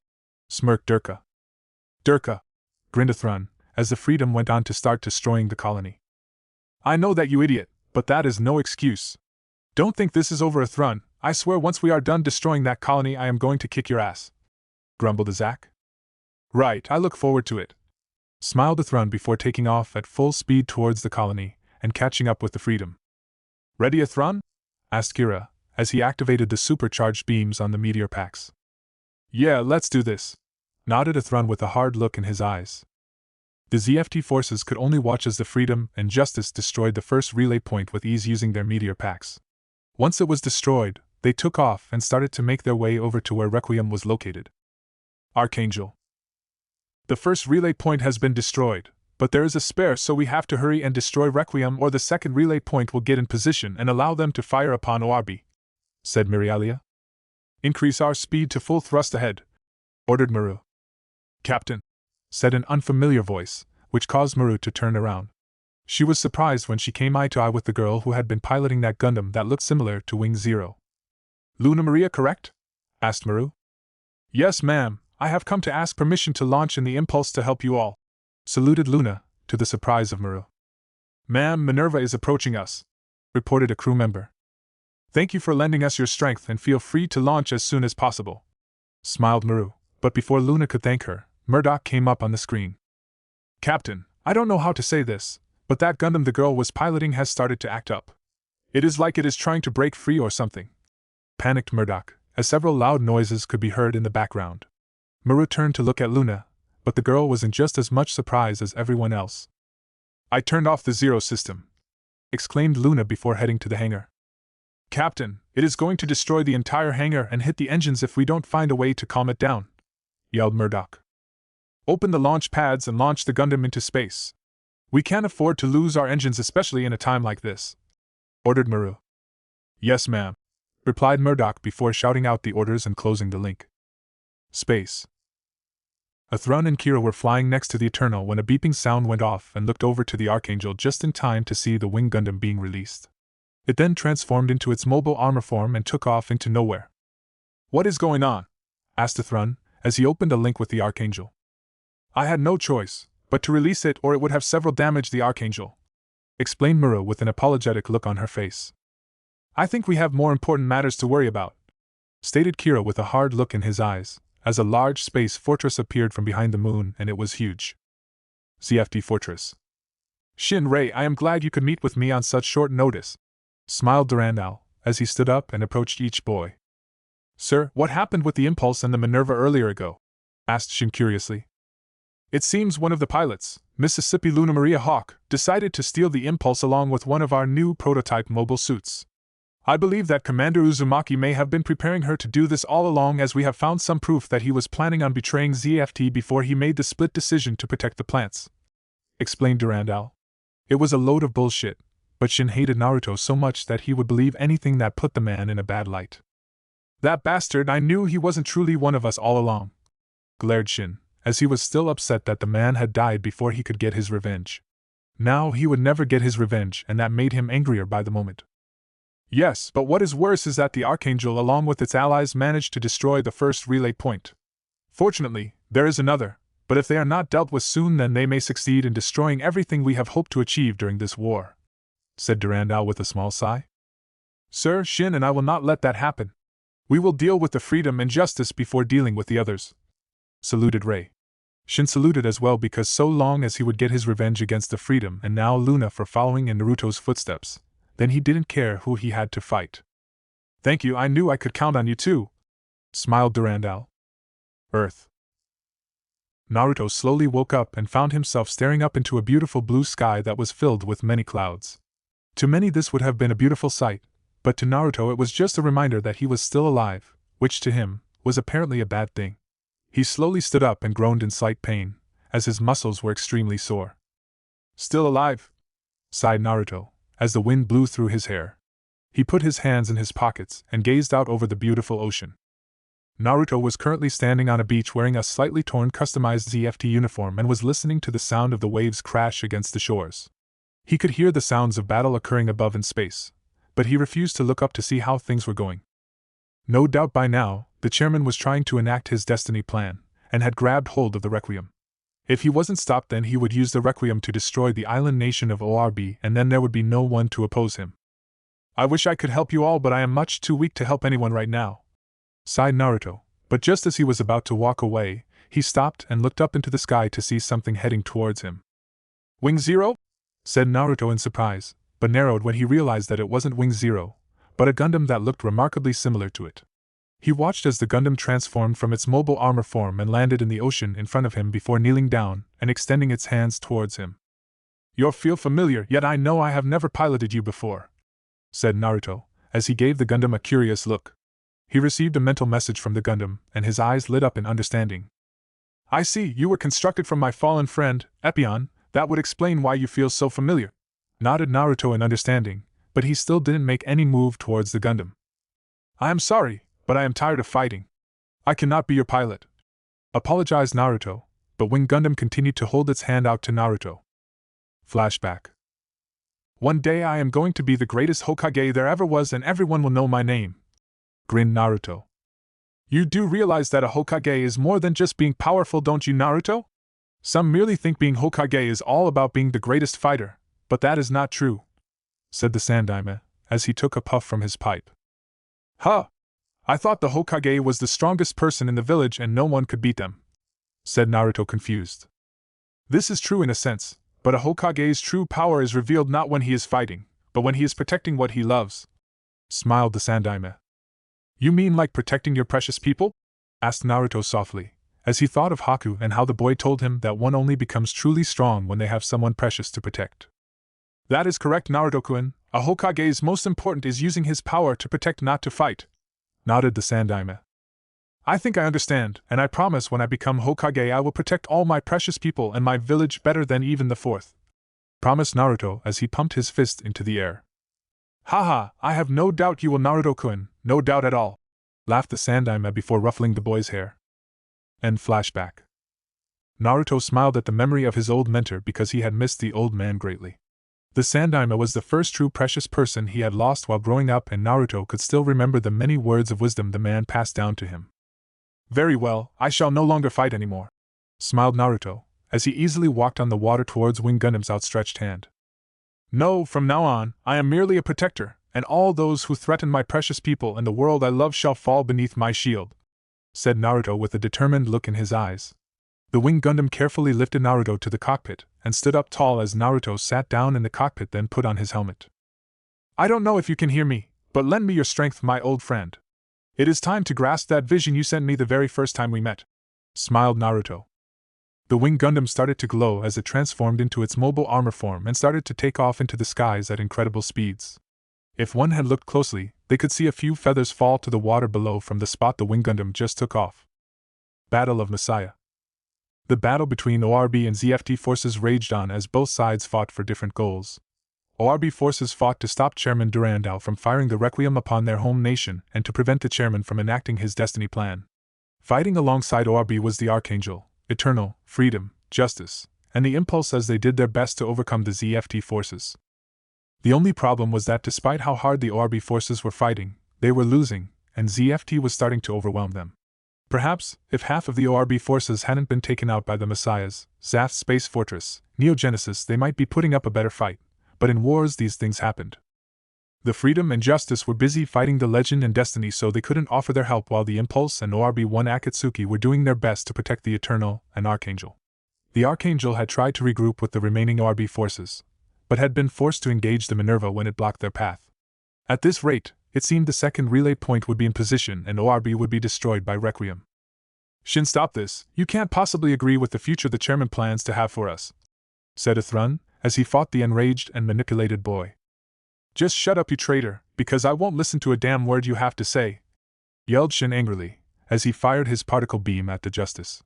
Smirked Durka. Durka, grinned Athron, as the Freedom went on to start destroying the colony. I know that, you idiot, but that is no excuse. Don't think this is over, Athron. I swear once we are done destroying that colony I am going to kick your ass, grumbled Izak. Right, I look forward to it, smiled Athron before taking off at full speed towards the colony and catching up with the Freedom. Ready, Athron? Asked Kira, as he activated the supercharged beams on the meteor packs. Yeah, let's do this, nodded Athron with a hard look in his eyes. The ZFT forces could only watch as the Freedom and Justice destroyed the first relay point with ease using their meteor packs. Once it was destroyed, they took off and started to make their way over to where Requiem was located. Archangel. The first relay point has been destroyed, but there is a spare, so we have to hurry and destroy Requiem or the second relay point will get in position and allow them to fire upon ORB, said Mirialia. Increase our speed to full thrust ahead, ordered Maru. Captain, said an unfamiliar voice, which caused Maru to turn around. She was surprised when she came eye to eye with the girl who had been piloting that Gundam that looked similar to Wing Zero. "Luna Maria, correct?" asked Maru. "Yes, ma'am, I have come to ask permission to launch in the Impulse to help you all," saluted Luna, to the surprise of Maru. "Ma'am, Minerva is approaching us," reported a crew member. "Thank you for lending us your strength and feel free to launch as soon as possible," smiled Maru, but before Luna could thank her, Murdoch came up on the screen. "Captain, I don't know how to say this, but that Gundam the girl was piloting has started to act up. It is like it is trying to break free or something," panicked Murdoch, as several loud noises could be heard in the background. Maru turned to look at Luna, but the girl was in just as much surprise as everyone else. "I turned off the Zero system," exclaimed Luna before heading to the hangar. "Captain, it is going to destroy the entire hangar and hit the engines if we don't find a way to calm it down," yelled Murdoch. "Open the launch pads and launch the Gundam into space. We can't afford to lose our engines, especially in a time like this," ordered Maru. "Yes, ma'am," replied Murdoch before shouting out the orders and closing the link. Space. Athrun and Kira were flying next to the Eternal when a beeping sound went off and looked over to the Archangel just in time to see the Wing Gundam being released. It then transformed into its mobile armor form and took off into nowhere. "What is going on?" asked Athrun, as he opened a link with the Archangel. "I had no choice but to release it, or it would have severely damaged the Archangel," explained Mura with an apologetic look on her face. "I think we have more important matters to worry about," stated Kira with a hard look in his eyes, as a large space fortress appeared from behind the moon, and it was huge. ZFT Fortress. "Shin Rei, I am glad you could meet with me on such short notice," smiled Durandal, as he stood up and approached each boy. "Sir, what happened with the Impulse and the Minerva earlier ago?" asked Shin curiously. "It seems one of the pilots, Mississippi Luna Maria Hawk, decided to steal the Impulse along with one of our new prototype mobile suits. I believe that Commander Uzumaki may have been preparing her to do this all along, as we have found some proof that he was planning on betraying ZFT before he made the split decision to protect the plants," explained Durandal. It was a load of bullshit, but Shin hated Naruto so much that he would believe anything that put the man in a bad light. "That bastard, I knew he wasn't truly one of us all along," glared Shin, as he was still upset that the man had died before he could get his revenge. Now he would never get his revenge, and that made him angrier by the moment. "Yes, but what is worse is that the Archangel along with its allies managed to destroy the first relay point. Fortunately, there is another, but if they are not dealt with soon, then they may succeed in destroying everything we have hoped to achieve during this war," said Durandal with a small sigh. "Sir, Shin and I will not let that happen. We will deal with the freedom and justice before dealing with the others," saluted Rei. Shin saluted as well, because so long as he would get his revenge against the freedom and now Luna for following in Naruto's footsteps, then he didn't care who he had to fight. "Thank you, I knew I could count on you too," smiled Durandal. Earth. Naruto slowly woke up and found himself staring up into a beautiful blue sky that was filled with many clouds. To many this would have been a beautiful sight, but to Naruto it was just a reminder that he was still alive, which to him was apparently a bad thing. He slowly stood up and groaned in slight pain, as his muscles were extremely sore. "Still alive?" sighed Naruto, as the wind blew through his hair. He put his hands in his pockets and gazed out over the beautiful ocean. Naruto was currently standing on a beach wearing a slightly torn customized ZFT uniform and was listening to the sound of the waves crash against the shores. He could hear the sounds of battle occurring above in space, but he refused to look up to see how things were going. No doubt by now, the chairman was trying to enact his destiny plan, and had grabbed hold of the Requiem. If he wasn't stopped, then he would use the Requiem to destroy the island nation of ORB, and then there would be no one to oppose him. "I wish I could help you all, but I am much too weak to help anyone right now," sighed Naruto, but just as he was about to walk away, he stopped and looked up into the sky to see something heading towards him. "Wing Zero?" said Naruto in surprise, but narrowed when he realized that it wasn't Wing Zero, but a Gundam that looked remarkably similar to it. He watched as the Gundam transformed from its mobile armor form and landed in the ocean in front of him before kneeling down and extending its hands towards him. "You feel familiar, yet I know I have never piloted you before," said Naruto, as he gave the Gundam a curious look. He received a mental message from the Gundam, and his eyes lit up in understanding. "I see, you were constructed from my fallen friend, Epion. That would explain why you feel so familiar," nodded Naruto in understanding, but he still didn't make any move towards the Gundam. "I am sorry, but I am tired of fighting. I cannot be your pilot," apologized Naruto, but Wing Gundam continued to hold its hand out to Naruto. Flashback. One day I am going to be the greatest Hokage there ever was and everyone will know my name, grinned Naruto. You do realize that a Hokage is more than just being powerful, don't you, Naruto? Some merely think being Hokage is all about being the greatest fighter, but that is not true, said the Sandaime, as he took a puff from his pipe. Huh! I thought the Hokage was the strongest person in the village and no one could beat them, said Naruto, confused. This is true in a sense, but a Hokage's true power is revealed not when he is fighting, but when he is protecting what he loves, smiled the Sandaime. You mean like protecting your precious people? Asked Naruto softly, as he thought of Haku and how the boy told him that one only becomes truly strong when they have someone precious to protect. That is correct, Naruto-kun. A Hokage's most important is using his power to protect, not to fight, nodded the Sandaime. I think I understand, and I promise when I become Hokage I will protect all my precious people and my village better than even the fourth, promised Naruto as he pumped his fist into the air. Haha, I have no doubt you will, Naruto-kun, no doubt at all, laughed the Sandaime before ruffling the boy's hair. End flashback. Naruto smiled at the memory of his old mentor because he had missed the old man greatly. The Sandaime was the first true precious person he had lost while growing up, and Naruto could still remember the many words of wisdom the man passed down to him. Very well, I shall no longer fight anymore, smiled Naruto, as he easily walked on the water towards Wing Gundam's outstretched hand. No, from now on, I am merely a protector, and all those who threaten my precious people and the world I love shall fall beneath my shield, said Naruto with a determined look in his eyes. The Wing Gundam carefully lifted Naruto to the cockpit and stood up tall as Naruto sat down in the cockpit, then put on his helmet. I don't know if you can hear me, but lend me your strength, my old friend. It is time to grasp that vision you sent me the very first time we met, smiled Naruto. The Wing Gundam started to glow as it transformed into its mobile armor form and started to take off into the skies at incredible speeds. If one had looked closely, they could see a few feathers fall to the water below from the spot the Wing Gundam just took off. Battle of Messiah. The battle between ORB and ZFT forces raged on as both sides fought for different goals. ORB forces fought to stop Chairman Durandal from firing the Requiem upon their home nation and to prevent the chairman from enacting his destiny plan. Fighting alongside ORB was the Archangel, Eternal, Freedom, Justice, and the Impulse as they did their best to overcome the ZFT forces. The only problem was that despite how hard the ORB forces were fighting, they were losing, and ZFT was starting to overwhelm them. Perhaps, if half of the ORB forces hadn't been taken out by the Messiahs, Zath's Space Fortress, Neogenesis, they might be putting up a better fight, but in wars these things happened. The Freedom and Justice were busy fighting the Legend and Destiny, so they couldn't offer their help, while the Impulse and ORB-1 Akatsuki were doing their best to protect the Eternal and Archangel. The Archangel had tried to regroup with the remaining ORB forces, but had been forced to engage the Minerva when it blocked their path. At this rate, it seemed the second relay point would be in position and ORB would be destroyed by Requiem. Shin, stop this, you can't possibly agree with the future the chairman plans to have for us, said Athrun, as he fought the enraged and manipulated boy. Just shut up, you traitor, because I won't listen to a damn word you have to say, yelled Shin angrily, as he fired his particle beam at the Justice.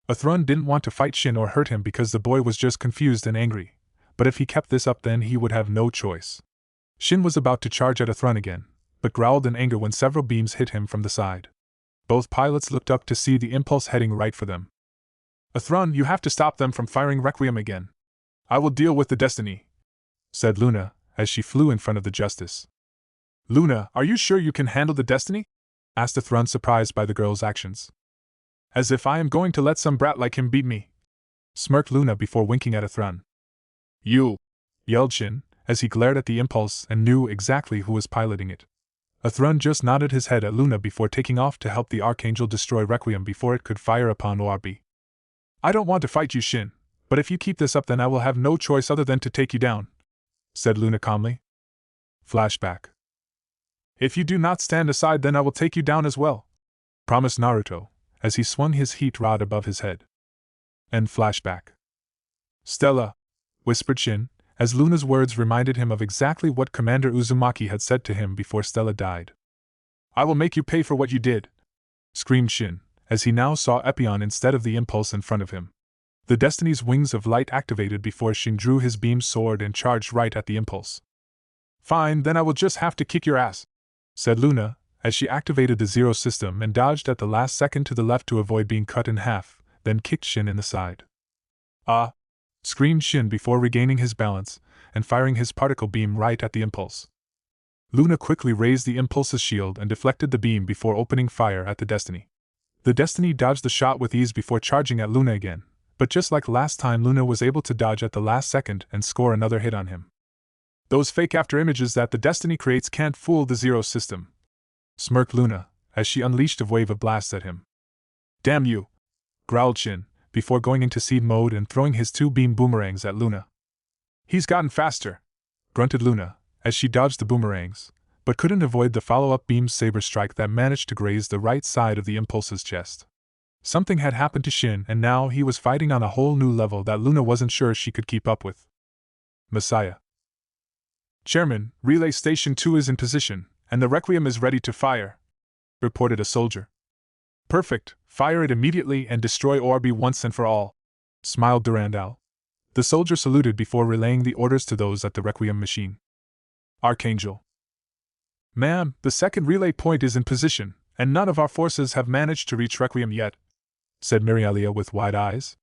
Athrun didn't want to fight Shin or hurt him because the boy was just confused and angry, but if he kept this up then he would have no choice. Shin was about to charge at Athrun again, but growled in anger when several beams hit him from the side. Both pilots looked up to see the Impulse heading right for them. Athrun, you have to stop them from firing Requiem again. I will deal with the Destiny, said Luna, as she flew in front of the Justice. Luna, are you sure you can handle the Destiny? Asked Athrun, surprised by the girl's actions. As if I am going to let some brat like him beat me, smirked Luna before winking at Athrun. You! Yelled Shin, as he glared at the Impulse and knew exactly who was piloting it. Athrun just nodded his head at Luna before taking off to help the Archangel destroy Requiem before it could fire upon ORB. I don't want to fight you, Shin, but if you keep this up then I will have no choice other than to take you down, said Luna calmly. Flashback. If you do not stand aside then I will take you down as well, promised Naruto, as he swung his heat rod above his head. End flashback. Stella, whispered Shin, as Luna's words reminded him of exactly what Commander Uzumaki had said to him before Stella died. I will make you pay for what you did, screamed Shin, as he now saw Epion instead of the Impulse in front of him. The Destiny's wings of light activated before Shin drew his beam sword and charged right at the Impulse. Fine, then I will just have to kick your ass, said Luna, as she activated the Zero system and dodged at the last second to the left to avoid being cut in half, then kicked Shin in the side. "Ah!" screamed Shin before regaining his balance and firing his particle beam right at the impulse. Luna quickly raised the impulse's shield and deflected the beam before opening fire at the Destiny. The Destiny dodged the shot with ease before charging at Luna again, but just like last time, Luna was able to dodge at the last second and score another hit on him. "Those fake afterimages that the Destiny creates can't fool the Zero system," smirked Luna, as she unleashed a wave of blasts at him. "Damn you!" growled Shin, before going into seed mode and throwing his 2 beam boomerangs at Luna. "He's gotten faster," grunted Luna, as she dodged the boomerangs, but couldn't avoid the follow-up beam's saber strike that managed to graze the right side of the impulse's chest. Something had happened to Shin, and now he was fighting on a whole new level that Luna wasn't sure she could keep up with. "Messiah. Chairman, Relay Station 2 is in position, and the Requiem is ready to fire," reported a soldier. "Perfect, fire it immediately and destroy Orb once and for all," smiled Durandal. The soldier saluted before relaying the orders to those at the Requiem machine. "Archangel. Ma'am, the second relay point is in position, and none of our forces have managed to reach Requiem yet," said Mirialia with wide eyes.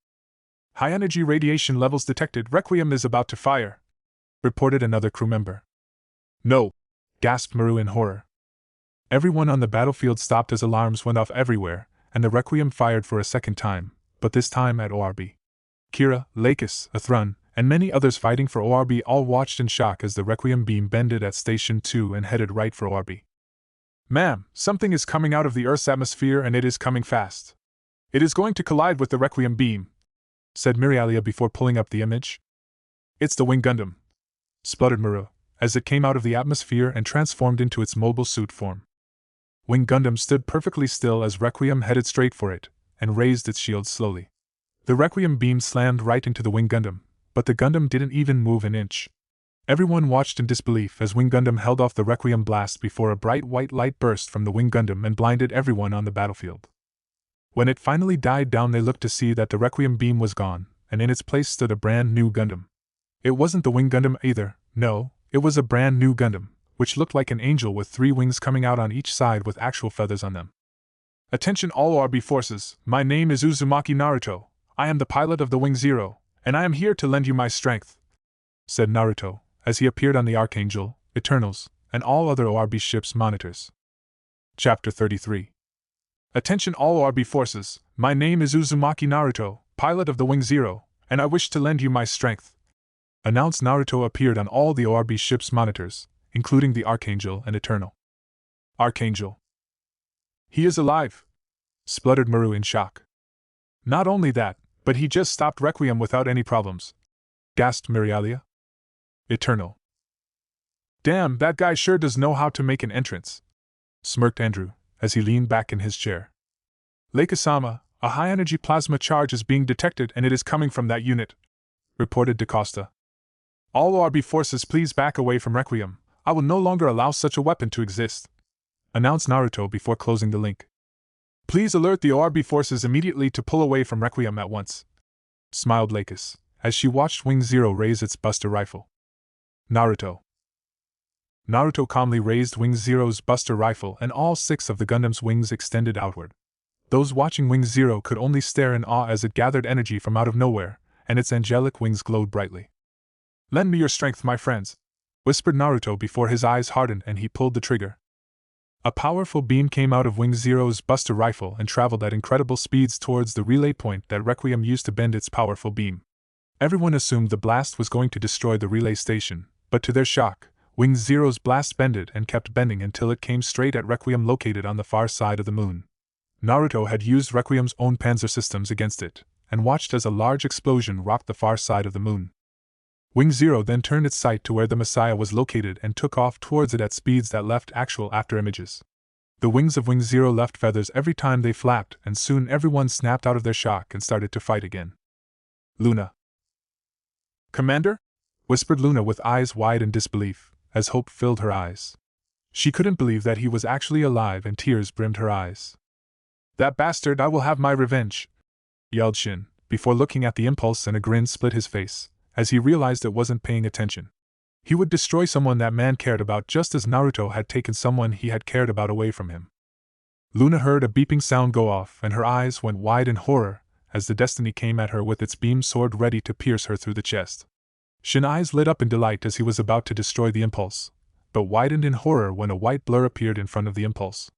"High-energy radiation levels detected. Requiem is about to fire," reported another crew member. "No!" gasped Maru in horror. Everyone on the battlefield stopped as alarms went off everywhere, and the Requiem fired for a second time, but this time at ORB. Kira, Lakis, Athrun, and many others fighting for ORB all watched in shock as the Requiem beam bended at Station 2 and headed right for ORB. "Ma'am, something is coming out of the Earth's atmosphere and it is coming fast. It is going to collide with the Requiem beam," said Mirialia before pulling up the image. "It's the Wing Gundam," spluttered Maru, as it came out of the atmosphere and transformed into its mobile suit form. Wing Gundam stood perfectly still as Requiem headed straight for it, and raised its shield slowly. The Requiem beam slammed right into the Wing Gundam, but the Gundam didn't even move an inch. Everyone watched in disbelief as Wing Gundam held off the Requiem blast before a bright white light burst from the Wing Gundam and blinded everyone on the battlefield. When it finally died down, they looked to see that the Requiem beam was gone, and in its place stood a brand new Gundam. It wasn't the Wing Gundam either, no, it was a brand new Gundam, which looked like an angel with 3 wings coming out on each side with actual feathers on them. "Attention all ORB forces, my name is Uzumaki Naruto, I am the pilot of the Wing Zero, and I am here to lend you my strength," said Naruto, as he appeared on the Archangel, Eternals, and all other ORB ships' monitors. Chapter 33. "Attention all ORB forces, my name is Uzumaki Naruto, pilot of the Wing Zero, and I wish to lend you my strength," announced. Naruto appeared on all the ORB ships' monitors, including the Archangel and Eternal. "Archangel. He is alive," spluttered Maru in shock. "Not only that, but he just stopped Requiem without any problems," gasped Mirialia. Eternal. "Damn, that guy sure does know how to make an entrance," smirked Andrew, as he leaned back in his chair. "Lakasama, a high-energy plasma charge is being detected and it is coming from that unit," reported DaCosta. "All ORB forces please back away from Requiem. I will no longer allow such a weapon to exist," announced Naruto before closing the link. "Please alert the ORB forces immediately to pull away from Requiem at once," smiled Lakis, as she watched Wing Zero raise its Buster rifle. Naruto. Naruto calmly raised Wing Zero's Buster rifle and all 6 of the Gundam's wings extended outward. Those watching Wing Zero could only stare in awe as it gathered energy from out of nowhere, and its angelic wings glowed brightly. "Lend me your strength, my friends," whispered Naruto before his eyes hardened and he pulled the trigger. A powerful beam came out of Wing Zero's Buster rifle and traveled at incredible speeds towards the relay point that Requiem used to bend its powerful beam. Everyone assumed the blast was going to destroy the relay station, but to their shock, Wing Zero's blast bended and kept bending until it came straight at Requiem located on the far side of the moon. Naruto had used Requiem's own panzer systems against it, and watched as a large explosion rocked the far side of the moon. Wing Zero then turned its sight to where the Messiah was located and took off towards it at speeds that left actual afterimages. The wings of Wing Zero left feathers every time they flapped, and soon everyone snapped out of their shock and started to fight again. "Luna." "Commander?" whispered Luna with eyes wide in disbelief, as hope filled her eyes. She couldn't believe that he was actually alive and tears brimmed her eyes. "That bastard, I will have my revenge," yelled Shin, before looking at the impulse and a grin split his face, as he realized it wasn't paying attention. He would destroy someone that man cared about just as Naruto had taken someone he had cared about away from him. Luna heard a beeping sound go off and her eyes went wide in horror, as the Destiny came at her with its beam sword ready to pierce her through the chest. Shin's eyes lit up in delight as he was about to destroy the impulse, but widened in horror when a white blur appeared in front of the impulse.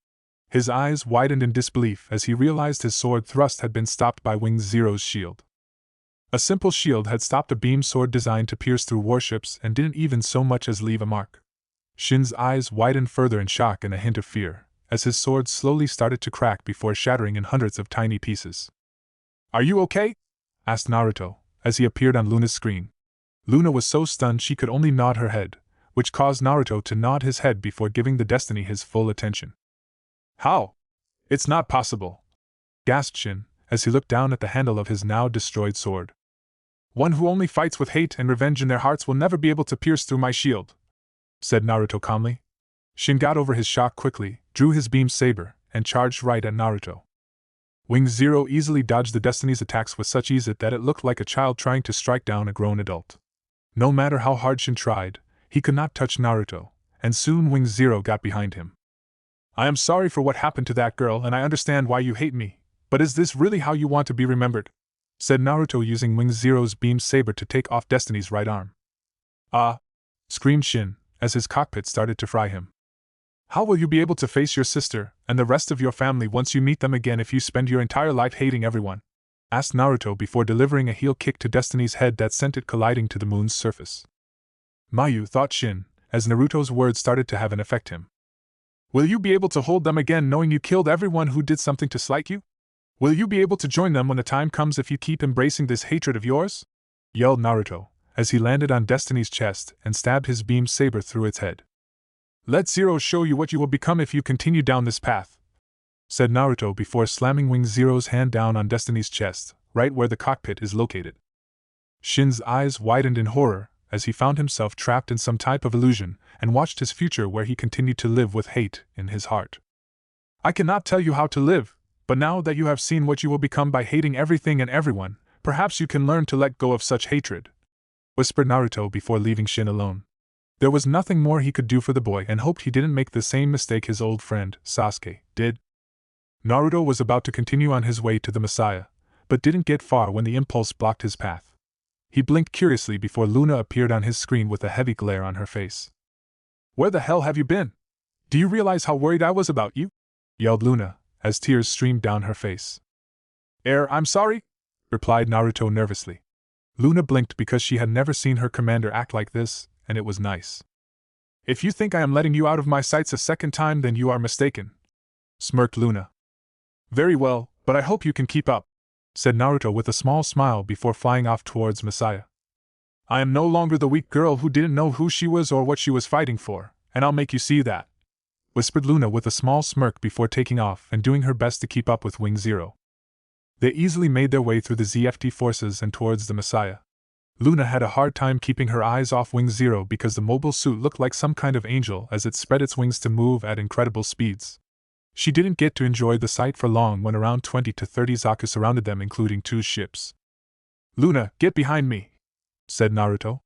His eyes widened in disbelief as he realized his sword thrust had been stopped by Wing Zero's shield. A simple shield had stopped a beam sword designed to pierce through warships and didn't even so much as leave a mark. Shin's eyes widened further in shock and a hint of fear, as his sword slowly started to crack before shattering in hundreds of tiny pieces. "Are you okay?" asked Naruto, as he appeared on Luna's screen. Luna was so stunned she could only nod her head, which caused Naruto to nod his head before giving the Destiny his full attention. "How? It's not possible!" gasped Shin, as he looked down at the handle of his now destroyed sword. "One who only fights with hate and revenge in their hearts will never be able to pierce through my shield," said Naruto calmly. Shin got over his shock quickly, drew his beam saber, and charged right at Naruto. Wing Zero easily dodged the Destiny's attacks with such ease that it looked like a child trying to strike down a grown adult. No matter how hard Shin tried, he could not touch Naruto, and soon Wing Zero got behind him. "I am sorry for what happened to that girl and I understand why you hate me, but is this really how you want to be remembered?" said Naruto using Wing Zero's beam saber to take off Destiny's right arm. "Ah!" screamed Shin, as his cockpit started to fry him. "How will you be able to face your sister and the rest of your family once you meet them again if you spend your entire life hating everyone?" asked Naruto before delivering a heel kick to Destiny's head that sent it colliding to the moon's surface. "Mayu," thought Shin, as Naruto's words started to have an effect him. "Will you be able to hold them again knowing you killed everyone who did something to slight you? Will you be able to join them when the time comes if you keep embracing this hatred of yours?" yelled Naruto, as he landed on Destiny's chest and stabbed his beam saber through its head. "Let Zero show you what you will become if you continue down this path," said Naruto before slamming Wing Zero's hand down on Destiny's chest, right where the cockpit is located. Shin's eyes widened in horror as he found himself trapped in some type of illusion and watched his future where he continued to live with hate in his heart. "I cannot tell you how to live, but now that you have seen what you will become by hating everything and everyone, perhaps you can learn to let go of such hatred," whispered Naruto before leaving Shin alone. There was nothing more he could do for the boy and hoped he didn't make the same mistake his old friend, Sasuke, did. Naruto was about to continue on his way to the Messiah, but didn't get far when the impulse blocked his path. He blinked curiously before Luna appeared on his screen with a heavy glare on her face. "Where the hell have you been? Do you realize how worried I was about you?" yelled Luna, as tears streamed down her face. I'm sorry," replied Naruto nervously. Luna blinked because she had never seen her commander act like this, and it was nice. "If you think I am letting you out of my sights a second time, then you are mistaken," smirked Luna. "Very well, but I hope you can keep up," said Naruto with a small smile before flying off towards Messiah. "I am no longer the weak girl who didn't know who she was or what she was fighting for, and I'll make you see that," whispered Luna with a small smirk before taking off and doing her best to keep up with Wing Zero. They easily made their way through the ZFT forces and towards the Messiah. Luna had a hard time keeping her eyes off Wing Zero because the mobile suit looked like some kind of angel as it spread its wings to move at incredible speeds. She didn't get to enjoy the sight for long when around 20 to 30 Zaku surrounded them, including 2 ships. "Luna, get behind me," said Naruto.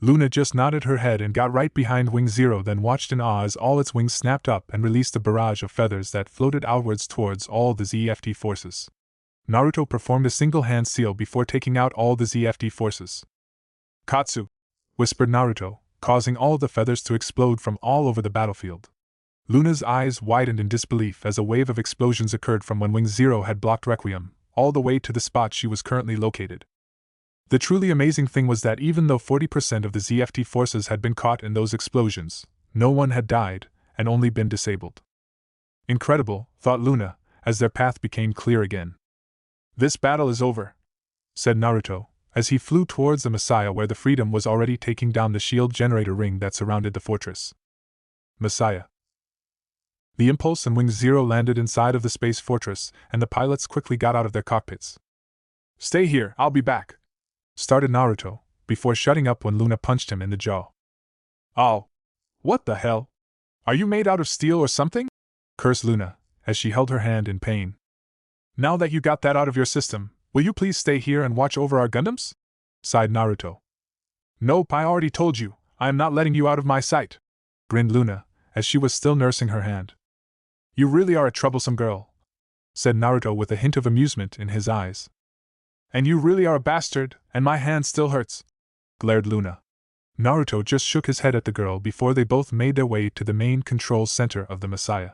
Luna just nodded her head and got right behind Wing Zero, then watched in awe as all its wings snapped up and released a barrage of feathers that floated outwards towards all the ZFT forces. Naruto performed a single-hand seal before taking out all the ZFT forces. "Katsu," whispered Naruto, causing all the feathers to explode from all over the battlefield. Luna's eyes widened in disbelief as a wave of explosions occurred from when Wing Zero had blocked Requiem, all the way to the spot she was currently located. The truly amazing thing was that even though 40% of the ZFT forces had been caught in those explosions, no one had died, and only been disabled. Incredible, thought Luna, as their path became clear again. "This battle is over," said Naruto, as he flew towards the Messiah where the Freedom was already taking down the shield generator ring that surrounded the fortress. Messiah. The Impulse and Wing Zero landed inside of the space fortress, and the pilots quickly got out of their cockpits. "Stay here, I'll be back," started Naruto, before shutting up when Luna punched him in the jaw. "Oh. What the hell? Are you made out of steel or something?" cursed Luna, as she held her hand in pain. "Now that you got that out of your system, will you please stay here and watch over our Gundams?" sighed Naruto. "Nope, I already told you, I am not letting you out of my sight," grinned Luna, as she was still nursing her hand. "You really are a troublesome girl," said Naruto with a hint of amusement in his eyes. And you really are a bastard, and my hand still hurts, glared Luna. Naruto just shook his head at the girl before they both made their way to the main control center of the Messiah.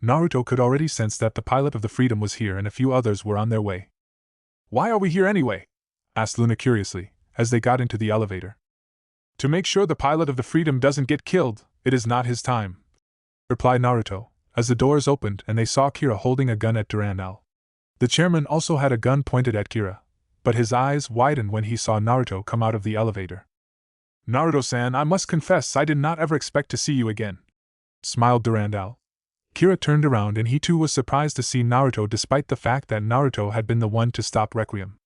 Naruto could already sense that the pilot of the Freedom was here and a few others were on their way. Why are we here anyway? Asked Luna curiously, as they got into the elevator. To make sure the pilot of the Freedom doesn't get killed, it is not his time, replied Naruto, as the doors opened and they saw Kira holding a gun at Durandal. The chairman also had a gun pointed at Kira, but his eyes widened when he saw Naruto come out of the elevator. Naruto-san, I must confess I did not ever expect to see you again, smiled Durandal. Kira turned around and he too was surprised to see Naruto despite the fact that Naruto had been the one to stop Requiem.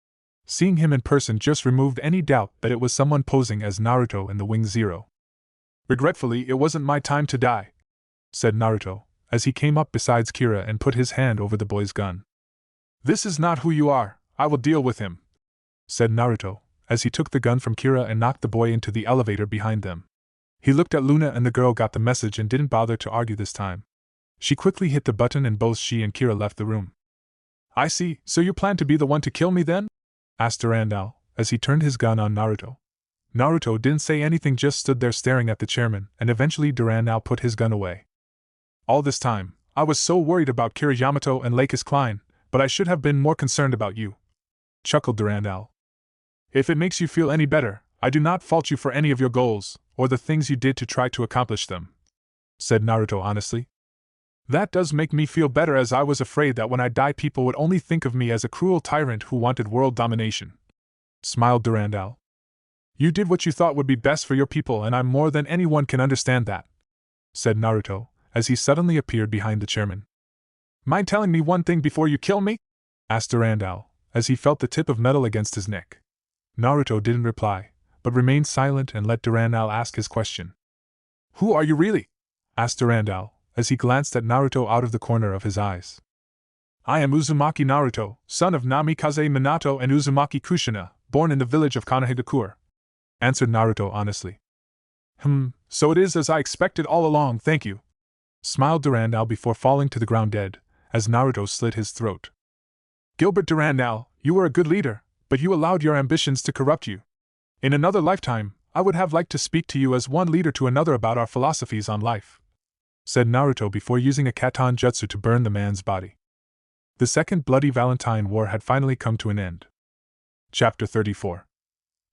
Seeing him in person just removed any doubt that it was someone posing as Naruto in the Wing Zero. Regretfully, it wasn't my time to die, said Naruto, as he came up beside Kira and put his hand over the boy's gun. This is not who you are, I will deal with him, said Naruto, as he took the gun from Kira and knocked the boy into the elevator behind them. He looked at Luna and the girl got the message and didn't bother to argue this time. She quickly hit the button and both she and Kira left the room. I see, so you plan to be the one to kill me then? Asked Durandal, as he turned his gun on Naruto. Naruto didn't say anything, just stood there staring at the chairman, and eventually Durandal put his gun away. All this time, I was so worried about Kira Yamato and Lakis Klein, but I should have been more concerned about you, chuckled Durandal. If it makes you feel any better, I do not fault you for any of your goals, or the things you did to try to accomplish them, said Naruto honestly. That does make me feel better, as I was afraid that when I die people would only think of me as a cruel tyrant who wanted world domination, smiled Durandal. You did what you thought would be best for your people and I more than anyone can understand that, said Naruto, as he suddenly appeared behind the chairman. Mind telling me one thing before you kill me? Asked Durandal, as he felt the tip of metal against his neck. Naruto didn't reply, but remained silent and let Durandal ask his question. Who are you really? Asked Durandal, as he glanced at Naruto out of the corner of his eyes. I am Uzumaki Naruto, son of Namikaze Minato and Uzumaki Kushina, born in the village of Kanahigakure, answered Naruto honestly. So it is as I expected all along, thank you, smiled Durandal before falling to the ground dead, as Naruto slit his throat. Gilbert Durandal, you were a good leader, but you allowed your ambitions to corrupt you. In another lifetime, I would have liked to speak to you as one leader to another about our philosophies on life, said Naruto before using a Katon Jutsu to burn the man's body. The Second Bloody Valentine War had finally come to an end. Chapter 34.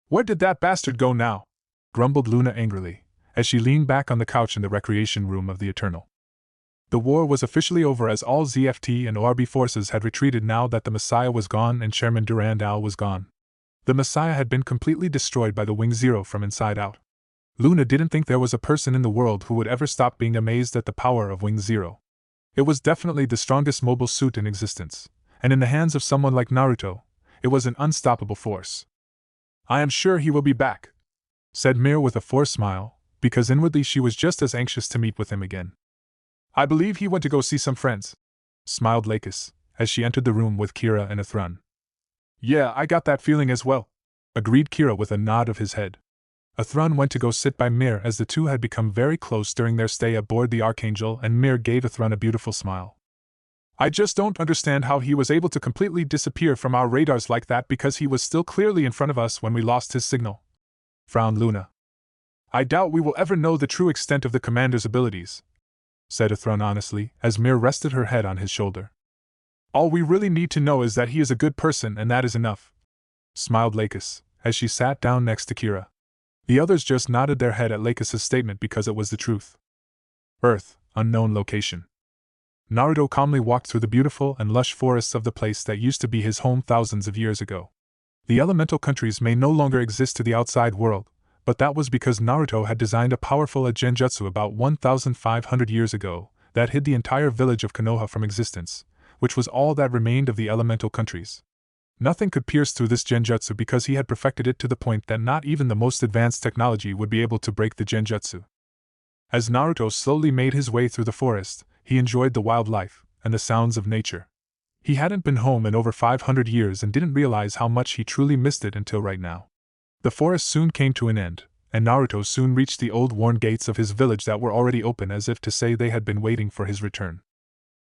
Where did that bastard go now? Grumbled Luna angrily, as she leaned back on the couch in the recreation room of the Eternal. The war was officially over as all ZFT and ORB forces had retreated now that the Messiah was gone and Chairman Durandal was gone. The Messiah had been completely destroyed by the Wing Zero from inside out. Luna didn't think there was a person in the world who would ever stop being amazed at the power of Wing Zero. It was definitely the strongest mobile suit in existence, and in the hands of someone like Naruto, it was an unstoppable force. I am sure he will be back, said Mir with a forced smile, because inwardly she was just as anxious to meet with him again. I believe he went to go see some friends, smiled Lakis, as she entered the room with Kira and Athrun. Yeah, I got that feeling as well, agreed Kira with a nod of his head. Athrun went to go sit by Mir as the two had become very close during their stay aboard the Archangel, and Mir gave Athrun a beautiful smile. I just don't understand how he was able to completely disappear from our radars like that, because he was still clearly in front of us when we lost his signal, frowned Luna. I doubt we will ever know the true extent of the commander's abilities, said Athrun honestly, as Mir rested her head on his shoulder. All we really need to know is that he is a good person, and that is enough, smiled Lakis, as she sat down next to Kira. The others just nodded their head at Lakis' statement because it was the truth. Earth, unknown location. Naruto calmly walked through the beautiful and lush forests of the place that used to be his home thousands of years ago. The elemental countries may no longer exist to the outside world, but that was because Naruto had designed a powerful genjutsu about 1,500 years ago that hid the entire village of Konoha from existence, which was all that remained of the elemental countries. Nothing could pierce through this genjutsu because he had perfected it to the point that not even the most advanced technology would be able to break the genjutsu. As Naruto slowly made his way through the forest, he enjoyed the wildlife and the sounds of nature. He hadn't been home in over 500 years and didn't realize how much he truly missed it until right now. The forest soon came to an end, and Naruto soon reached the old worn gates of his village that were already open as if to say they had been waiting for his return.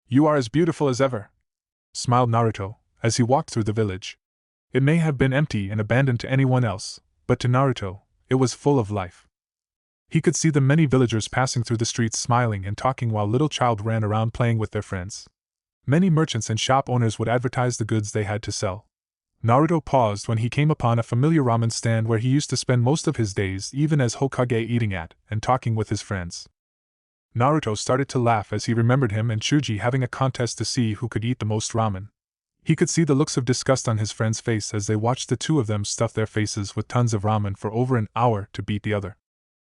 You are as beautiful as ever, smiled Naruto, as he walked through the village. It may have been empty and abandoned to anyone else, but to Naruto, it was full of life. He could see the many villagers passing through the streets smiling and talking while little children ran around playing with their friends. Many merchants and shop owners would advertise the goods they had to sell. Naruto paused when he came upon a familiar ramen stand where he used to spend most of his days even as Hokage, eating at and talking with his friends. Naruto started to laugh as he remembered him and Chuji having a contest to see who could eat the most ramen. He could see the looks of disgust on his friend's face as they watched the two of them stuff their faces with tons of ramen for over an hour to beat the other.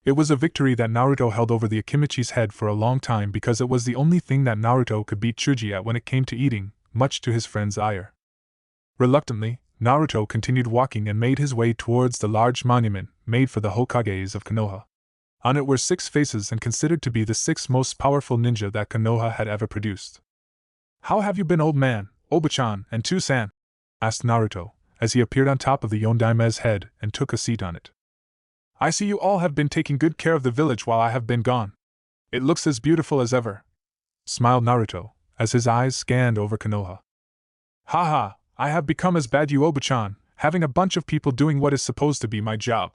It was a victory that Naruto held over the Akimichi's head for a long time because it was the only thing that Naruto could beat Chuji at when it came to eating, much to his friend's ire. Reluctantly, Naruto continued walking and made his way towards the large monument made for the Hokages of Konoha. On it were 6 faces and considered to be the 6 most powerful ninja that Konoha had ever produced. "How have you been, old man, Oba-chan and Tu-san?" asked Naruto, as he appeared on top of the Yondaime's head and took a seat on it. "I see you all have been taking good care of the village while I have been gone. It looks as beautiful as ever," smiled Naruto, as his eyes scanned over Konoha. "Ha ha, I have become as bad you Oba-chan, having a bunch of people doing what is supposed to be my job.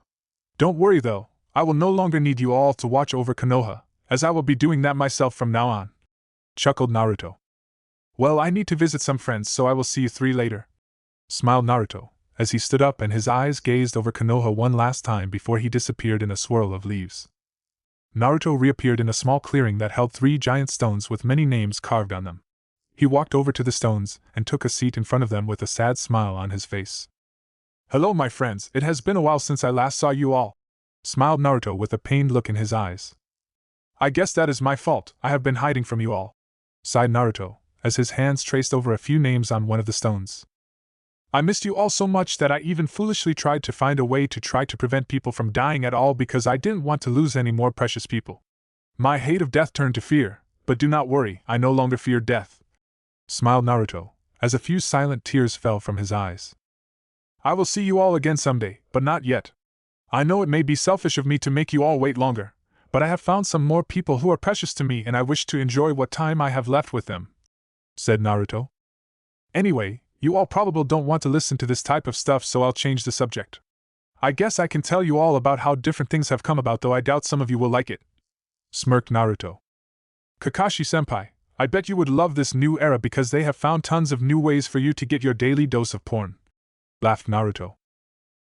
Don't worry though, I will no longer need you all to watch over Konoha, as I will be doing that myself from now on," chuckled Naruto. "Well, I need to visit some friends, so I will see you 3 later," smiled Naruto, as he stood up and his eyes gazed over Konoha one last time before he disappeared in a swirl of leaves. Naruto reappeared in a small clearing that held 3 giant stones with many names carved on them. He walked over to the stones and took a seat in front of them with a sad smile on his face. "Hello, my friends, it has been a while since I last saw you all," smiled Naruto with a pained look in his eyes. "I guess that is my fault, I have been hiding from you all," sighed Naruto, as his hands traced over a few names on one of the stones. "I missed you all so much that I even foolishly tried to find a way to try to prevent people from dying at all because I didn't want to lose any more precious people. My hate of death turned to fear, but do not worry, I no longer fear death," smiled Naruto, as a few silent tears fell from his eyes. "I will see you all again someday, but not yet. I know it may be selfish of me to make you all wait longer, but I have found some more people who are precious to me and I wish to enjoy what time I have left with them," said Naruto. "Anyway, you all probably don't want to listen to this type of stuff, so I'll change the subject. I guess I can tell you all about how different things have come about, though I doubt some of you will like it," smirked Naruto. "Kakashi-senpai, I bet you would love this new era because they have found tons of new ways for you to get your daily dose of porn," laughed Naruto.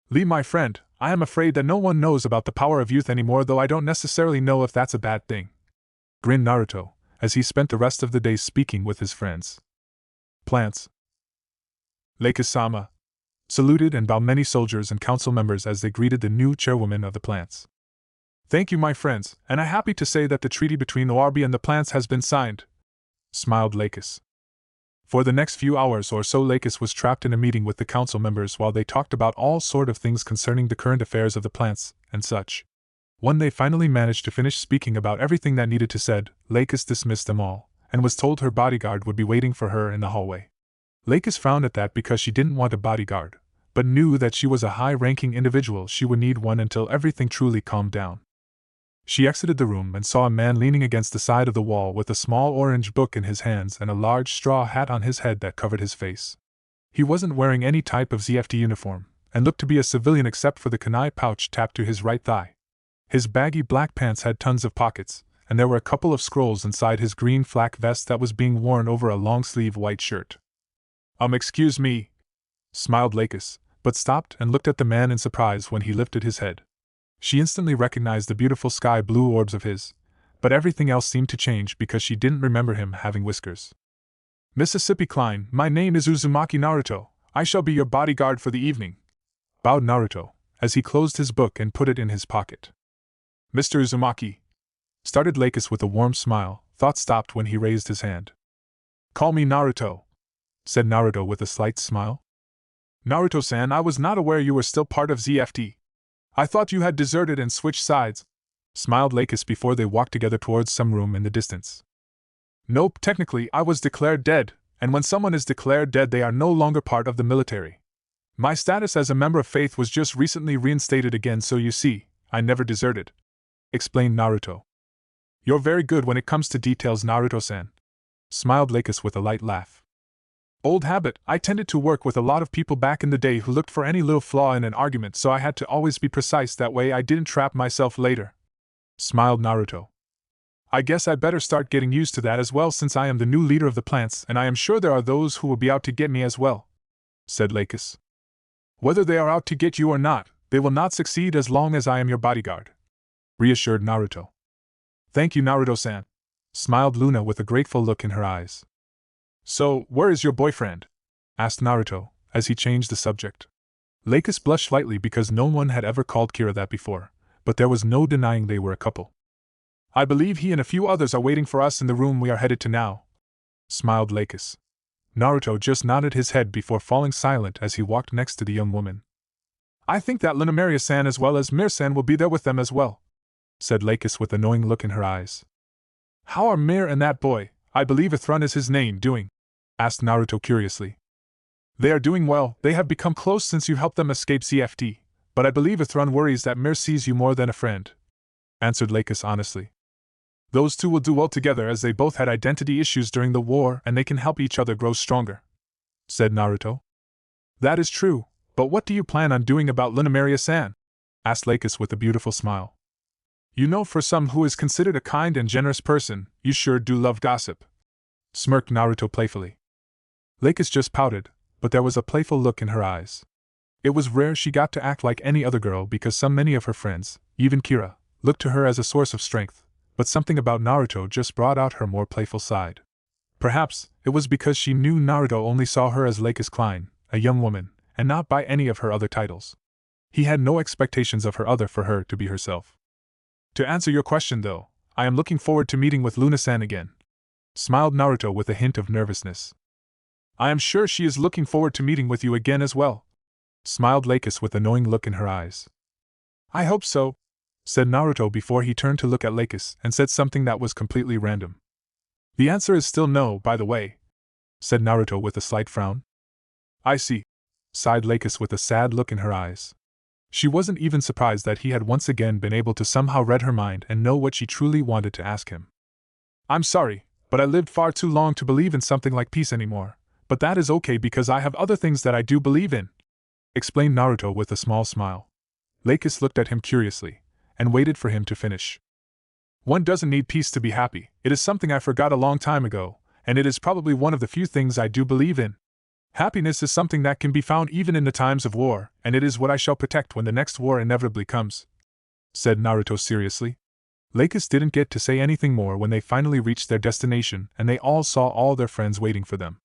"Lee, my friend, I am afraid that no one knows about the power of youth anymore, though I don't necessarily know if that's a bad thing," grinned Naruto, as he spent the rest of the day speaking with his friends. Plants. Lake-sama saluted and bowed many soldiers and council members as they greeted the new chairwoman of the plants. "Thank you, my friends, and I'm happy to say that the treaty between ORB and the plants has been signed," smiled Lakis. For the next few hours or so, Lakis was trapped in a meeting with the council members while they talked about all sort of things concerning the current affairs of the plants and such. When they finally managed to finish speaking about everything that needed to said, Lakis dismissed them all, and was told her bodyguard would be waiting for her in the hallway. Lakis frowned at that because she didn't want a bodyguard, but knew that she was a high-ranking individual, she would need one until everything truly calmed down. She exited the room and saw a man leaning against the side of the wall with a small orange book in his hands and a large straw hat on his head that covered his face. He wasn't wearing any type of ZFT uniform, and looked to be a civilian except for the kunai pouch tapped to his right thigh. His baggy black pants had tons of pockets, and there were a couple of scrolls inside his green flak vest that was being worn over a long-sleeve white shirt. Excuse me," smiled Lakis, but stopped and looked at the man in surprise when he lifted his head. She instantly recognized the beautiful sky blue orbs of his, but everything else seemed to change because she didn't remember him having whiskers. "Mississippi Klein, my name is Uzumaki Naruto, I shall be your bodyguard for the evening," bowed Naruto, as he closed his book and put it in his pocket. "Mr. Uzumaki," started Lakis with a warm smile, thought stopped when he raised his hand. "Call me Naruto," said Naruto with a slight smile. "Naruto-san, I was not aware you were still part of ZFT. I thought you had deserted and switched sides," smiled Lakis before they walked together towards some room in the distance. "Nope, technically I was declared dead, and when someone is declared dead they are no longer part of the military. My status as a member of Faith was just recently reinstated again, so you see, I never deserted," explained Naruto. "You're very good when it comes to details, Naruto-san," smiled Lakis with a light laugh. Old habit, I tended to work with a lot of people back in the day who looked for any little flaw in an argument, so I had to always be precise, that way I didn't trap myself later. Smiled Naruto. I guess I better start getting used to that as well, since I am the new leader of the plants, and I am sure there are those who will be out to get me as well, said Lakis. Whether they are out to get you or not, they will not succeed as long as I am your bodyguard, reassured Naruto. Thank you, Naruto-san, smiled Luna with a grateful look in her eyes. So, where is your boyfriend? Asked Naruto, as he changed the subject. Lakis blushed slightly because no one had ever called Kira that before, but there was no denying they were a couple. I believe he and a few others are waiting for us in the room we are headed to now, smiled Lakis. Naruto just nodded his head before falling silent as he walked next to the young woman. I think that Lunamaria-san as well as Mir-san will be there with them as well, said Lakis with a knowing look in her eyes. How are Mir and that boy, I believe Ithrun is his name, doing? Asked Naruto curiously. They are doing well, they have become close since you helped them escape CFT, but I believe Ithrun worries that Mir sees you more than a friend, answered Lakis honestly. Those two will do well together as they both had identity issues during the war and they can help each other grow stronger, said Naruto. That is true, but what do you plan on doing about Lunamaria-san? Asked Lakis with a beautiful smile. You know, for some who is considered a kind and generous person, you sure do love gossip, smirked Naruto playfully. Lakis just pouted, but there was a playful look in her eyes. It was rare she got to act like any other girl because so many of her friends, even Kira, looked to her as a source of strength, but something about Naruto just brought out her more playful side. Perhaps it was because she knew Naruto only saw her as Lakis Klein, a young woman, and not by any of her other titles. He had no expectations of her other for her to be herself. To answer your question though, I am looking forward to meeting with Luna-san again, smiled Naruto with a hint of nervousness. I am sure she is looking forward to meeting with you again as well, smiled Lakis with a knowing look in her eyes. I hope so, said Naruto before he turned to look at Lakis and said something that was completely random. The answer is still no, by the way, said Naruto with a slight frown. I see, sighed Lakis with a sad look in her eyes. She wasn't even surprised that he had once again been able to somehow read her mind and know what she truly wanted to ask him. I'm sorry, but I lived far too long to believe in something like peace anymore, but that is okay because I have other things that I do believe in, explained Naruto with a small smile. Lakis looked at him curiously, and waited for him to finish. One doesn't need peace to be happy, it is something I forgot a long time ago, and it is probably one of the few things I do believe in. Happiness is something that can be found even in the times of war, and it is what I shall protect when the next war inevitably comes, said Naruto seriously. Lakis didn't get to say anything more when they finally reached their destination and they all saw all their friends waiting for them.